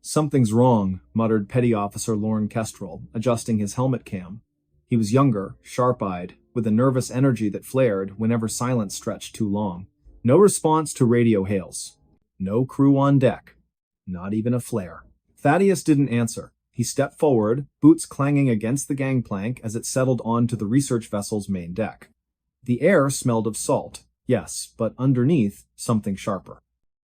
"Something's wrong," muttered Petty Officer Lorne Kestrel, adjusting his helmet cam. He was younger, sharp-eyed, with a nervous energy that flared whenever silence stretched too long. No response to radio hails. No crew on deck. Not even a flare. Thaddeus didn't answer. He stepped forward, boots clanging against the gangplank as it settled onto the research vessel's main deck. The air smelled of salt, yes, but underneath, something sharper.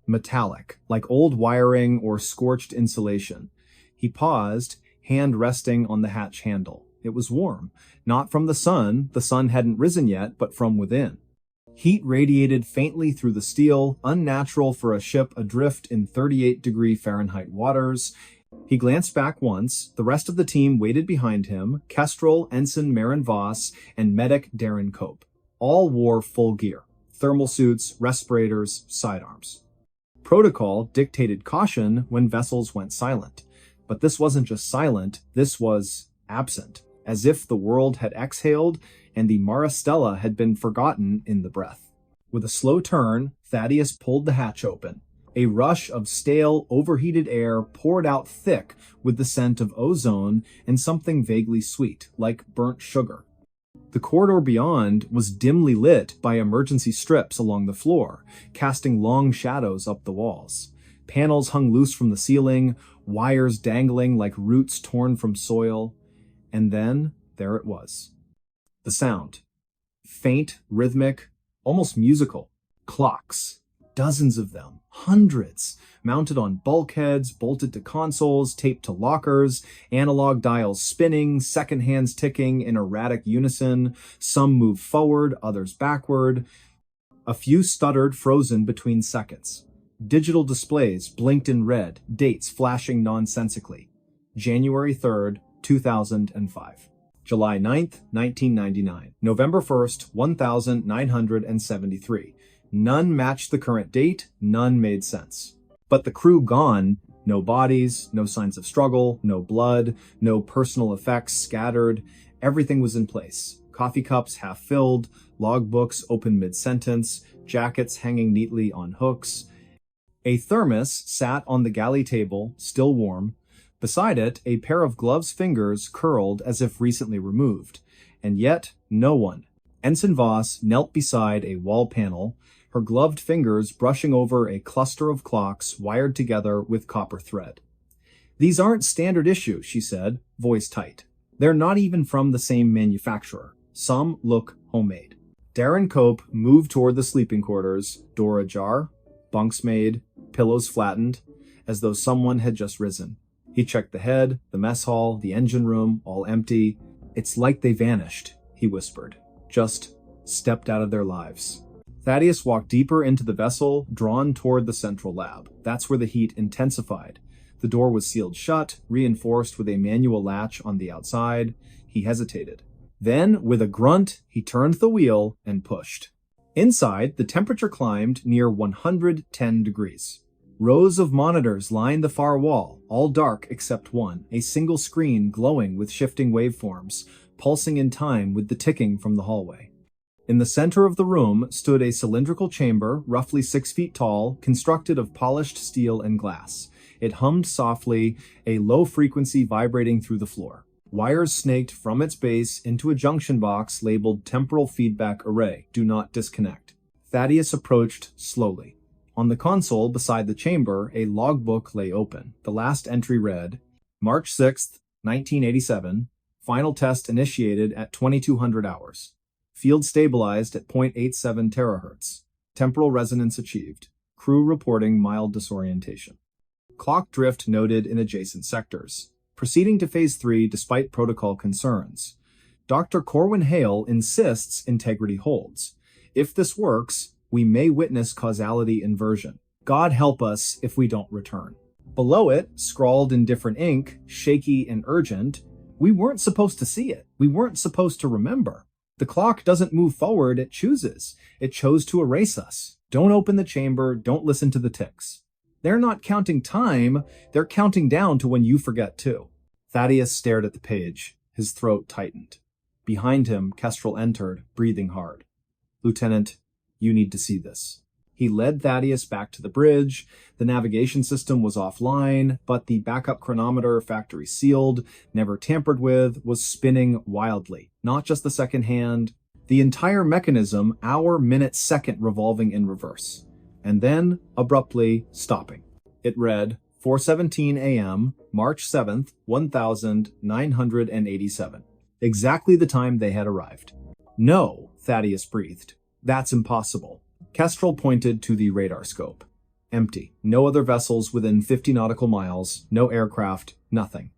Metallic, like old wiring or scorched insulation. He paused, hand resting on the hatch handle. It was warm, not from the sun hadn't risen yet, but from within. Heat radiated faintly through the steel, unnatural for a ship adrift in 38-degree Fahrenheit waters. He glanced back once. The rest of the team waited behind him, Kestrel, Ensign Maryanne V, and Medic Darren Cope. All wore full gear, thermal suits, respirators, sidearms. Protocol dictated caution when vessels went silent. But this wasn't just silent, this was absent. as if the world had exhaled and the Marristella had been forgotten in the breath. With a slow turn, Thaddeus pulled the hatch open. A rush of stale, overheated air poured out thick with the scent of ozone and something vaguely sweet, like burnt sugar. The corridor beyond was dimly lit by emergency strips along the floor, casting long shadows up the walls. Panels hung loose from the ceiling, wires dangling like roots torn from soil. And then, there it was. The sound. Faint, rhythmic, almost musical. Clocks. Dozens of them. Hundreds. Mounted on bulkheads, bolted to consoles, taped to lockers, analog dials spinning, second hands ticking in erratic unison. Some moved forward, others backward. A few stuttered, frozen between seconds. Digital displays blinked in red, dates flashing nonsensically. January 3rd, 2005. July 9th, 1999. November 1st, 1973. None matched the current date, none made sense. But the crew gone, no bodies, no signs of struggle, no blood, no personal effects scattered. Everything was in place. Coffee cups half filled, logbooks open mid-sentence, jackets hanging neatly on hooks. A thermos sat on the galley table, still warm. Beside it, a pair of gloves' fingers curled as if recently removed. And yet, no one. Ensign Voss knelt beside a wall panel, her gloved fingers brushing over a cluster of clocks wired together with copper thread. "These aren't standard issue," she said, voice tight. "They're not even from the same manufacturer. Some look homemade." Darren Cope moved toward the sleeping quarters, door ajar, bunks made, pillows flattened, as though someone had just risen. He checked the head, the mess hall, the engine room, all empty. "It's like they vanished," he whispered. "Just stepped out of their lives." Thaddeus walked deeper into the vessel, drawn toward the central lab. That's where the heat intensified. The door was sealed shut, reinforced with a manual latch on the outside. He hesitated. Then, with a grunt, he turned the wheel and pushed. Inside, the temperature climbed near 110 degrees. Rows of monitors lined the far wall, all dark except one, a single screen glowing with shifting waveforms, pulsing in time with the ticking from the hallway. In the center of the room stood a cylindrical chamber, roughly 6 feet tall, constructed of polished steel and glass. It hummed softly, a low frequency vibrating through the floor. Wires snaked from its base into a junction box labeled Temporal Feedback Array. Do not disconnect. Thaddeus approached slowly. On the console beside the chamber, a logbook lay open. The last entry read, March 6th, 1987, final test initiated at 2200 hours. Field stabilized at 0.87 terahertz. Temporal resonance achieved. Crew reporting mild disorientation. Clock drift noted in adjacent sectors. Proceeding to Phase 3 despite protocol concerns. Dr. Corwin Hale insists integrity holds. If this works, we may witness causality inversion. God help us if we don't return. Below it, scrawled in different ink, shaky and urgent, we weren't supposed to see it. We weren't supposed to remember. The clock doesn't move forward, it chooses. It chose to erase us. Don't open the chamber, don't listen to the ticks. They're not counting time, they're counting down to when you forget too. Thaddeus stared at the page. His throat tightened. Behind him, Kestrel entered, breathing hard. "Lieutenant, you need to see this." He led Thaddeus back to the bridge. The navigation system was offline, but the backup chronometer, factory sealed, never tampered with, was spinning wildly. Not just the second hand, the entire mechanism, hour, minute, second revolving in reverse. And then, abruptly, stopping. It read, 4:17 a.m., March 7th, 1987. Exactly the time they had arrived. "No," Thaddeus breathed. "That's impossible." Kestrel pointed to the radar scope. Empty. No other vessels within 50 nautical miles, no aircraft, nothing.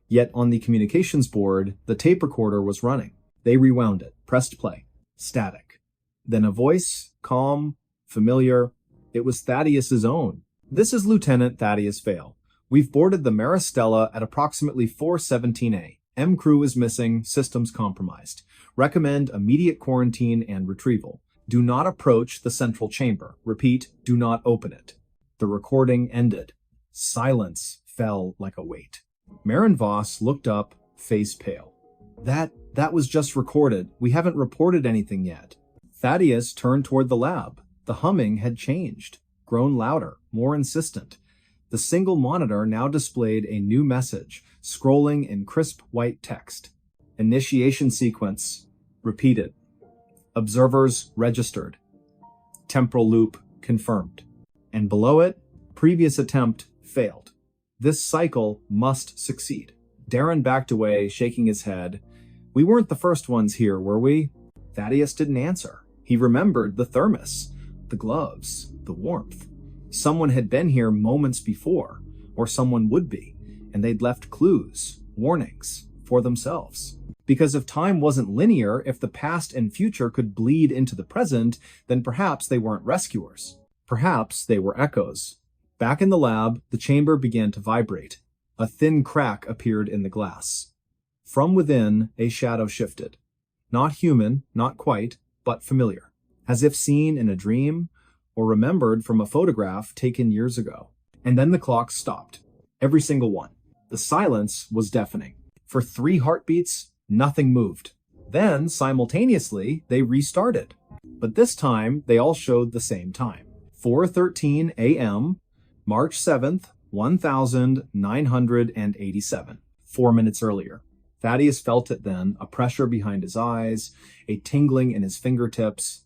Yet on the communications board, the tape recorder was running. They rewound it, pressed play. Static. Then a voice, calm, familiar. It was Thaddeus's own. "This is Lieutenant Thaddeus Vale. We've boarded the Marristella at approximately 4:17 a. M crew is missing, systems compromised. Recommend immediate quarantine and retrieval. Do not approach the central chamber. Repeat, do not open it." The recording ended. Silence fell like a weight. Maryanne Voss looked up, face pale. That was just recorded. We haven't reported anything yet. Thaddeus turned toward the lab. The humming had changed, grown louder, more insistent. The single monitor now displayed a new message, scrolling in crisp white text. Initiation sequence repeated. Observers registered. Temporal loop confirmed. And below it, previous attempt failed. This cycle must succeed. Darren backed away, shaking his head. We weren't the first ones here, were we? Thaddeus didn't answer. He remembered the thermos, the gloves, the warmth. Someone had been here moments before, or someone would be, and they'd left clues, warnings, for themselves. Because if time wasn't linear, if the past and future could bleed into the present, then perhaps they weren't rescuers. Perhaps they were echoes. Back in the lab, the chamber began to vibrate. A thin crack appeared in the glass. From within, a shadow shifted. Not human, not quite, but familiar. As if seen in a dream, or remembered from a photograph taken years ago. And then the clock stopped. Every single one. The silence was deafening. For 3 heartbeats, nothing moved. Then, simultaneously, they restarted. But this time, they all showed the same time. 4:13 a.m., March 7th, 1987. 4 minutes earlier. Thaddeus felt it then, a pressure behind his eyes, a tingling in his fingertips.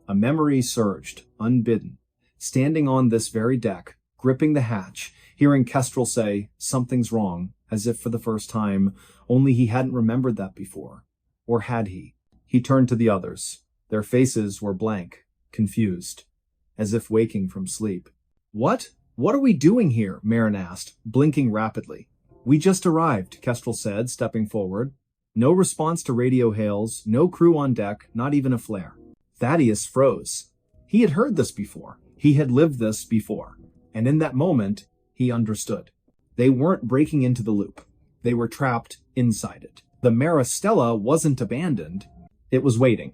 A memory surged, unbidden. Standing on this very deck, gripping the hatch, hearing Kestrel say, "Something's wrong," as if for the first time, only he hadn't remembered that before. Or had he? He turned to the others. Their faces were blank, confused, as if waking from sleep. What are we doing here?" Maryanne asked, blinking rapidly. "We just arrived," Kestrel said, stepping forward. No response to radio hails, no crew on deck, not even a flare. Thaddeus froze. He had heard this before. He had lived this before. And in that moment, he understood. They weren't breaking into the loop. They were trapped inside it. The Marristella wasn't abandoned. It was waiting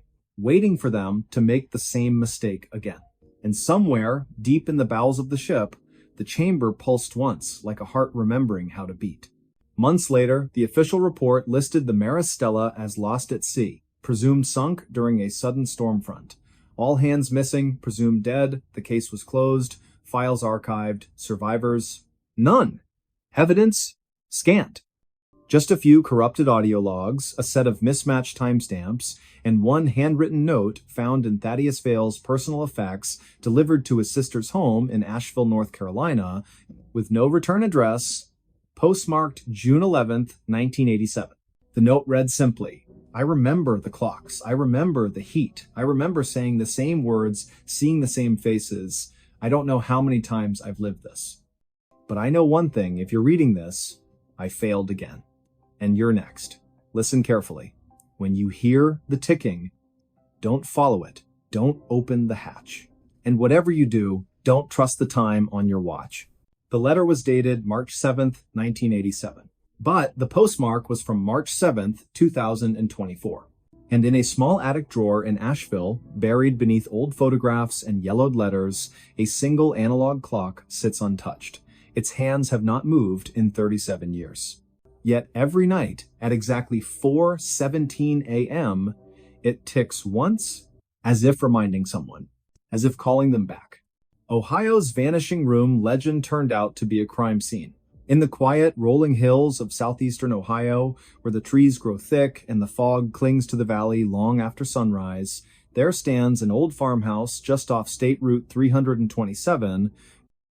for them to make the same mistake again. And somewhere, deep in the bowels of the ship, the chamber pulsed once, like a heart remembering how to beat. Months later, the official report listed the Marristella as lost at sea, presumed sunk during a sudden storm front. All hands missing, presumed dead, the case was closed, files archived, survivors, none. Evidence, scant. Just a few corrupted audio logs, a set of mismatched timestamps, and one handwritten note found in Thaddeus Vale's personal effects delivered to his sister's home in Asheville, North Carolina, with no return address, postmarked June 11th, 1987. The note read simply, "I remember the clocks. I remember the heat. I remember saying the same words, seeing the same faces. I don't know how many times I've lived this. But I know one thing, if you're reading this, I failed again. And you're next. Listen carefully. When you hear the ticking, don't follow it. Don't open the hatch. And whatever you do, don't trust the time on your watch." The letter was dated March 7th, 1987. But the postmark was from March 7th, 2024. And in a small attic drawer in Asheville, buried beneath old photographs and yellowed letters, a single analog clock sits untouched. Its hands have not moved in 37 years. Yet every night, at exactly 4:17 a.m., it ticks once, as if reminding someone, as if calling them back. Ohio's Vanishing Room legend turned out to be a crime scene. In the quiet, rolling hills of southeastern Ohio, where the trees grow thick and the fog clings to the valley long after sunrise, there stands an old farmhouse just off State Route 327,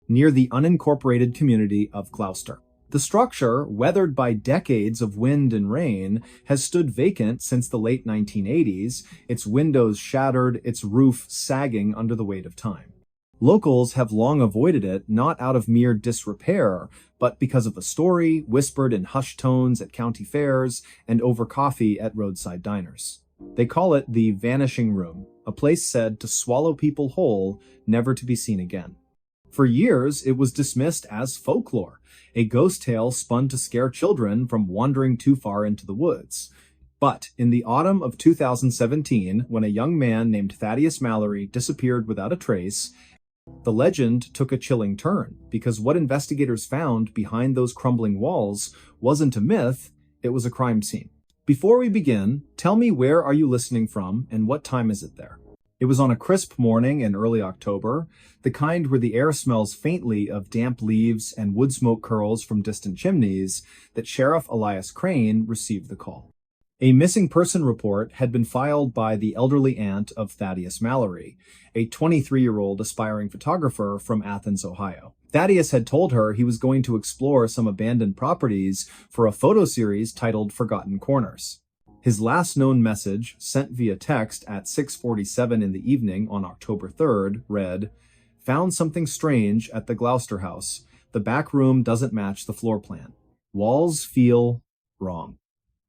near the unincorporated community of Gloucester. The structure, weathered by decades of wind and rain, has stood vacant since the late 1980s, its windows shattered, its roof sagging under the weight of time. Locals have long avoided it, not out of mere disrepair, but because of a story whispered in hushed tones at county fairs and over coffee at roadside diners. They call it the Vanishing Room, a place said to swallow people whole, never to be seen again. For years, it was dismissed as folklore, a ghost tale spun to scare children from wandering too far into the woods. But in the autumn of 2017, when a young man named Thaddeus Mallory disappeared without a trace, the legend took a chilling turn, because what investigators found behind those crumbling walls wasn't a myth, it was a crime scene. Before we begin, tell me, where are you listening from and what time is it there? It was on a crisp morning in early October, the kind where the air smells faintly of damp leaves and wood smoke curls from distant chimneys, that Sheriff Elias Crane received the call. A missing person report had been filed by the elderly aunt of Thaddeus Mallory, a 23-year-old aspiring photographer from Athens, Ohio. Thaddeus had told her he was going to explore some abandoned properties for a photo series titled Forgotten Corners. His last known message, sent via text at 6:47 in the evening on October 3rd, read, "Found something strange at the Gloucester house. The back room doesn't match the floor plan. Walls feel wrong."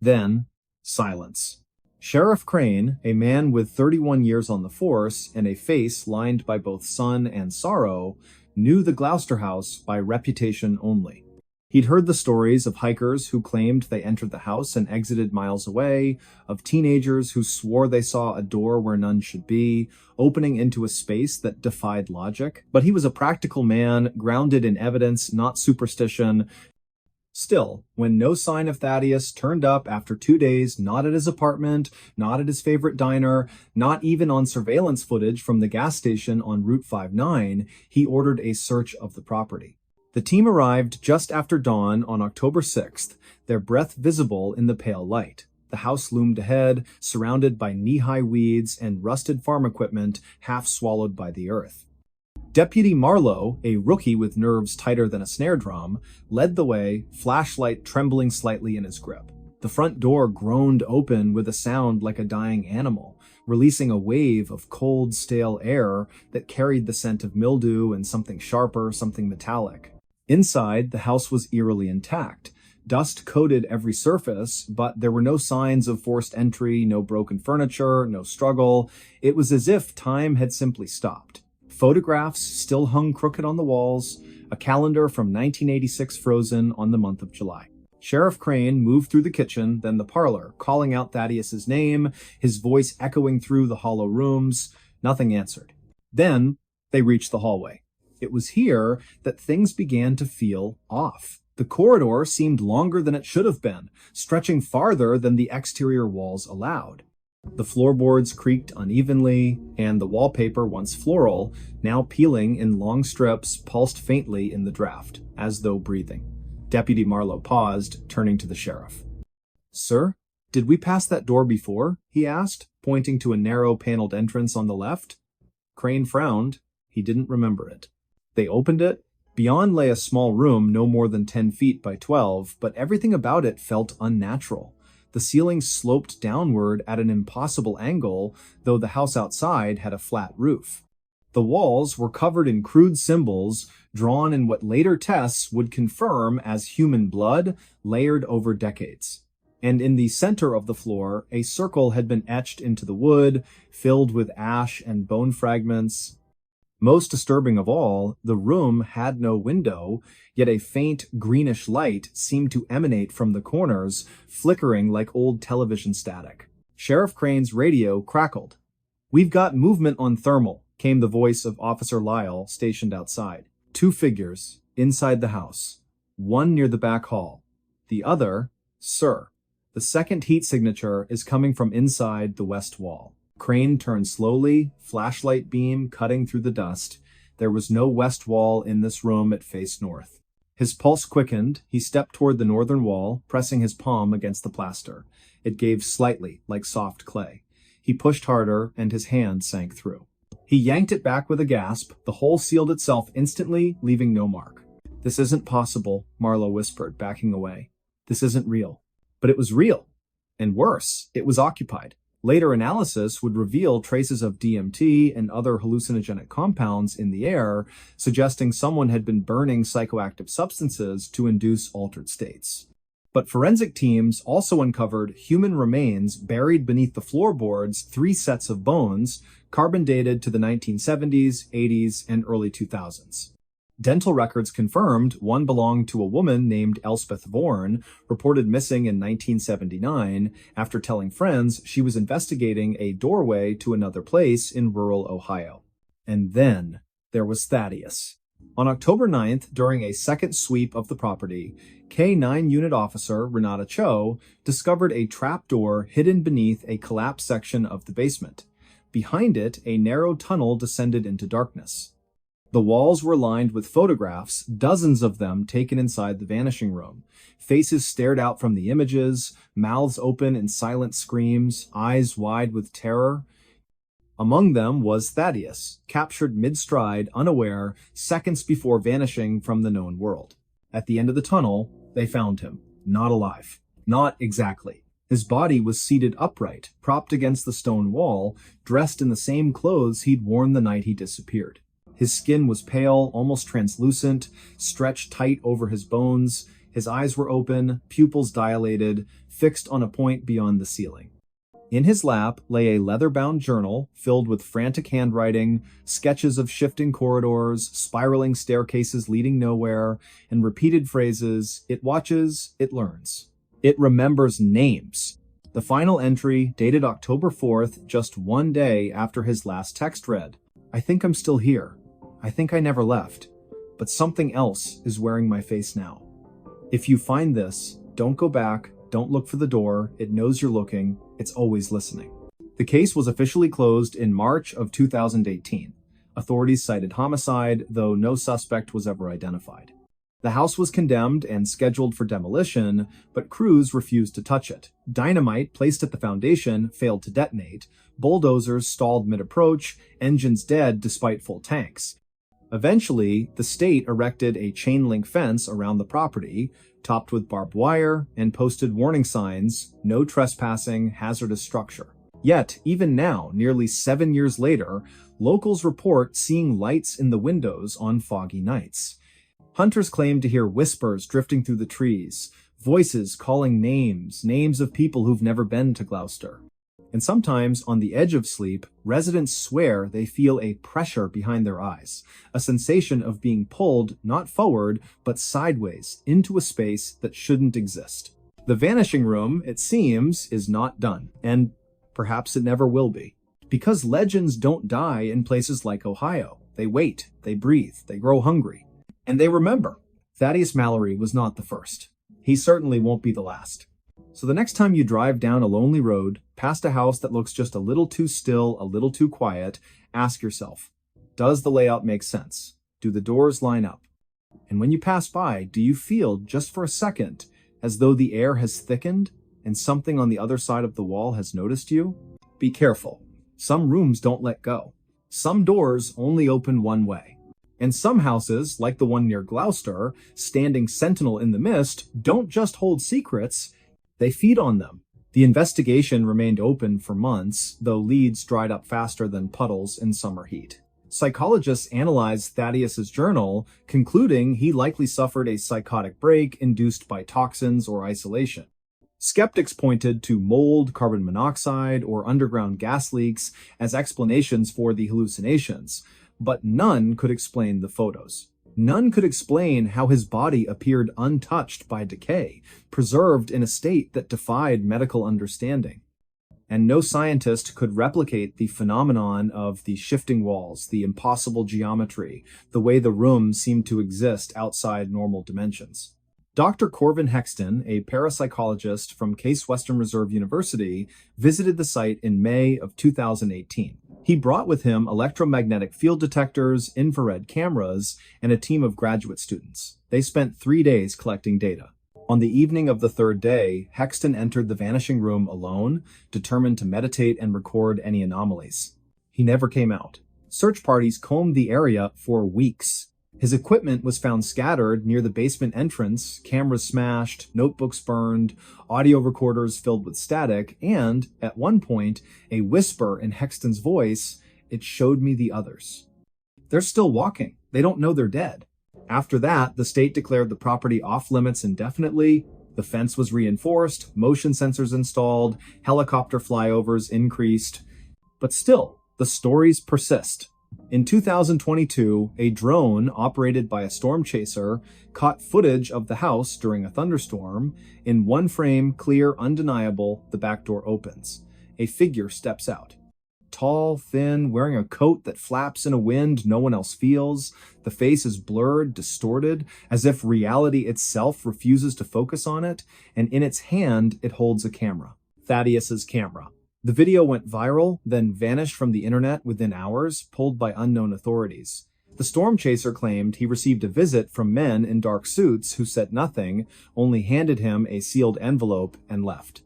Then, silence. Sheriff Crane, a man with 31 years on the force and a face lined by both sun and sorrow, knew the Gloucester house by reputation only. He'd heard the stories of hikers who claimed they entered the house and exited miles away, of teenagers who swore they saw a door where none should be, opening into a space that defied logic. But he was a practical man, grounded in evidence, not superstition. Still, when no sign of Thaddeus turned up after 2 days, not at his apartment, not at his favorite diner, not even on surveillance footage from the gas station on Route 59, he ordered a search of the property. The team arrived just after dawn on October 6th, their breath visible in the pale light. The house loomed ahead, surrounded by knee-high weeds and rusted farm equipment half swallowed by the earth. Deputy Marlowe, a rookie with nerves tighter than a snare drum, led the way, flashlight trembling slightly in his grip. The front door groaned open with a sound like a dying animal, releasing a wave of cold, stale air that carried the scent of mildew and something sharper, something metallic. Inside, the house was eerily intact. Dust coated every surface, but there were no signs of forced entry, no broken furniture, no struggle. It was as if time had simply stopped. Photographs still hung crooked on the walls, a calendar from 1986 frozen on the month of July. Sheriff Crane moved through the kitchen, then the parlor, calling out Thaddeus's name, his voice echoing through the hollow rooms. Nothing answered. Then they reached the hallway. It was here that things began to feel off. The corridor seemed longer than it should have been, stretching farther than the exterior walls allowed. The floorboards creaked unevenly, and the wallpaper, once floral, now peeling in long strips, pulsed faintly in the draft, as though breathing. Deputy Marlowe paused, turning to the sheriff. "Sir, did we pass that door before?" he asked, pointing to a narrow paneled entrance on the left. Crane frowned. He didn't remember it. They opened it. Beyond lay a small room no more than 10 feet by 12, but everything about it felt unnatural. The ceiling sloped downward at an impossible angle, though the house outside had a flat roof. The walls were covered in crude symbols, drawn in what later tests would confirm as human blood, layered over decades. And in the center of the floor, a circle had been etched into the wood, filled with ash and bone fragments. Most disturbing of all, the room had no window, yet a faint greenish light seemed to emanate from the corners, flickering like old television static. Sheriff Crane's radio crackled. "We've got movement on thermal," came the voice of Officer Lyle, stationed outside. "2 figures, inside the house. One near the back hall. The other, sir. The second heat signature is coming from inside the west wall." Crane turned slowly, flashlight beam cutting through the dust. There was no west wall in this room, it faced north. His pulse quickened. He stepped toward the northern wall, pressing his palm against the plaster. It gave slightly, like soft clay. He pushed harder, and his hand sank through. He yanked it back with a gasp. The hole sealed itself instantly, leaving no mark. "This isn't possible," Marlowe whispered, backing away. "This isn't real." But it was real. And worse, it was occupied. Later analysis would reveal traces of DMT and other hallucinogenic compounds in the air, suggesting someone had been burning psychoactive substances to induce altered states. But forensic teams also uncovered human remains buried beneath the floorboards, 3 sets of bones, carbon dated to the 1970s, 80s, and early 2000s. Dental records confirmed one belonged to a woman named Elspeth Vaughan, reported missing in 1979 after telling friends she was investigating a doorway to another place in rural Ohio. And then there was Thaddeus. On October 9th, during a second sweep of the property, K-9 Unit Officer Renata Cho discovered a trapdoor hidden beneath a collapsed section of the basement. Behind it, a narrow tunnel descended into darkness. The walls were lined with photographs, dozens of them taken inside the vanishing room. Faces stared out from the images, mouths open in silent screams, eyes wide with terror. Among them was Thaddeus, captured mid-stride, unaware, seconds before vanishing from the known world. At the end of the tunnel, they found him, not alive. Not exactly. His body was seated upright, propped against the stone wall, dressed in the same clothes he'd worn the night he disappeared. His skin was pale, almost translucent, stretched tight over his bones. His eyes were open, pupils dilated, fixed on a point beyond the ceiling. In his lap lay a leather-bound journal filled with frantic handwriting, sketches of shifting corridors, spiraling staircases leading nowhere, and repeated phrases, "It watches, it learns. It remembers names." The final entry, dated October 4th, just one day after his last text read, "I think I'm still here. I think I never left. But something else is wearing my face now. If you find this, don't go back. Don't look for the door. It knows you're looking. It's always listening." The case was officially closed in March of 2018. Authorities cited homicide, though no suspect was ever identified. The house was condemned and scheduled for demolition, but crews refused to touch it. Dynamite placed at the foundation failed to detonate. Bulldozers stalled mid-approach, engines dead despite full tanks. Eventually, the state erected a chain-link fence around the property, topped with barbed wire, and posted warning signs, "No trespassing, hazardous structure." Yet, even now, nearly 7 years later, locals report seeing lights in the windows on foggy nights. Hunters claim to hear whispers drifting through the trees, voices calling names of people who've never been to Gloucester. And sometimes, on the edge of sleep, residents swear they feel a pressure behind their eyes, a sensation of being pulled not forward, but sideways into a space that shouldn't exist. The vanishing room, it seems, is not done, and perhaps it never will be. Because legends don't die in places like Ohio. They wait, they breathe, they grow hungry. And they remember. Thaddeus Mallory was not the first. He certainly won't be the last. So the next time you drive down a lonely road, past a house that looks just a little too still, a little too quiet, ask yourself, does the layout make sense? Do the doors line up? And when you pass by, do you feel, just for a second, as though the air has thickened and something on the other side of the wall has noticed you? Be careful. Some rooms don't let go. Some doors only open one way. And some houses, like the one near Gloucester, standing sentinel in the mist, don't just hold secrets, they feed on them. The investigation remained open for months, though leads dried up faster than puddles in summer heat. Psychologists analyzed Thaddeus's journal, concluding he likely suffered a psychotic break induced by toxins or isolation. Skeptics pointed to mold, carbon monoxide, or underground gas leaks as explanations for the hallucinations, but none could explain the photos. None could explain how his body appeared untouched by decay, preserved in a state that defied medical understanding. And no scientist could replicate the phenomenon of the shifting walls, the impossible geometry, the way the room seemed to exist outside normal dimensions. Dr. Corvin Hexton, a parapsychologist from Case Western Reserve University, visited the site in May of 2018. He brought with him electromagnetic field detectors, infrared cameras, and a team of graduate students. They spent 3 days collecting data. On the evening of the third day, Hexton entered the vanishing room alone, determined to meditate and record any anomalies. He never came out. Search parties combed the area for weeks. His equipment was found scattered near the basement entrance, cameras smashed, notebooks burned, audio recorders filled with static, and, at one point, a whisper in Hexton's voice, "It showed me the others." They're still walking. They don't know they're dead. After that, the state declared the property off-limits indefinitely. The fence was reinforced, motion sensors installed, helicopter flyovers increased. But still, the stories persist. In 2022, a drone operated by a storm chaser caught footage of the house during a thunderstorm. In one frame, clear, undeniable, the back door opens. A figure steps out. Tall, thin, wearing a coat that flaps in a wind no one else feels. The face is blurred, distorted, as if reality itself refuses to focus on it, and in its hand it holds a camera. Thaddeus's camera. The video went viral, then vanished from the internet within hours, pulled by unknown authorities. The storm chaser claimed he received a visit from men in dark suits who said nothing, only handed him a sealed envelope and left.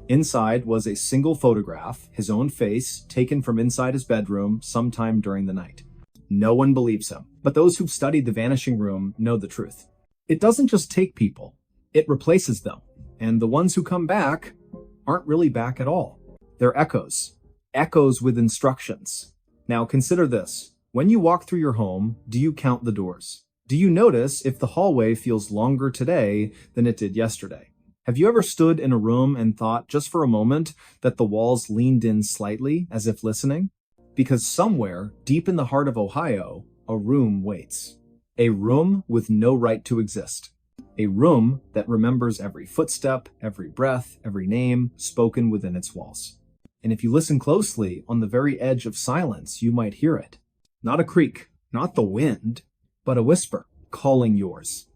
Inside was a single photograph, his own face, taken from inside his bedroom sometime during the night. No one believes him, but those who've studied the vanishing room know the truth. It doesn't just take people, it replaces them, and the ones who come back aren't really back at all. They're echoes with instructions. Now consider this. When you walk through your home, do you count the doors? Do you notice if the hallway feels longer today than it did yesterday? Have you ever stood in a room and thought, just for a moment, that the walls leaned in slightly, as if listening? Because somewhere, deep in the heart of Ohio, a room waits. A room with no right to exist. A room that remembers every footstep, every breath, every name spoken within its walls. And if you listen closely, on the very edge of silence, you might hear it. Not a creak, not the wind, but a whisper, calling yours.